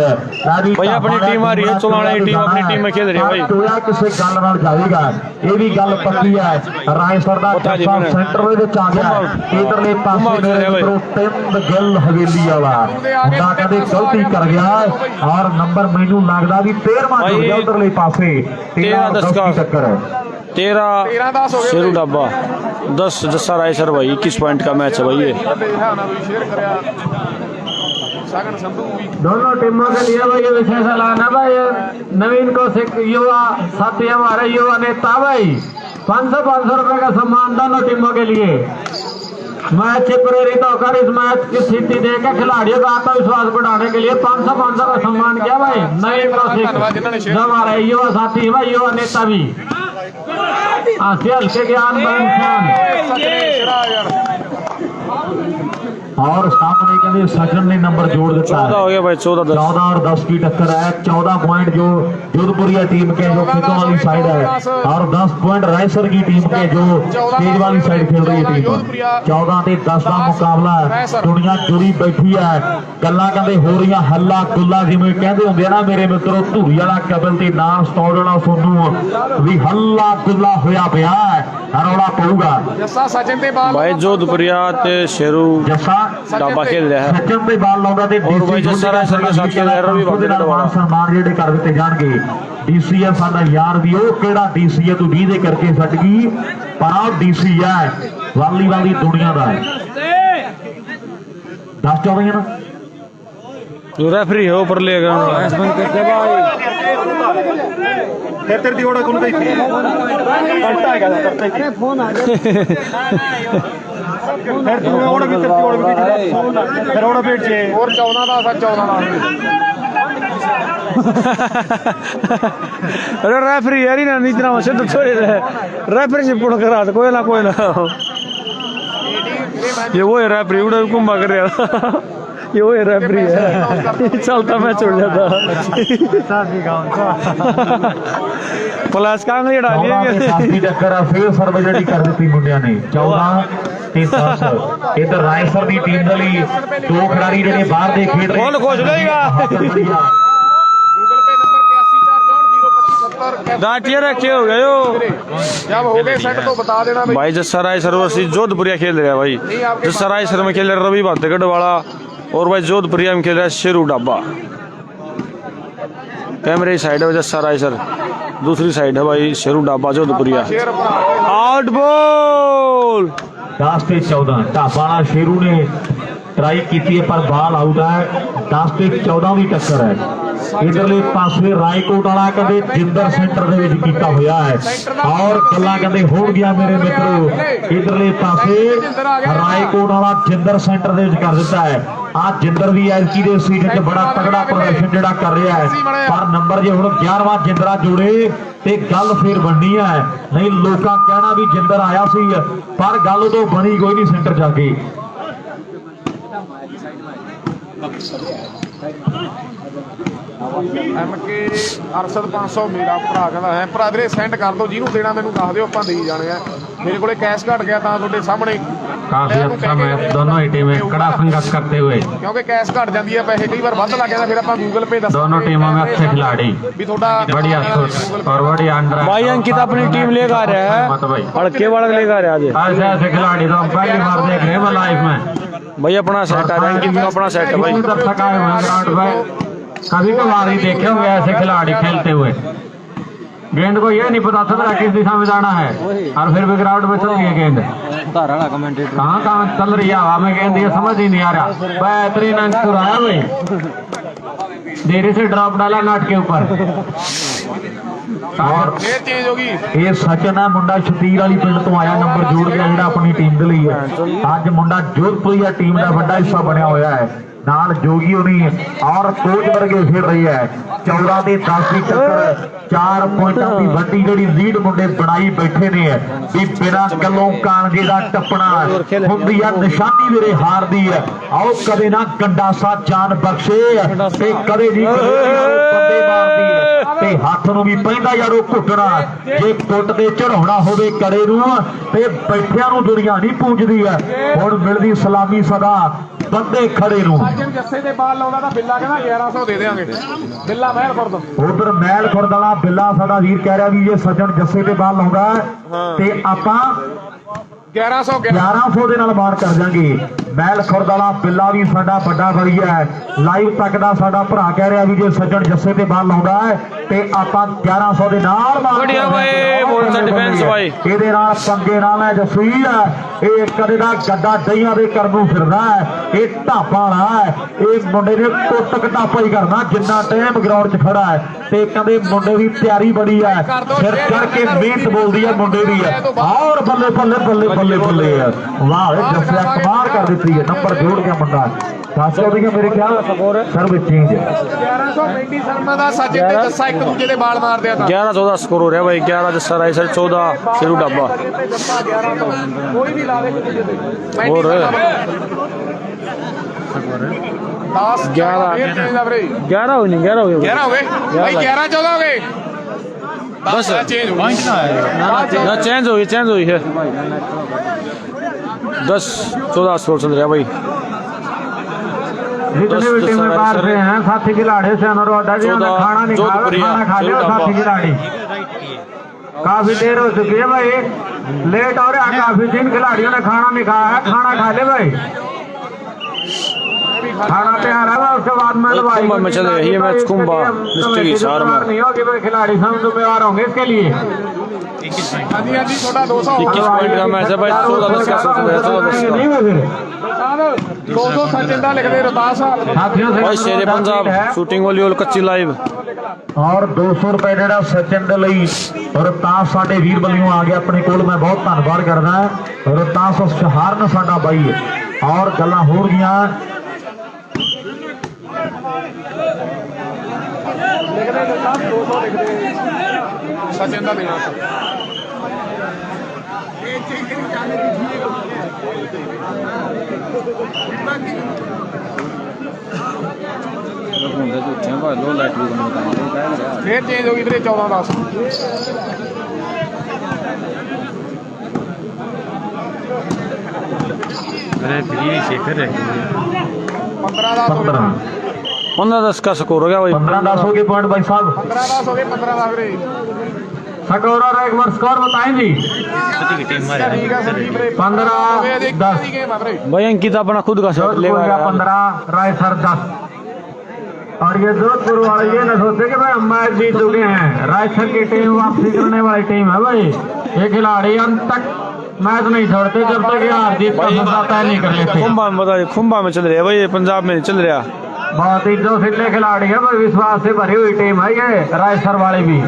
भाई अपनी टीम आ रही है, चलाने की टीम अपनी टीम में खेल रही है भाई। ਟੋਇਆ ਕਿਸੇ ਗੱਲ ਨਾਲ ਜਾਵੇਗਾ ਇਹ ਵੀ ਗੱਲ ਪੱਕੀ ਹੈ। ਰਾਏਸਰ ਦਾ ਪਤਾ ਜੀ ਕਸਾ ਮੈਨੂੰ। ਸੈਂਟਰ ਦੇ ਵਿੱਚ ਆ ਗਿਆ ਇਧਰਲੇ ਪਾਸੇ ਮੇਰੇ ਮਿੱਤਰੋ ਤਿੰਨ ਗਿੱਲ ਹਵੇਲੀ ਵਾਲਾ ਮੁੰਡਾ ਕਹਿੰਦੇ ਗਲਤੀ ਕਰ ਗਿਆ ਔਰ ਨੰਬਰ ਮੈਨੂੰ ਲੱਗਦਾ ਵੀ 13ਵਾਂ ਜੁੜ ਗਿਆ ਉਧਰਲੇ ਪਾਸੇ 13-10 ਦੀ ਟੱਕਰ ਹੈ। 13 शेरू डाबा 10 जस्सा रायसर भाई 21 पॉइंट का मैच है भाई ये। शेयर करा सागन संधू भी दोनों टीमों के लिए भाई ये विशेष ऐलान है भाई नवीन को युवा साथी हमारे युवा नेता भाई 500 रुपए का सम्मान दोनों टीमों के लिए। मैच से प्रेरित होकर इस मैच की स्थिति देकर खिलाड़ियों का आत्मविश्वास बढ़ाने के लिए 500 का सम्मान किया भाई नवीन को जो हमारे युवा साथी भाई युवा नेता भी हल्के ज्ञान और सामने कहते सचिन ने नंबर जोड़ देता 14 है। हो गया भाई 14-10। 14 और 10 की टक्कर है। 14 पॉइंट जो जोधपुरिया टीम के जो खेतों वाली साइड है और 10 पॉइंट रायसर की टीम के जो तेज वाली साइड खेल रही है टीम। 14 ਤੇ 10 ਦਾ ਮੁਕਾਬਲਾ ਦੁਨੀਆ ਜੁੜੀ ਬੈਠੀ ਹੈ ਗੱਲਾਂ ਕਹਿੰਦੇ ਹੋ ਰਹੀਆਂ ਹੱਲਾ ਗੁੱਲਾ ਜਿਵੇਂ ਕਹਿੰਦੇ ਹੁੰਦੇ ਆ ਨਾ ਮੇਰੇ ਮਿੱਤਰੋ ਧੂਰੀ ਵਾਲਾ ਕਬਲ ਤੇ ਨਾਮ ਸਟੋੜਨਾ ਸੋਨੂੰ ਵੀ ਹੱਲਾ ਗੁੱਲਾ ਹੋਇਆ ਪਿਆ ਹੈ ਰੌਲਾ ਪਊਗਾ। ਜੱਸਾ ਸਚਿਨ ਤੇ ਬਾਲ भाई जोधपुरिया ते शेरू ਜੱਸਾ डाबा खेल रहा है। ਸੱਚਮ ਤੇ ਬਾਲ ਲਾਉਂਦਾ ਤੇ और भाई जस्सा रायसर के साथ खेल रहा है ਉਹਦੇ ਨਾਲ ਮਾਨ ਸਨਮਾਨ ਜਿਹੜੇ ਕਰ ਦਿੱਤੇ ਜਾਣਗੇ। ਡੀਸੀ ਹੈ ਸਾਡਾ ਯਾਰ ਵੀ ਉਹ ਕਿਹੜਾ ਡੀਸੀ ਹੈ ਤੂੰ 20 ਦੇ ਕਰਕੇ ਛੱਡ ਗਈ ਪਰ ਆਹ ਡੀਸੀ ਹੈ ਵਾਲੀਬਾਲ ਦੀ ਦੁਨੀਆ ਦਾ 10-14 ਨਾ जो रेफरी है ऊपर ले गया मैच बंद करते भाई। ਫਿਰ ਤੇਰੀ ਓੜਾ ਕੋਲ ਗਈ ਘੰਟਾ ਹੈਗਾ ਕਰਤੇ ਫੋਨ ਆ ਗਿਆ ਫਿਰ ਤੂੰ ਓੜਾ ਵੀ ਤੇਰੀ ਓੜਾ ਵੀ ਫਿਰ ਓੜਾ ਪੇਟ ਚ ਹੋਰ 14 ਦਾ 14 ਦਾ अरे रेफरी यार ना इतना वैसे तो छोड़े रेफरी से पूर्ण करा कोई ना ਇਹ ये वो है रेफरी उड़ा घुमा कर रहा ये वो है रेफरी है चलता मैं छोड़ जाता प्लस का नहीं डालिए ਸਾਥੀ ਟੱਕਰ ਆ ਫੇਰ ਸਰਵ ਜਿਹੜੀ ਕਰ ਦਿੱਤੀ ਮੁੰਡਿਆਂ ਨੇ 14 ਤੇ 10 ਇਧਰ ਰਾਏਸਰ ਦੀ ਟੀਮ ਦੇ ਲਈ ਦੋ ਖਿਡਾਰੀ ਜਿਹੜੇ ਬਾਹਰ ਦੇ ਖੇਡ ਰਹੇ ਕੌਣ ਖੁਸ਼ ਰਹੇਗਾ गूगल पे नंबर 8164022570 डांटिया रखे हो गए हो जब हो गए सेट तो बता देना भाई। भाई जसराय सरवसी जोधपुरिया खेल रहा है भाई जसराय सर में खेल रहा रवि भातेगढ़ वाला और भाई जोधपुरिया में खेल रहा है शेरू डाबा कैमरे की साइड है जसराय सर दूसरी साइड है भाई शेरू डाबा जोधपुरिया शेर भरा आउट बॉल 10 ਤੇ 14 ਢਾਬਾ ਵਾਲਾ ਸ਼ੇਰੂ ਨੇ ਟਰਾਈ ਕੀਤੀ ਹੈ ਪਰ ਬਾਲ ਆਊਟ ਹੈ 10 ਤੇ 14 ਦੀ ਟੱਕਰ ਹੈ ਇਧਰਲੇ ਪਾਸੇ ਰਾਏਕੋਟ ਵਾਲਾ ਕਹਿੰਦੇ ਜਿੰਦਰ ਸੈਂਟਰ ਦੇ ਵਿੱਚ ਕੀਤਾ ਹੋਇਆ ਹੈ ਔਰ ਗੱਲਾਂ ਕਹਿੰਦੇ ਹੋ ਗਿਆ ਮੇਰੇ ਮਿੱਤਰੋ ਇਧਰਲੇ ਪਾਸੇ ਰਾਏਕੋਟ ਵਾਲਾ ਜਿੰਦਰ ਸੈਂਟਰ ਦੇ ਵਿੱਚ ਕਰ ਦਿੱਤਾ ਹੈ ਆ ਜਿੰਦਰ ਵੀ ਐਲਕੀ ਦੇ ਸੀਜ਼ਨ 'ਚ ਬੜਾ ਤਗੜਾ ਪ੍ਰਦਰਸ਼ਨ ਜਿਹੜਾ ਕਰ ਰਿਹਾ ਹੈ ਪਰ ਨੰਬਰ ਜੇ ਹੁਣ 11ਵਾਂ ਜਿੰਦਰਾ ਜੋੜੇ ਤੇ ਗੱਲ ਫੇਰ ਬਣਨੀ ਹੈ ਨਹੀਂ ਲੋਕਾਂ ਕਹਿਣਾ ਵੀ ਜਿੰਦਰ ਆਇਆ ਸੀ ਪਰ ਗੱਲ ਉਦੋਂ ਬਣੀ ਕੋਈ ਨਹੀਂ ਸੈਂਟਰ ਜਾ ਕੇ MK ਅਰਸ਼ਦ 500 ਮੇਰਾ ਭਰਾ ਕਹਿੰਦਾ ਹੈ ਭਰਾ ਵੀਰੇ ਸੈਂਡ ਕਰ ਦਿਓ ਜਿਹਨੂੰ ਦੇਣਾ ਮੈਨੂੰ ਦੱਸ ਦਿਓ ਆਪਾਂ ਦੇਈ ਜਾਣੇ ਆ ਮੇਰੇ ਕੋਲੇ ਕੈਸ਼ ਘਟ ਗਿਆ ਤਾਂ ਤੁਹਾਡੇ ਸਾਹਮਣੇ काफी अच्छा मैच दोनों ही टीमें कड़ा संघर्ष करते हुए ਕਿਉਂਕਿ ਕੈਸ਼ ਘਟ ਜਾਂਦੀ ਹੈ ਪੈਸੇ ਕਈ ਵਾਰ ਵੱਧ ਲੱਗ ਜਾਂਦਾ ਫਿਰ ਆਪਾਂ ਗੂਗਲ ਪੇ ਦੱਸ दोनों टीमों में अच्छे खिलाड़ी ਵੀ ਤੁਹਾਡਾ बढ़िया शॉट और बढ़िया अंडर भाई अंकित अपनी टीम लेकर आ रहा मत भाई है अड़के वाला लेकर आ रहा है ऐसे ऐसे खिलाड़ी तो हम पहली बार देख रहे हैं लाइफ में भाई अपना सेट है अंकित का अपना सेट है भाई दर्शक आए हुए हैं ग्राउंड में कभी कभार ही देखे होंगे ऐसे खिलाड़ी खेलते हुए गेंद को ये नहीं पता चल रहा किस दिशा में जाना है और फिर भी ग्राउंड में चल रही है गेंद कहाँ कहाँ चल रही है हवा में गेंद ये समझ ही नहीं आ रहा बेहतरीन अंक तो रहा भाई धीरे से ड्रॉप डाला नट के ऊपर और ਫੇਰ ਚੇਂਜ ਹੋ ਗਈ ਇਹ ਸਚਨ ਹੈ ਮੁੰਡਾ ਸ਼ਤੀਰ ਵਾਲੀ ਪਿੰਡ ਤੋਂ ਆਇਆ ਨੰਬਰ ਜੋੜ ਗਿਆ ਜਿਹੜਾ ਆਪਣੀ ਟੀਮ ਦੇ ਲਈ ਹੈ ਅੱਜ ਮੁੰਡਾ ਜੋਧਪੁਰੀਆ ਟੀਮ ਦਾ ਵੱਡਾ ਹਿੱਸਾ ਬਣਿਆ ਹੋਇਆ ਹੈ ਨਾਲ ਜੋਗੀ ਹੋਣੀ ਔਰ ਕੋਚ ਵਰਗੇ ਖੇਡ ਰਹੀ ਹੈ 14 ਤੇ 10 ਦੀ ਟੱਕਰ 4 ਪੁਆਇੰਟਾਂ ਦੀ ਵੱਡੀ ਜਿਹੜੀ ਲੀਡ ਮੁੰਡੇ ਬਣਾਈ ਬੈਠੇ ਨੇ ਵੀ ਬਿਨਾਂ ਗੱਲੋਂ ਕਾਂਗੇ ਦਾ ਟੱਪਣਾ ਹੁੰਦੀ ਆ ਨਿਸ਼ਾਨੀ ਮੇਰੇ ਹਾਰ ਦੀ ਹੈ ਆਓ ਕਦੇ ਨਾ ਗੰਡਾਸਾ ਜਾਨ ਬਖਸ਼ੇ ਤੇ ਕਦੇ ਨਹੀਂ ਬੰਦੇ ਮਾਰਦੀ ਹੈ ਤੇ ਹੱਥ ਨੂੰ ਵੀ ਪੈਂਦਾ ਯਾਰ ਉਹ ਘੁੱਟਣਾ ਜੇ ਕੁੱਟ ਤੇ ਚੜਾਉਣਾ ਹੋਵੇ ਕੜੇ ਨੂੰ ਤੇ ਬੈਠਿਆਂ ਨੂੰ ਦੁਨੀਆ ਨਹੀਂ ਪੂਜਦੀ ਹੈ ਹੁਣ ਮਿਲਦੀ ਸਲਾਮੀ ਸਦਾ ਬੰਦੇ ਖੜੇ ਨੂੰ ਜੱਸੇ ਦੇ ਬਾਲ ਲਾਉਂਦਾ ਤਾਂ ਬਿੱਲਾ ਕਹਿੰਦਾ 1100 ਦੇ ਦੇਾਂਗੇ ਬਿੱਲਾ ਮਹਿਲਪੁਰ ਤੋਂ ਉਧਰ ਮਹਿਲ ਖੁਰਦ ਵਾਲਾ ਬਿੱਲਾ ਸਾਡਾ ਵੀਰ ਕਹਿ ਰਿਹਾ ਵੀ ਜੇ ਸੱਜਣ ਜੱਸੇ ਤੇ ਬਾਲ ਲਾਉਂਦਾ ਤੇ ਆਪਾਂ 1100 ਦੇ ਨਾਲ ਮਾਰ ਕਰ ਜਾਾਂਗੇ ਮਹਿਲ ਖੁਰਦ ਵਾਲਾ ਬਿੱਲਾ ਵੀ ਸਾਡਾ ਵੱਡਾ ਵਧੀਆ ਹੈ ਲਾਈਵ ਤੱਕ ਦਾ ਸਾਡਾ ਭਰਾ ਕਹਿ ਰਿਹਾ ਵੀ ਜੇ ਸੱਜਣ ਜੱਸੇ ਤੇ ਬਾਲ ਲਾਉਂਦਾ ਹੈ ਤੇ ਆਪਾਂ 1100 ਦੇ ਨਾਲ ਮਾਰ बढ़िया भाई बहुत सा डिफेंस भाई ਇਹਦੇ ਨਾਲ ਪੰਗੇ ਨਾਲ ਹੈ ਜਸਵੀਰ ਇਹ ਕਦੇ ਦਾ ਗੱਡਾ ਦਈਆਂ ਦੇ ਕਰਨ ਨੂੰ ਫਿਰਦਾ ਹੈ ਇਹ ਢਾਪਾ ਵਾਲਾ ਹੈ ਇਹ ਮੁੰਡੇ ਨੇ ਟੁੱਟ ਘਟਾਪਾ ਹੀ ਕਰਨਾ ਜਿੰਨਾ ਟਾਈਮ ਗਰਾਊਂਡ 'ਚ ਖੜਾ ਹੈ ਤੇ ਕਹਿੰਦੇ ਮੁੰਡੇ ਦੀ ਤਿਆਰੀ ਬੜੀ ਹੈ ਫਿਰ ਚੜ ਕੇ ਮਿਹਨਤ ਬੋਲਦੀ ਹੈ ਮੁੰਡੇ ਦੀ ਹੈ ਔਰ ਬੱਲੇ ਬੱਲੇ ਬੱਲੇ ਬੱਲੇ ਬੱਲੇ ਵਾਹ ਜੱਸਿਆ ਕਮਾਲ ਕਰ ਦਿੱਤੀ ਹੈ ਨੰਬਰ ਜੋੜ ਗਿਆ ਮੁੰਡਾ ਦੱਸ ਹੋ ਗਈਆਂ ਮੇਰੇ ਖਿਆਲ ਸਰਵਿਸ ਚੇਂਜ 1120 ਸ਼ਰਮਾ ਦਾ ਸੱਜਣ ਤੇ ਜੱਸਾ ਇੱਕ ਦੂਜੇ ਦੇ ਬਾਲ ਮਾਰਦੇ ਆ ਤਾਂ 11-14 स्कोर हो रहा है भाई 11 जस्सा राइसर 14 शेरू डाबा ਜੱਸਾ 1100 ਕੋਈ ਵੀ ਲਾ ਦੇ ਇੱਕ ਦੂਜੇ ਤੇ ਹੋਰ 10 11 ਵੀਰੇ 11 हो नहीं 11 हो गया 11 हो गए भाई 11 14 हो गए बस चेंज हो गई ना चेंज हुई है 10-14 स्कोर चल रहा है भाई जितने भी टीमें बाहर से हैं साथी खिलाड़ी से अनुरोध है जी उन्हें खाना नहीं खाया खाना खा लिया साथी खिलाड़ी काफी देर हो चुकी है भाई लेट हो रहा है काफी जिन खिलाड़ियों ने खाना नहीं खाया है खाना खा ले भाई खाना तैयार है उसके बाद में कुंभा में चले ये मैच कुंभा डिस्ट्रिक्ट हिसार में नहीं होगी भाई खिलाड़ी सब जिम्मेवार होंगे इसके लिए हाँ जी छोटा 200 21 पॉइंट का मैच है भाई 14-10 का स्कोर है 14-10 नहीं है फिर 200 सचिन ਦਾ ਲਿਖਦੇ ਰਤਾਸ साथियों से भाई शेरे पंजाब शूटिंग वाली और कच्ची लाइव ਔਰ 200 ਰੁਪਏ ਜਿਹੜਾ ਸਚਿਨ ਦੇ ਲਈ ਰਤਾਸ ਸਾਡੇ ਵੀਰ ਵੱਲੋਂ ਆ ਗਿਆ ਆਪਣੇ ਕੋਲ ਮੈਂ ਬਹੁਤ ਧੰਨਵਾਦ ਕਰਦਾ ਰਤਾਸ ਸ਼ਹਾਰਨ ਸਾਡਾ ਬਾਈ ਔਰ ਗੱਲਾਂ ਹੋ ਗਈਆਂ ਲਿਖਦੇ ਨੇ ਸਭ 200 ਲਿਖਦੇ ਸਚਿਨ ਦਾ ਦੇਣਾ ਹੁੰਦੇ ਝੂਠੇ ਭਾਈ ਲੋ ਲਾਈਟ ਵੀ ਬਣਾਉਂਦਾ ਫੇਰ ਚੇਂਜ ਹੋ ਗਈ ਵੀਰੇ 14-10 अरे फ्री शेखर है 15-10 हो 15 गए 15-10 का स्कोर हो गया भाई 15-10 हो गए पॉइंट भाई साहब 15-10 हो गए 15-10 ਵੀਰੇ स्कोर और एक बार स्कोर बताएं जी ठीक है संदीप रे 15-10 की गेम है वीरे भाई अंकित अपना खुद का शॉट ले जोधपुर का 15 रायसर 10 और ये जोधपुर वाले ये न सोचे कि भाई हम मैच जीत चुके हैं। रायसर की टीम वापसी करने वाली टीम है भाई। ये खिलाड़ी अंत तक मैच नहीं छोड़ते जब तक ये हार जीत का फैसला तय नहीं कर लेते। खुम्बा में बता खुम्बा में चल रहा है भाई, ये पंजाब में नहीं चल रहा। बहुत ही जोशीले खिलाड़ी है भाई, विश्वास से भरी हुई टीम है ये रायसर वाले भी।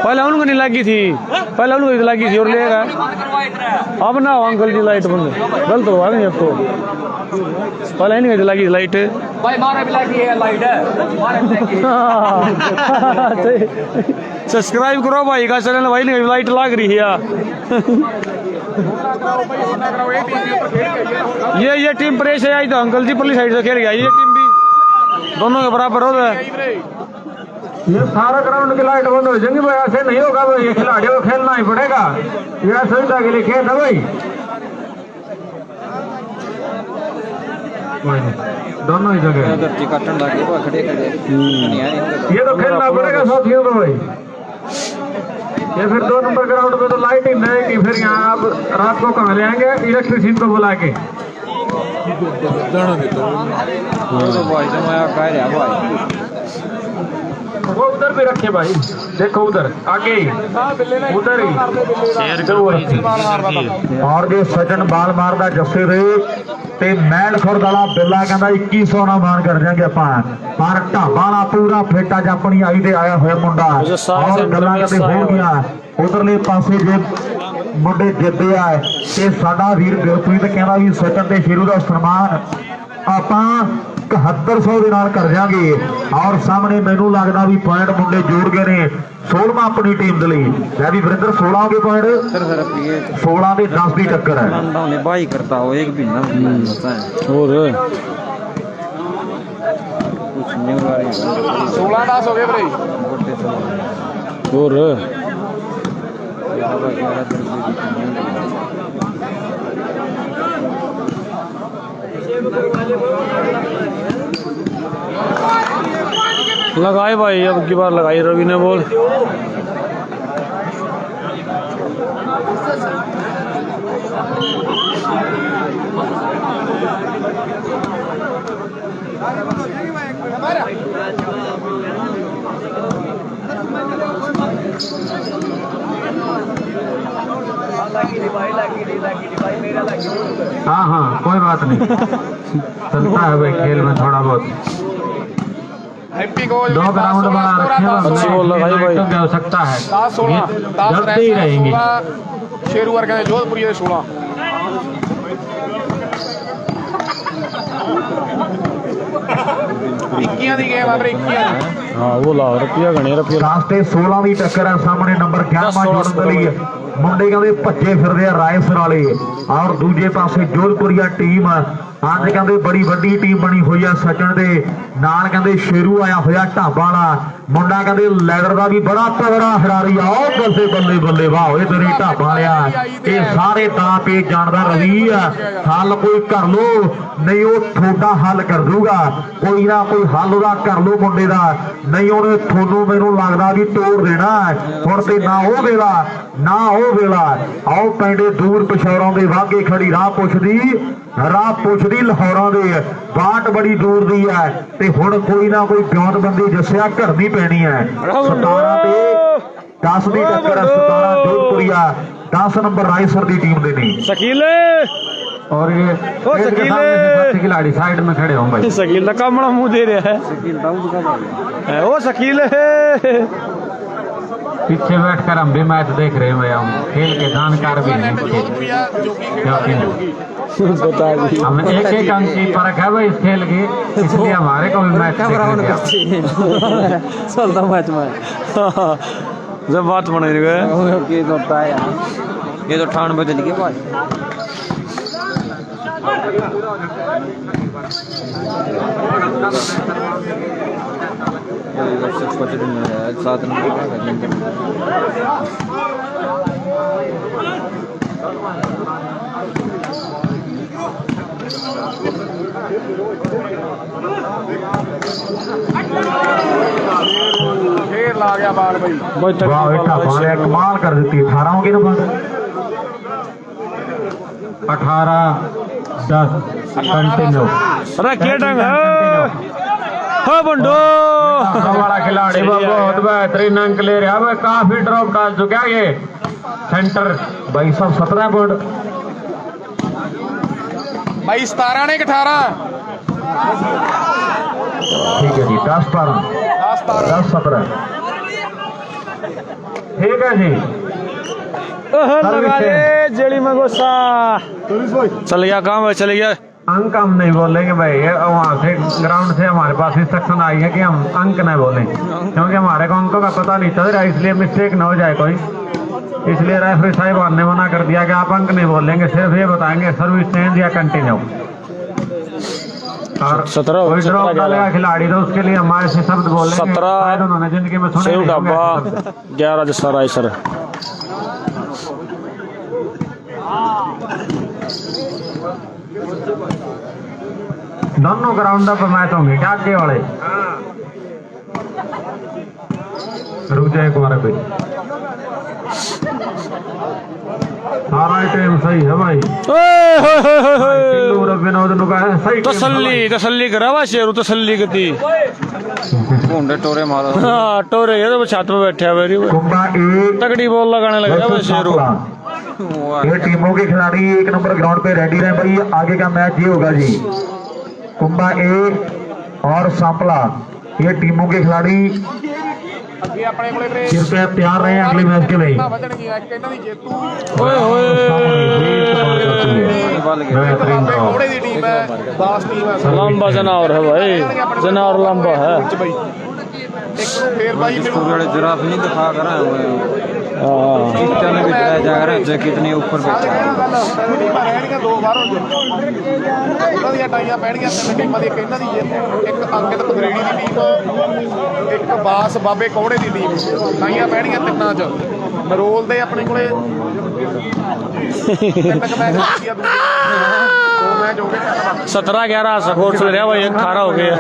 पहले उनको नहीं लगी थी, पहले उनको लगी थी और लेगा अब ना अंकल जी लाइट बंद गलत हुआ नहीं अब तो। पहले नहीं लगी लाइट भाई मारे भी लगी है लाइट है मारे भी लगी सब्सक्राइब करो भाई का चैनल, भाई नहीं लाइट लग रही है। ये टीम प्रेस है आई तो अंकल जी पुलिस साइड से खेल गया, ये टीम भी दोनों के बराबर हो गए। ये सारा ग्राउंड की लाइट बंद हो जाएंगी भाई, ऐसे नहीं होगा भाई, ये खिलाड़ियों को खेलना ही पड़ेगा, यह सुविधा के लिए खेल है भाई। दोनों ही जगह ये तो खेलना पड़ेगा साथियों को भाई। ये फिर 2 नंबर ग्राउंड पे तो लाइट ही रहेगी, फिर यहाँ आप रात को कहाँ ले आएंगे इलेक्ट्रिसिटी को बुला के। वो उधर भी रखे भाई, देखो उधर आगे उधर ही। और जो सचिन बाल मारदा जस्से दे ते मैल खुरद वाला बिल्ला कहता 2100 ना मान कर देंगे ਆਪਾਂ, पर ਢਾਬਾ ਵਾਲਾ ਪੂਰਾ ਫੇਟਾ ਚ ਆਪਣੀ ਆਈ ਤੇ ਆਇਆ ਹੋਇਆ ਮੁੰਡਾ ਔਰ ਗੱਲਾਂ ਕਦੇ ਹੋ ਗਿਆ। ਉਧਰਲੇ ਪਾਸੇ ਜੇ ਮੁੰਡੇ ਜਿੱਤੇ ਆ ਤੇ ਸਾਡਾ ਵੀਰ ਗੁਰਪ੍ਰੀਤ ਕਹਿੰਦਾ ਵੀ ਸਚਿਨ ਤੇ ਸ਼ੇਰੂ ਦਾ ਸਨਮਾਨ ਆਪਾਂ 7100 ਦੇ ਨਾਲ ਕਰ ਜਾਾਂਗੇ। ਔਰ ਸਾਹਮਣੇ ਮੈਨੂੰ ਲੱਗਦਾ ਵੀ ਪੁਆਇੰਟ ਮੁੰਡੇ ਜੋੜ ਗਏ ਨੇ 16ਵਾਂ ਆਪਣੀ ਟੀਮ ਦੇ ਲਈ। ਲੈ ਵੀ ਵਰਿੰਦਰ 16 ਹੋ ਗਏ ਪੁਆਇੰਟ, 16 ਦੇ 10 ਦੀ ਟੱਕਰ ਹੈ। भाई करता हो एक भी ना और कुछ नहीं हो रहा 16-10 हो गए वीरे और लगाए भाई, अब की बार लगाई रवि ने बोल। हाँ हाँ कोई बात नहीं, चलता है भाई खेल में थोड़ा बहुत। एमपी को 2 ग्राउंड बना रखे हैं, हो सकता है 10-16 जल्दी ही रहेंगी। शेरू वर्ग ने जोधपुरी के 16 21 ਦੀ ਗੇਮ ਆ ਵੀਰੇ 21। हाँ वो ला रुपया गणे रुपया ਲਾਸਟ ਤੇ 16 ਦੀ ਟੱਕਰ ਹੈ। ਸਾਹਮਣੇ ਨੰਬਰ 11ਵਾਂ ਜੋੜਨ ਦੇ ਲਈ ਮੁੰਡੇ ਕਹਿੰਦੇ ਭੱਜੇ ਫਿਰਦੇ ਆ ਰਾਏਸਰ ਵਾਲੇ, ਔਰ ਦੂਜੇ ਪਾਸੇ ਜੋਧਪੁਰੀਆ ਟੀਮ ਅੱਜ ਕਹਿੰਦੇ ਬੜੀ ਵੱਡੀ ਟੀਮ ਬਣੀ ਹੋਈ ਆ। ਸਚਿਨ ਦੇ ਨਾਲ ਕਹਿੰਦੇ ਸ਼ੇਰੂ ਆਇਆ ਹੋਇਆ ਢਾਬਾ ਵਾਲਾ ਮੁੰਡਾ, ਕਹਿੰਦੇ ਲੈਦਰ ਦਾ ਵੀ ਬੜਾ ਤਗੜਾ ਖਿਡਾਰੀ ਆ। ਉਹ ਬੱਲੇ ਬੱਲੇ ਬੱਲੇ ਵਾਹ ਇਹ ਤੇਰੇ ਢਾਬਾ ਵਾਲਿਆ, ਇਹ ਸਾਰੇ ਤਾਂ ਪੇ ਜਾਣਦਾ ਰਵੀ ਆ। ਹੱਲ ਕੋਈ ਕਰ ਲੋ, ਨਹੀਂ ਉਹ ਤੁਹਾਡਾ ਹੱਲ ਕਰ ਦੂਗਾ, ਕੋਈ ਨਾ ਕੋਈ ਹੱਲ ਉਹਦਾ ਕਰ ਲੋ ਮੁੰਡੇ ਦਾ, ਨਹੀਂ ਉਹਨੇ ਤੁਹਾਨੂੰ ਮੈਨੂੰ ਲੱਗਦਾ ਵੀ ਤੋੜ ਦੇਣਾ। ਹੁਣ ਤੇ ਨਾ ਉਹ ਵੇਲਾ ਨਾ ਉਹ ਵੇਲਾ। ਆਓ ਪੈਂਦੇ ਦੂਰ ਪਿਸ਼ੌਰਾਂ ਦੇ ਵਾਗੇ ਖੜੀ ਰਾਹ ਪੁੱਛਦੀ ਲਾਹੌਰਾਂ ਦੇ, ਬਾਟ ਬੜੀ ਦੂਰ ਦੀ ਹੈ ਤੇ ਹੁਣ ਕੋਈ ਨਾ ਕੋਈ ਬਿਉਂਤਬੰਦੀ ਜੱਸਿਆ ਕਰਨੀ ਪੈਣੀ ਹੈ। 17 ਤੇ 10 ਦੀ ਟੱਕਰ ਹੈ। 17 जोधपुरिया 10 नंबर रायसर की टीम देनी। शकीले और ये खिलाड़ी साइड में खड़े हो भाई। शकील का कामड़ा मुंह दे रहा है। ओ शकील पीछे बैठकर हम भी मैच देख रहे हैं, हम खेल के जानकार भी हैं। बता दी हम एक एक अंक की फर्क है भाई इस खेल की, इसलिए हमारे को भी मैच चलता मैच में जब बात बन गई ये तो 98 चली गई बात। सात ਫੇਰ ਲਾ ਗਿਆ ਬਾਲ ਬਈ वाह बेटा बाल कमाल कर देती है। 18 होगी ना बाल, 18-10 कंटिन्यू। अरे क्या डंग हो बंडो वाला खिलाड़ी बहुत बेहतरीन अंक ले रहा है, काफी ड्रॉप डाल चुका है ये सेंटर भाई सब 17 पॉइंट। ਬਾਈ 17 ਨੇ ਕਿ 18 ठीक है जी 10-12 10-17 ठीक है जी। लगा दे जेली में गुस्सा चल गया काम है, चल गया। अंक हम नहीं बोलेंगे भाई, वहाँ से ग्राउंड से हमारे पास इंस्ट्रक्शन आई है कि हम अंक नहीं बोलें, क्योंकि हमारे को अंकों का पता नहीं चल रहा, इसलिए मिस्टेक न हो जाए कोई, इसलिए रेफरी साहिबान ने मना कर दिया कि आप अंक नहीं बोलेंगे, सिर्फ ये बताएंगे सर्विस चेंज या कंटिन्यू। और 17 कोई ड्रॉप डालेगा खिलाड़ी तो उसके लिए हमारे से शब्द बोलेंगे 17 शायद उन्होंने जिंदगी में सुने नहीं होंगे। 11 जैसा राय सर दोनों ग्राउंड पर मैच होंगे क्या आगे वाले, रुक जाए एक बार भाई, सारा टाइम सही है भाई। विनोद नुका है सही तसल्ली करावा शेरू तसल्ली करती घूंडे टोरे मारा हाँ टोरे ये तो छत पे बैठे है मेरी कुंभा एक तगड़ी बॉल लगाने लगा शेरू। ये टीमों के खिलाड़ी एक नंबर ग्राउंड पे रेडी रहे भाई, आगे का मैच ये होगा जी। कुंभा एक और सांपला ये टीमों के खिलाड़ी ਅੱਗੇ ਆਪਣੇ ਕੋਲੇ ਵੀਰੇ कृपया तैयार रहे अगले मैच के लिए। ਵਧਣਗੀਆਂ ਇੱਕ ਇਹਨਾਂ ਦੀ ਜੇਤੂ ओए होए बेहतरीन ड्रॉप। ਕੋੜੇ ਦੀ ਟੀਮ ਹੈ 10 ਟੀਮ ਹੈ लंबा जनावर है भाई, जनावर लंबा है। ਬਈ ਇੱਕ ਨੂੰ ਫੇਰ ਬਾਈ ਮੈਨੂੰ जिराफ नहीं दिखा कर हाँ भी जा रहा है कितनी ऊपर ਟੀਮਾਂ ਰਹਿਣਗੀਆਂ ਦੋ ਬਾਹਰੋਂ ਉਹਨਾਂ ਦੀਆਂ ਟਾਈਆਂ ਪੈਣਗੀਆਂ ਤਿੰਨ ਟੀਮਾਂ ਦੀ, ਇੱਕ ਇਹਨਾਂ ਦੀ ਜੇਤੂ, ਇੱਕ ਅੰਕਿਤ ਪਗਰੇੜੀ ਦੀ ਟੀਮ, ਇੱਕ ਬਾਸ ਬਾਬੇ ਕੋੜੇ ਦੀ ਟੀਮ, ਟਾਈਆਂ ਪੈਣਗੀਆਂ ਤਿੰਨਾਂ 'ਚ। ਨਰੋਲ ਦੇ ਆਪਣੇ ਕੋਲੇ ਤਿੰਨ ਕੁ ਮੈਚ ਬਾਕੀ ਆ, ਦੋ ਮੈਚ ਹੋ ਗਏ 17-11 स्कोर चल रहा भाई, 18 हो गए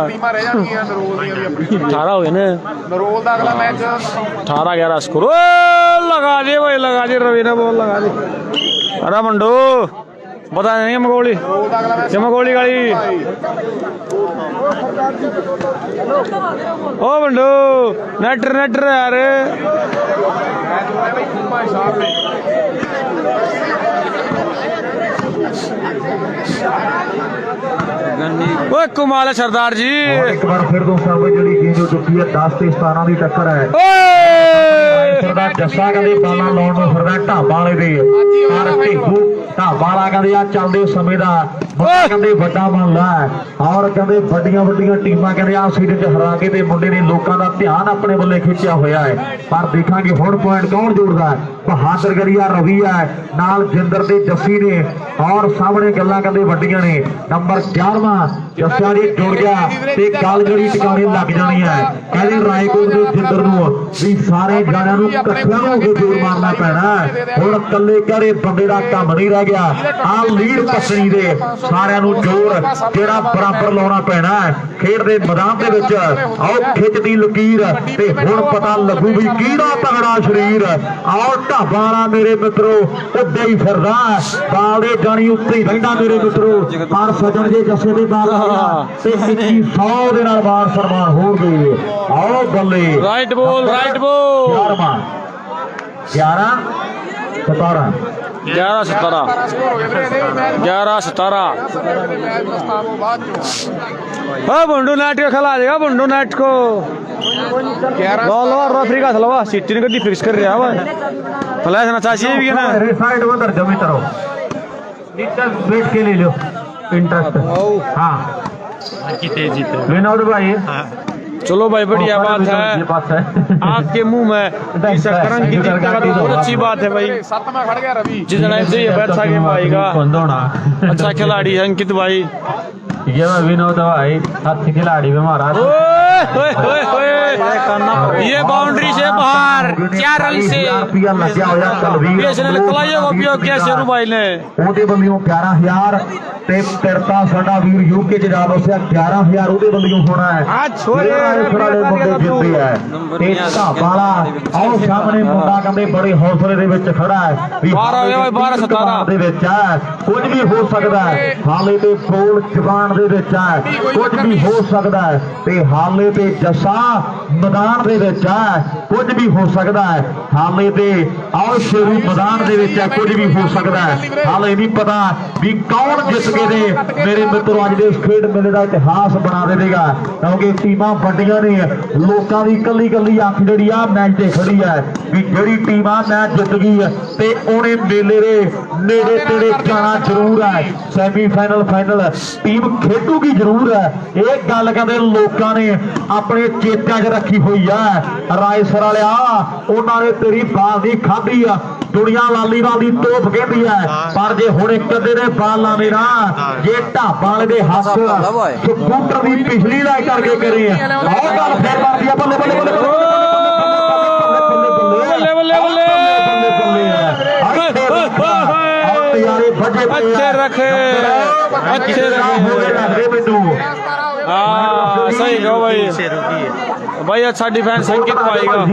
ਟੀਮਾਂ ਰਹਿ ਜਾਣਗੀਆਂ ਨਰੋਲ ਦੀਆਂ ਵੀ ਆਪਣੀ। 18 हो गए ना, ਨਰੋਲ ਦਾ ਅਗਲਾ ਮੈਚ 18-11 स्कोर। लगा दे भाई लगा दे, रवि ने बॉल लगा दी। अरे मंडो बता नहीं मगोली ਨਰੋਲ ਦਾ ਅਗਲਾ ਮੈਚ मगोली गाड़ी ओ मंडो नेटर यार ओ कमाल है सरदार जी। और एक बार फिर दोस्तों भाई जी गेंद हो चुकी है 10 ਤੇ 17 ਦੀ ਟੱਕਰ ਹੈ। ਸਰਦਾਰ ਜੱਸਾ ਕਹਿੰਦੇ ਬਾਲਾਂ ਲਾਉਣ ਨੂੰ ਫਿਰਦਾ ਢਾਬਾ ਵਾਲੇ ਦੇ, ਪਰ ਢੇਬੂ ਢਾਬਾ ਵਾਲਾ ਕਹਿੰਦੇ ਆ ਚੱਲਦੇ ਸਮੇਂ ਦਾ ਕਹਿੰਦੇ ਵੱਡਾ ਮਹੱਲਾ ਹੈ, ਔਰ ਕਹਿੰਦੇ ਵੱਡੀਆਂ ਟੀਮਾਂ ਕਹਿੰਦੇ ਆ ਸੀਟ 'ਚ ਹਰਾ ਕੇ ਤੇ ਮੁੰਡੇ ਨੇ ਲੋਕਾਂ ਦਾ ਧਿਆਨ ਆਪਣੇ ਵੱਲੇ ਖਿੱਚਿਆ ਹੋਇਆ ਹੈ। ਪਰ ਦੇਖਾਂਗੇ ਹੁਣ ਪੁਆਇੰਟ ਕੌਣ ਜੋੜਦਾ ਹੈ, ਬਹਾਦਰ ਗਰੀਆ ਰਵੀ ਹੈ ਨਾਲ ਜਿੰਦਰ ਤੇ ਜੱਸੀ ਨੇ, ਔਰ ਸਾਹਮਣੇ ਗੱਲਾਂ ਕਹਿੰਦੇ ਵੱਡੀਆਂ ਨੇ। ਨੰਬਰ 11ਵਾਂ ਜੱਸਾ ਜੀ ਜੁੜ ਗਿਆ ਤੇ ਗੱਲ ਜਿਹੜੀ ਟਿਕਾਣੇ ਲੱਗ ਜਾਣੀ ਹੈ। ਕਹਿੰਦੇ ਰਾਏਕੋਟ ਦੇ ਜਿੰਦਰ ਨੂੰ ਵੀ ਸਾਰੇ ਜਾਣਿਆਂ ਨੂੰ ਇਕੱਠਿਆਂ ਹੋ ਕੇ ਜੋਰ ਮਾਰਨਾ ਪੈਣਾ ਹੈ। ਹੁਣ ਇਕੱਲੇ ਕਰੇ ਬੰਦੇ ਦਾ ਕੰਮ ਨਹੀਂ ਰਹਿ ਗਿਆ, ਆਹ ਲੀਡ ਪੱਛਣੀ ਦੇ ਸਾਰਿਆਂ ਨੂੰ ਜੋਰ ਜਿਹੜਾ ਬਰਾਬਰ ਲਾਉਣਾ ਪੈਣਾ ਹੈ। ਖੇਡ ਦੇ ਮੈਦਾਨ ਦੇ ਵਿੱਚ ਆਓ ਖਿੱਚਦੀ ਲਕੀਰ ਤੇ ਹੁਣ ਪਤਾ ਲੱਗੂ ਵੀ ਕਿਹੜਾ ਤਗੜਾ ਸਰੀਰ। ਆਓ ਢਾਬਾ ਵਾਲਾ ਮੇਰੇ ਮਿੱਤਰੋ ਉੱਡੇ ਹੀ ਫਿਰਦਾ, ਬਾਲ ਦੇ ਜਾਣੀ ਉੱਤੇ ਹੀ ਰਹਿੰਦਾ ਮੇਰੇ ਮਿੱਤਰੋ। ਪਰ ਸਜਣ ਜੇ ਜੱਸੇ ਦੇ ਬਾਲ ਤੇ 2100 ਦੇ ਨਾਲ ਮਾਨ ਸਨਮਾਨ ਹੋਣਗੇ। ਆਓ ਬੱਲੇ राइट बॉल 11 11 17 11-17 ਸਕੋਰ ਹੋ ਗਿਆ ਵੀਰੇ ਇਹਦੇ ਵੀ ਮੈਚ 11-17 ਮੈਚ ਦਾ ਸਟਾਰਟ ਹੋ ਬਾਅਦ ਚੋਂ। ओ बुंडू नेट को खिला देगा बुंडू नेट को 11 लवा रेफरी का लवा सिटी ने गड्डी फिक्स कर रहा है फ्लैश ना चाहिए भी है ना साइड में उधर जमी तरह नीचे बैठ के ले लो इंटरेस्ट हाँ विनोद भाई चलो भाई बढ़िया बात ये है बात है आपके मुंह में रंग की दिक्कत तो बहुत अच्छी बात है भाई 7 में खड़ गया रवि जिस टाइम से ये बैठा गेम भाई का अच्छा खिलाड़ी है अंकित भाई ये विनोद भाई अच्छी खिलाड़ी में हमारा ये बाउंड्री से बाहर 4 रन से लगया होया बीएसएनएल कलाइयों का उपयोग किया शेरू भाई ने ਉਹਦੇ ਵੱਲੋਂ 11000 ਤੇ ਪਿਰਤਾ ਸਾਡਾ ਵੀਰ ਯੂਕੇ ਚ ਜਾ ਵਸਿਆ 11000 ਉਹਦੇ ਵੱਲੋਂ ਹੋਣਾ ਹੈ ਆ ਛੋਰੇ ਵਾਲੇ ਮੁੰਡੇ ਜਿੱਤੇ ਹੈ ਤੇ ਢਾਬਾਲਾ ਆਓ ਸਾਹਮਣੇ ਮੁੰਡਾ ਕਹਿੰਦੇ ਬੜੇ ਹੌਸਲੇ ਦੇ ਵਿੱਚ ਖੜਾ ਹੈ ਵੀ 12 ਦੇ ਵਿੱਚ ਹੈ ਕੁਝ ਵੀ ਹੋ ਸਕਦਾ ਹੈ ਹਾਲੇ ਤੇ ਬੋਲ ਜਵਾਨ ਦੇ ਵਿੱਚ ਹੈ ਕੁਝ ਵੀ ਹੋ ਸਕਦਾ ਹੈ ਤੇ ਹਾਲੇ ਤੇ ਜੱਸਾ ਮੈਦਾਨ ਦੇ ਵਿੱਚ ਹੈ ਕੁਝ ਵੀ ਹੋ ਸਕਦਾ ਹੈ ਹਾਲੇ ਤੇ ਆਓ ਸ਼ੇਰੂ ਮੈਦਾਨ ਦੇ ਵਿੱਚ ਹੈ ਕੁਝ ਵੀ ਹੋ ਸਕਦਾ ਹੈ ਹਾਲੇ ਨਹੀਂ ਪਤਾ ਵੀ ਕੌਣ ਜਿੱਤ ਕੇ ਦੇ ਮੇਰੇ ਮਿੱਤਰੋ ਅੱਜ ਦੇ ਇਸ ਖੇਡ ਮੇਲੇ ਦਾ ਇਤਿਹਾਸ ਬਣਾ ਦੇਵੇਗਾ ਕਿਉਂਕਿ ਟੀਮਾਂ ਵੱਡੀਆਂ ਨੇ ਲੋਕਾਂ ਦੀ ਕੱਲੀ ਕੱਲੀ ਅੱਖ ਜਿਹੜੀ ਆ ਮੈਚ ਤੇ ਖੜੀ ਹੈ ਵੀ ਜਿਹੜੀ ਟੀਮ ਆ ਮੈਚ ਜਿੱਤ ਗਈ ਤੇ ਉਹਨੇ ਮੇਲੇ ਦੇ ਨੇੜੇ ਤੇੜੇ ਜਾਣਾ ਜ਼ਰੂਰ ਹੈ ਸੈਮੀਫਾਈਨਲ ਫਾਈਨਲ ਟੀਮ ਖੇਡੂਗੀ ਜ਼ਰੂਰ ਹੈ ਇਹ ਗੱਲ ਕਹਿੰਦੇ ਲੋਕਾਂ ਨੇ ਆਪਣੇ ਚੇਤਿਆਂ 'ਚ ਰੱਖੀ ਹੋਈ ਹੈ ਰਾਏਸਰ ਵਾਲਿਆ ਉਹਨਾਂ ਨੇ ਤੇਰੀ ਬਾਲ ਦੀ ਖਾਧੀ ਆ ਦੁਨੀਆ ਲਾਲੀਵਾਲ ਦੀ ਤੋਪ ਕਹਿੰਦੀ ਹੈ ਪਰ ਜੇ ਹੁਣ ਇੱਕ ਅੱਧੇ ਦੇ ਬਾਲ ਲਾਵੇਂ ਨਾ ਜੇ ਢਾਬਾਂ ਵਾਲੇ ਦੇ ਹੱਥ ਸਕੂਟਰ ਦੀ ਪਿਛਲੀ ਲਾਈ ਕਰਕੇ ਕਰੀ ਆ ਆਹ ਗੱਲ ਫੇਰ ਕਰਦੀ ਆ ਬੱਲੇ ਬੱਲੇ ਬੱਲੇ ਬੱਲੇ ਬੱਲੇ ਯਾਰੇ ਵੱਜੇ अच्छे रखे अच्छे रखे ਮੈਨੂੰ हाँ सही कहो भाई भाई अच्छा डिफेंस अंकित भाई का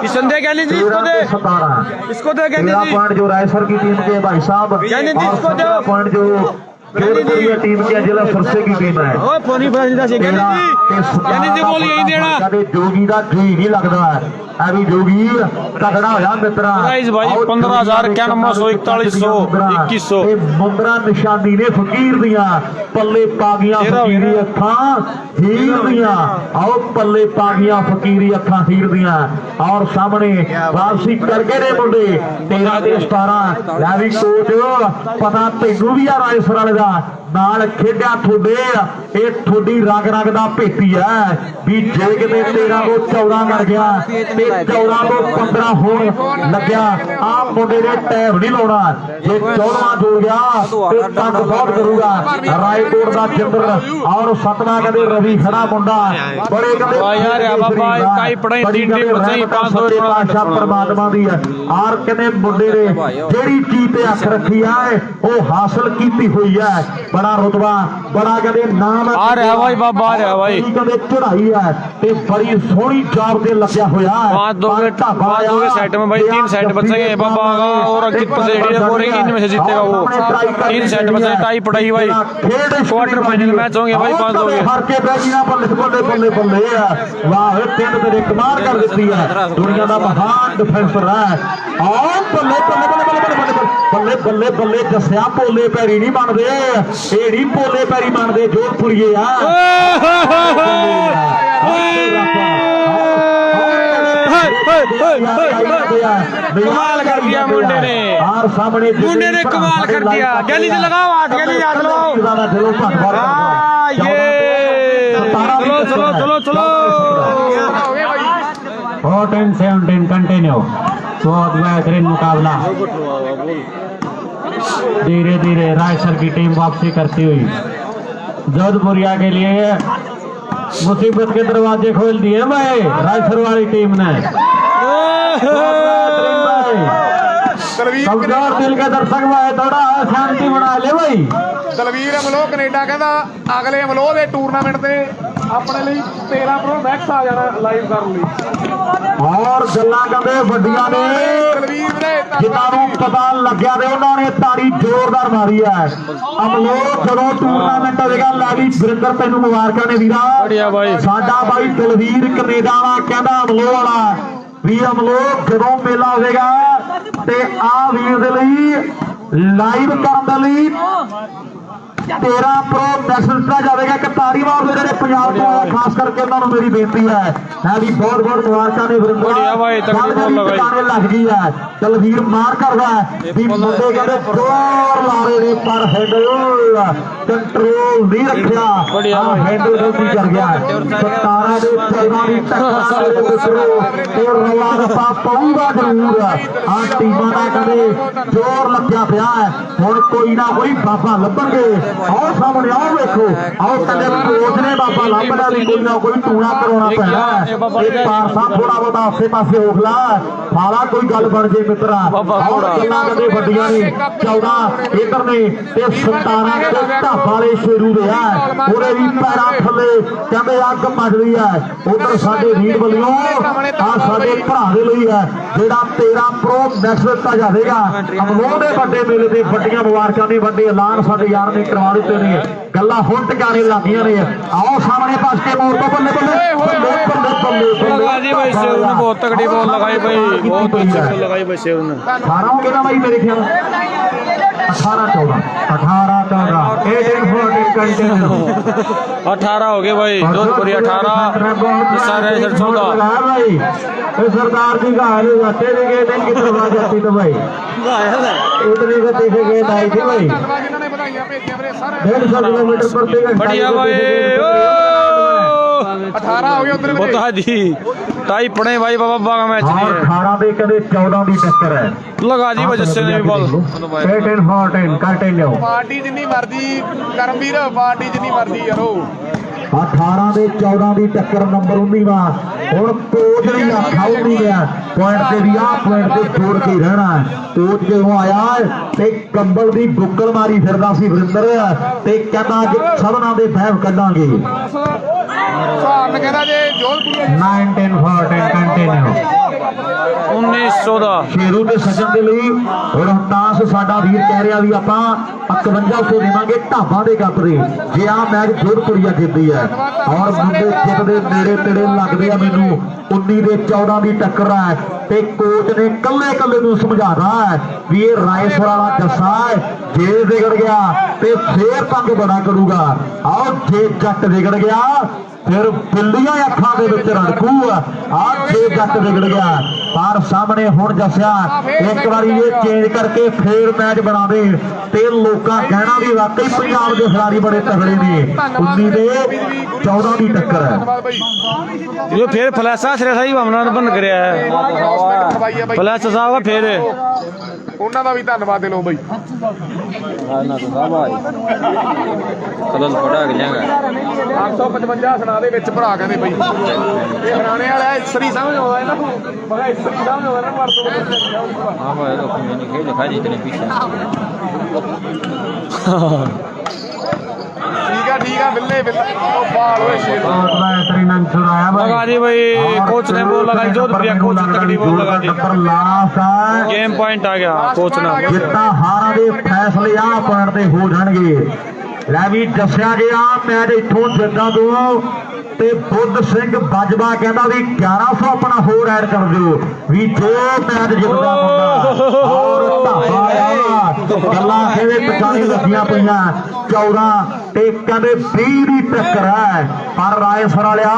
संदेह कहनी जी इसको दे 17 इसको दे कहनी जी पॉइंट जो रायसर की टीम के भाई साहब कहनी जी इसको दो पॉइंट जो टीम की जिला सरसे की टीम है ओए फोनी फैसला से कहनी जी बोल यही देना जोगी का जी नहीं लगता है अभी जोगी तगड़ा होया मित्रा प्राइस भाई 15,000 9141 मुंदरा निशानी ने फकीर दिया पल्ले पागियां फकीरी अखां हीर दिया आओ पल्ले पागियां फकीरी अखां हीर दिया और सामने वापसी करके ने मुंडे 13 ते 17 लै भी कोच पता तैनू भी आ रायसर वाले दा नाल खेडिया थोड़े ये थोड़ी रंग रंग दा भेटी है भी जे किते 13 तो 14 कर गया 14 तो 15 होण लग्या आ मुंडे ने टैब नहीं लाउणा जे 14वां जोड़ गया ते तंग बहुत करूगा रायकोट दा चंद्र और 7वां कहंदे रवि खड़ा मुंडा बड़े कहंदे यार बाबा काई पढ़ाई टीम बचाई 500 पाशा परमात्मा दी है और कहंदे मुंडे ने जेड़ी चीज ते अख रखी है वो हासिल कीती हुई है बड़ा रुतबा बड़ा कहते नाम आ रहा भाई बाबा आ रहा भाई कहते चढ़ाई है ते बड़ी सोहनी जॉब ते लग्या होया है 5 सेट में भाई 3 सेट बचेंगे बाबा का और अंकित पसेड़ी और इनमें से जीतेगा वो 3 सेट बचे टाई पड़ाई भाई क्वार्टर फाइनल मैच होंगे भाई 5 हो गए हर के बैठियां बल्ले बल्ले बल्ले बल्ले वाह तीन तेरे कमाल कर देती है दुनिया का महान डिफेंसर है और बल्ले बल्ले बल्ले बल्ले बल्ले बल्ले दसिया पोले पैरी नहीं बनते एड़ी पोले पैरी बनते जोर पुड़िए कमाल कर दिया मुंडे ने कमाल कर दिया गली से लगाओ हाथ गली हाथ लगाओ ये चलो चलो चलो चलो 14-17 कंटिन्यू बहुत बेहतरीन मुकाबला धीरे धीरे रायसर की टीम वापसी करती हुई जोधपुरिया के लिए मुसीबत के दरवाजे खोल दिए भाई रायसर वाली टीम ने कमजोर दिल के दर्शक भाई थोड़ा शांति बना ले भाई ਦਲਵੀਰ ਅਮਲੋ ਕੈਨੇਡਾ ਕਹਿੰਦਾ ਅਗਲੇ ਅਮਲੋ ਦੇ ਟੂਰਨਾਮੈਂਟ ਤੇ ਆਪਣੇ ਲਈ 13 ਪ੍ਰੋ ਮੈਕਸ ਆ ਜਾਣਾ ਲਾਈਵ ਕਰਨ ਲਈ और गल्लां कहंदे वड्डियां ने ਦਲਵੀਰ ਨੇ जिन्हां नूं पता लग्या ते उन्हां ने ताड़ी जोरदार मारी है अमलो चलो टूरनामेंट होवेगा लावी वरिंदर तैनूं मुबारकां ने वीरा बढ़िया भाई साडा भाई दलवीर कनेडा वाला कहंदा अमलो वाला भी अमलो जदों मेला होवेगा ते आ वीर दे लई लाइव करन दे लई 13 ਪ੍ਰੋ ਨੈਸ਼ਨਲ ਦਿੱਤਾ ਜਾਵੇਗਾ। ਇੱਕ ਤਾੜੀ ਮਾਰ ਦੇ ਜਿਹੜੇ ਪੰਜਾਬ ਤੋਂ ਆਇਆ, ਖਾਸ ਕਰਕੇ ਉਹਨਾਂ ਨੂੰ ਮੇਰੀ ਬੇਨਤੀ ਹੈ ਵੀ ਬਹੁਤ ਬਹੁਤ ਮੁਬਾਰਕਾਂ ਨੇ ਵਰਿੰਦਰ। बढ़िया भाई, तगड़ी बॉल लगाई। ਟਿਕਾਣੇ ਲੱਗ ਗਈ ਹੈ, ਤਲਵੀਰ ਮਾਰ ਕਰਦਾ ਵੀ ਮੁੰਡੇ ਕਹਿੰਦੇ ਜ਼ੋਰ ਲਾ ਰਹੇ ਨੇ ਪਰ ਹੈਂਡਲ ਕੰਟਰੋਲ ਨਹੀਂ ਰੱਖਿਆ। बढ़िया ਆਹ भाई। ਹੈਂਡਲ ਗਲਤੀ ਕਰ ਗਿਆ। 17 ਦੇ 14 ਦੀ ਟੱਕਰ ਦੇ ਵਿੱਚੋਂ ਤੇ ਰੌਲਾ ਰੱਪਾ ਪਊਗਾ ਜ਼ਰੂਰ। ਆਹ ਟੀਮਾਂ ਦਾ ਕਹਿੰਦੇ ਜ਼ੋਰ ਲੱਗਿਆ ਪਿਆ ਹੈ। ਹੁਣ ਕੋਈ ਨਾ ਕੋਈ ਬਾਬਾ ਲੱਭਣਗੇ। ਆਓ ਸਾਹਮਣੇ ਆਓ, ਵੇਖੋ ਆਓ ਕਹਿੰਦੇ ਕੋਚ ਨੇ ਬਾਬਾ ਲੱਭਦਾ ਵੀ ਕੋਈ ਨਾ ਕੋਈ ਟੂਣਾ ਕਰਾਉਣਾ ਪੈਣਾ ਹੈ। ਇਹ ਪਾਰਸਾ ਥੋੜਾ ਬਹੁਤਾ ਆਸੇ ਪਾਸੇ ਹੋਖ ਲਾ, ਹਾਲਾ ਕੋਈ ਗੱਲ ਬਣ ਜੇ ਮਿੱਤਰਾ। ਆਓ ਗੱਲਾਂ ਕਦੇ ਵੱਡੀਆਂ ਨੇ 14 ਏਕੜ ਨੇ ਤੇ 17 ਤੇ ਢਾਬਾ ਵਾਲੇ ਸ਼ੇਰੂ ਦੇ ਆ, ਉਹਦੇ ਵੀ ਪੈਰਾਂ ਥੱਲੇ ਕਹਿੰਦੇ ਅੱਗ ਮੱਚਦੀ ਹੈ। ਉਧਰ ਸਾਡੇ ਵੀਰ ਵੱਲੋਂ ਆ ਸਾਡੇ ਭਰਾ ਦੇ ਲਈ ਹੈ ਜਿਹੜਾ 13 ਪ੍ਰੋ ਮੈਕਸ ਦਿੱਤਾ ਜਾਵੇਗਾ। ਅਮਲੋਹ ਦੇ ਵੱਡੇ ਮੇਲੇ ਦੇ ਵੱਡੀਆਂ ਮੁਬਾਰਕਾਂ ਦੇ ਵੱਡੇ ਐਲਾਨ ਸਾਡੇ ਯਾਰ ਨੇ ਕਰਵਾ ਦਿੱਤੇ ਨੇ। ਗੱਲਾਂ ਹੁਣ ਟਿਕਾਣੇ ਲੱਗੀਆਂ ਨੇ। ਆਓ ਸਾਹਮਣੇ ਪਾਸ ਕੇ ਮੋੜ ਤੋਂ ਬੱਲੇ ਬੱਲੇ ਬੱਲੇ ਬੱਲੇ लगा दी भाई सेव ने, बहुत तगड़ी बॉल लगाई भाई, बहुत अच्छी बॉल लगाई भाई सेव ने। 18 हो गया भाई मेरे ख्याल 18-14 18-14 कंटिन्यू 18 हो गए भाई, जोधपुरी 18 सारे 14। भाई सरदार जी का हाल जाते थे दिन की तरफ आ जाती तो भाई इतनी गति से गेंद आई थी भाई। ਜਿਨ੍ਹਾਂ ਨੇ ਵਧਾਈਆਂ ਭੇਜੀਆਂ ਵੀਰੇ ਸਾਰੇ 150 किलोमीटर प्रति घंटा बढ़िया भाई, 18 ਹੋ ਗਏ ਉਧਰ बहुत हाजी टाई पड़े भाई बाबा बागा मैच नहीं और है। 18 ਦੇ ਕਦੇ 14 ਦੀ ਟੱਕਰ ਹੈ। लगा दी भाई जस्से ने भी बॉल। 18-14 कंटिन्यू ਪਾਰਟੀ ਜਿੰਨੀ ਮਰਜ਼ੀ ਕਰਮਵੀਰ, ਪਾਰਟੀ ਜਿੰਨੀ ਮਰਜ਼ੀ ਯਾਰੋ। 18 ਦੇ 14 ਦੀ ਟੱਕਰ ਨੰਬਰ 19ਵਾਂ। ਹੁਣ ਕੋਚ ਨਹੀਂ ਆਖਾ ਉਹ ਨਹੀਂ ਗਿਆ ਪੁਆਇੰਟ ਤੇ ਵੀ ਆਹ ਪੁਆਇੰਟ ਤੇ ਜੋੜ ਕੇ ਰਹਿਣਾ ਹੈ। ਕੋਚ ਜਦੋਂ ਆਇਆ ਤੇ ਕੰਬਲ ਦੀ ਬੁੱਕਲ ਮਾਰੀ ਫਿਰਦਾ ਸੀ ਵਰਿੰਦਰ ਤੇ ਕਹਿੰਦਾ ਅੱਜ ਸਭਨਾਂ ਦੇ ਫੈਬ ਕੱਢਾਂਗੇ। ਸਹਾਰਨ ਕਹਿੰਦਾ ਜੇ ਜੋਧਪੁਰ 19-14 ਕੰਟੀਨਿਊ 19-14 ਸ਼ੇਰੂ ਤੇ ਸੱਜਣ ਦੇ ਲਈ ਰੋਹਤਾਸ ਸਾਡਾ ਵੀਰ ਕਹਿ ਰਿਹਾ ਵੀ ਆਪਾਂ 5100 ਦੇਵਾਂਗੇ ਢਾਬਾ ਦੇ ਕੱਪ ਦੇ ਜੇ ਆ ਮੈਚ ਜੋਧਪੁਰੀਆ ਜਿੱਤਦੀ ਹੈ। ਔਰ ਮੁੰਡੇ ਜਿੱਤਦੇ ਨੇੜੇ ਤੇੜੇ ਲੱਗਦੇ ਆ ਮੈਨੂੰ। 19 ਦੇ 14 ਦੀ ਟੱਕਰ ਹੈ ਤੇ ਕੋਚ ਨੇ ਕੱਲੇ ਕੱਲੇ ਨੂੰ ਸਮਝਾਣਾ ਹੈ ਵੀ ਇਹ ਰਾਏਸਰ ਵਾਲਾ ਜੱਸਾ ਹੈ, ਜੇ ਵਿਗੜ ਗਿਆ ਤੇ ਫੇਰ ਤੰਗ ਬੜਾ ਕਰੂਗਾ। ਆਓ ਜੇ ਜੱਟ ਵਿਗੜ ਗਿਆ ਫਿਰ ਬਿੱਲੀਆਂ ਅੱਖਾਂ ਦੇ ਵਿੱਚ ਰੜਕੂ। ਆਹ ਜੇ ਜੱਟ ਵਿਗੜ ਗਿਆ ਪਰ ਸਾਹਮਣੇ ਹੁਣ ਜੱਸਿਆ ਇੱਕ ਵਾਰੀ ਇਹ ਚੇਂਜ ਕਰਕੇ ਫੇਰ ਮੈਚ ਬਣਾ ਦੇ ਤੇ ਲੋਕਾਂ ਕਹਿਣਾ ਵੀ ਵਾਕਈ ਪੰਜਾਬ ਦੇ ਖਿਡਾਰੀ ਬੜੇ ਤਗੜੇ ਨੇ। 19 ਦੇ 14 ਦੀ ਟੱਕਰ ਹੈ। ਧੰਨਵਾਦ ਬਾਈ। जो फिर फ्लैशा सिरे सही भावना बन गया है। ਕਰਵਾਈ ਆ ਬਾਈ, फ्लैश साहब फिर ਉਹਨਾਂ ਦਾ ਵੀ ਧੰਨਵਾਦ ਦਿਲੋਂ ਬਾਈ। कलर फटा के जाएगा 855 ਸੁਣਾ ਦੇ ਵਿੱਚ ਭਰਾ ਕਹਿੰਦੇ ਬਾਈ। ਇਹ ਹਰਾਣੇ ਵਾਲਾ ਇਸਰੀ ਸਮਝ ਆਉਂਦਾ ਇਹਨਾਂ ਨੂੰ, ਮੈਂ ਕਿਹਾ ਇਸਰੀ ਸਮਝ ਆਉਂਦਾ ਨਾ ਵਰਤੋਂ ਵਿੱਚ। हाँ भाई तो मैंने खेल दिखा दी इतने पीछे ਠੀਕ ਆ ਬਿੱਲੇ ਬਿੱਲੇ ਉਹ ਬਾਲ ਹੋਏ ਸ਼ੇਰ। लगा दी भाई, कोच ने बॉल लगाई जोधपुरिया, कोच ने तगड़ी बॉल लगा दी। ਲਾਸਟ ਹੈ गेम पॉइंट आ गया कोच ने। ਜਿੱਤਾਂ ਹਾਰਾਂ ਦੇ ਫੈਸਲੇ ਆ ਪੁਆਇੰਟ ਤੇ ਹੋ ਜਾਣਗੇ। ਲੈ ਵੀ ਦੱਸਿਆ ਗਿਆ ਮੈਚ ਇੱਥੋਂ ਜਿੱਦਾਂ ਤੋਂ ਤੇ ਬੁੱਧ ਸਿੰਘ ਬਾਜਵਾ ਕਹਿੰਦਾ ਵੀ 1100 ਆਪਣਾ ਹੋਰ ਐਡ ਕਰ ਦਿਓ ਵੀ ਜੋ ਮੈਚ ਜਿੱਤਦਾ ਮੁੰਡਾ। ਔਰ ਢਾਬਾ ਆ ਗੱਲਾਂ ਕਿਹਦੇ ਟਿਕਾਣੇ ਲੱਗੀਆਂ ਪਈਆਂ 14 ਤੇ ਕਹਿੰਦੇ 20 ਦੀ ਟੱਕਰ ਹੈ ਪਰ ਰਾਏਸਰ ਵਾਲਿਆ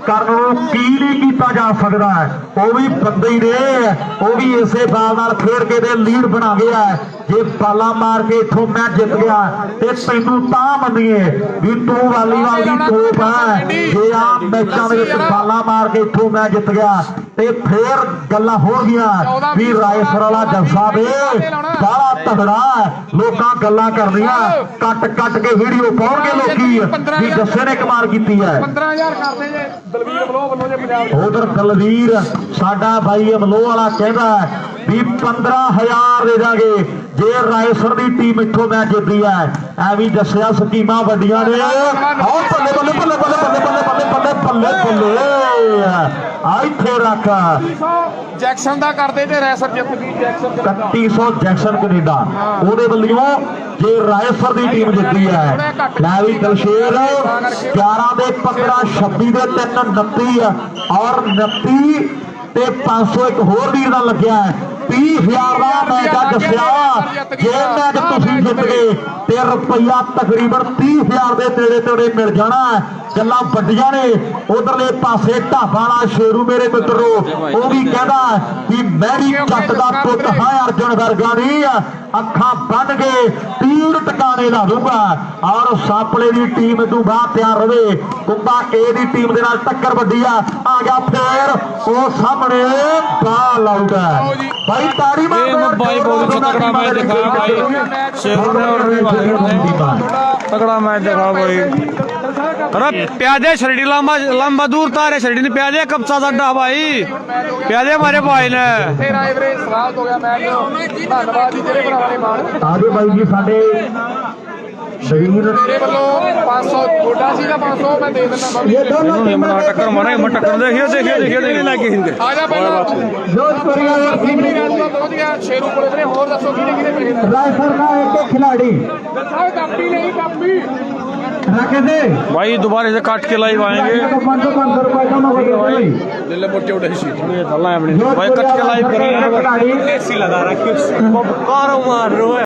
ਕਰਨ ਨੂੰ ਕੀ ਨਹੀਂ ਕੀਤਾ ਜਾ ਸਕਦਾ। ਉਹ ਵੀ ਬੰਦੇ ਹੀ ਨੇ, ਉਹ ਵੀ ਇਸੇ ਬਾਲ ਨਾਲ ਖੇਡ ਕੇ ਦੇ ਲੀਡ ਬਣਾ ਗਿਆ। ਜੇ ਬਾਲਾ ਮਾਰ ਕੇ ਇੱਥੋਂ ਮੈਚ ਜਿੱਤ ਗਿਆ ਤੇ ਤੈਨੂੰ ਤਾਂ ਮੰਨੀਏ ਵੀ ਤੂੰ ਵਾਲੀਬਾਲ ਦੀ ਤੋਪ ਹੈ। ਜੇ ਆ ਮੈਚਾਂ ਦੇ ਵਿੱਚ ਬਾਲਾ ਮਾਰ ਕੇ ਇੱਥੋਂ ਮੈਚ ਜਿੱਤ ਗਿਆ ਤੇ ਫੇਰ ਗੱਲਾਂ ਹੋਣਗੀਆਂ ਵੀ ਰਾਏਸਰ ਵਾਲਾ ਜੱਸਾ ਵੇ ਬੜਾ ਤਗੜਾ। ਲੋਕਾਂ ਗੱਲਾਂ ਕਰਦੀਆਂ ਕੱਟ ਕੱਟ ਕੇ ਵੀਡੀਓ ਪਾਉਣਗੇ ਲੋਕੀ ਵੀ ਜੱਸੇ ਨੇ ਕਮਾਲ ਕੀਤੀ ਹੈ। 15000 ਕਰਦੇ ਜੇ ਦਲਵੀਰ ਬਲੋ ਵੱਲੋਂ ਜੇ ਪੰਜਾਬ ਉਧਰ ਦਲਵੀਰ ਸਾਡਾ ਬਾਈ ਅਮਲੋਹ ਵਾਲਾ ਕਹਿੰਦਾ ਵੀ 15000 ਦੇ ਦਾਂਗੇ ਜੇ ਰਾਏਸਰ ਦੀ ਟੀਮ ਇੱਥੋਂ ਮੈਚ ਜਿੱਤਦੀ ਹੈ। ਐਵੇਂ ਦੱਸਿਆ ਸਕੀਮਾਂ ਵੱਡੀਆਂ ਨੇ। ਆਓ ਬੱਲੇ ਬੱਲੇ ਬੱਲੇ ਬੱਲੇ ਬੱਲੇ ਬੱਲੇ ਬੱਲੇ ਬੱਲੇ ਬੱਲੇ ਬੱਲੇ ਆ ਇੱਥੇ ਰੱਖ। ਜੈਕਸਨ ਦਾ ਕਰਦੇ ਤੇ ਰੈਸਰ ਜਿੱਤ ਗਈ ਜੈਕਸਨ ਦਾ 3100 ਜੈਕਸਨ ਕੈਨੇਡਾ ਉਹਦੇ ਵੱਲੋਂ ਜੇ ਰਾਏਸਰ ਦੀ ਟੀਮ ਜਿੱਤਦੀ ਹੈ। ਲੈ ਵੀ ਦਲਸ਼ੇਰ 11 ਦੇ 15 26 ਦੇ 3 29 ਔਰ 29 ਤੇ 500 ਇੱਕ ਹੋਰ ਵੀਰ ਦਾ ਲੱਗਿਆ 30000 ਦਾ ਮੈਚ ਦੱਸਿਆ ਜੇ ਮੈਚ ਤੁਸੀਂ ਜਿੱਤ ਗਏ ਤੇ ਰੁਪਈਆ ਤਕਰੀਬਨ 30,000 ਦੇ ਨੇੜੇ ਮਿਲ ਜਾਣਾ। ਗੱਲਾਂ ਵੱਡੀਆਂ ਨੇ। ਉਧਰਲੇ ਪਾਸੇ ਢਾਬਾ ਵਾਲਾ ਸ਼ੇਰੂ ਮੇਰੇ ਮਿੱਤਰੋ ਉਹ ਵੀ ਕਹਿੰਦਾ ਵੀ ਮੈਂ ਵੀ ਜੱਟ ਦਾ ਪੁੱਤ ਹਾਂ ਅਰਜੁਨ ਵਰਗਾ ਨਹੀਂ ਅੱਖਾਂ ਬੰਨ ਕੇ ਤੀਰ ਟਿਕਾਣੇ ਲਾ ਦੂੰਗਾ। ਔਰ ਸਾਪਲੇ ਦੀ ਟੀਮ ਤੋਂ ਬਾਅਦ ਤਿਆਰ ਰਵੇ। ਕੁੰਬਾ ਏ ਦੀ ਟੀਮ ਦੇ ਨਾਲ ਟੱਕਰ ਵੱਡੀ ਆ ਗਿਆ ਫੇਰ ਉਹ ਸਾਹਮਣੇ ਬਾਲ ਆਊਟ ਹੈ ਭਾਈ ਤਾੜੀ ਮਾਰ भाई बहुत तगड़ा मैच देखा भाई शेरू ने और तगड़ा मैच देखा भाई। अरे प्यादे शरीर लंबा दूर तारे शरीर ने प्यादे कब सा अड्डा भाई प्यादे हमारे भाई ने ਫੇਰ ਆਏ ਵੀਰੇ ਸਵਾਲ ਹੋ ਗਿਆ ਮੈਚ ਧੰਨਵਾਦ ਜੀ ਜਿਹੜੇ ਭਰਾਵਾਂ ਨੇ ਮਾਣ ਆਗੇ ਬਾਈ ਜੀ ਸਾਡੇ ਸ਼ਰੀਰ ਮੇਰੇ ਵੱਲੋਂ 500 ਥੋੜਾ ਸੀਗਾ 500 ਮੈਂ ਦੇ ਦਿੰਦਾ ਬਾਬੀ टक्कर मारे टक्कर देखिए ਆ ਜਾ ਪਹਿਲਾਂ ਜੋਧਪੁਰੀਆ ਆਪਣੀ ਗੱਲ ਤੋਂ ਪਹੁੰਚ ਗਿਆ ਸ਼ੇਰੂ ਕੋਲੇ ਵੀਰੇ ਹੋਰ ਦੱਸੋ ਕਿਹਨੇ ਪੈਸੇ ਰਾਇਸਰ ਦਾ ਇੱਕ ਖਿਲਾੜੀ ਦੱਸਾਓ ਕਾਪੀ ਨਹੀਂ ਕਾਪੀ ਰੱਖੇ ਦੇ भाई दोबारा से काट के लाइव आएंगे 500 रुपए का भाई भाई कट के लाइव करेंगे खिलाड़ी लगा रखी मार रहे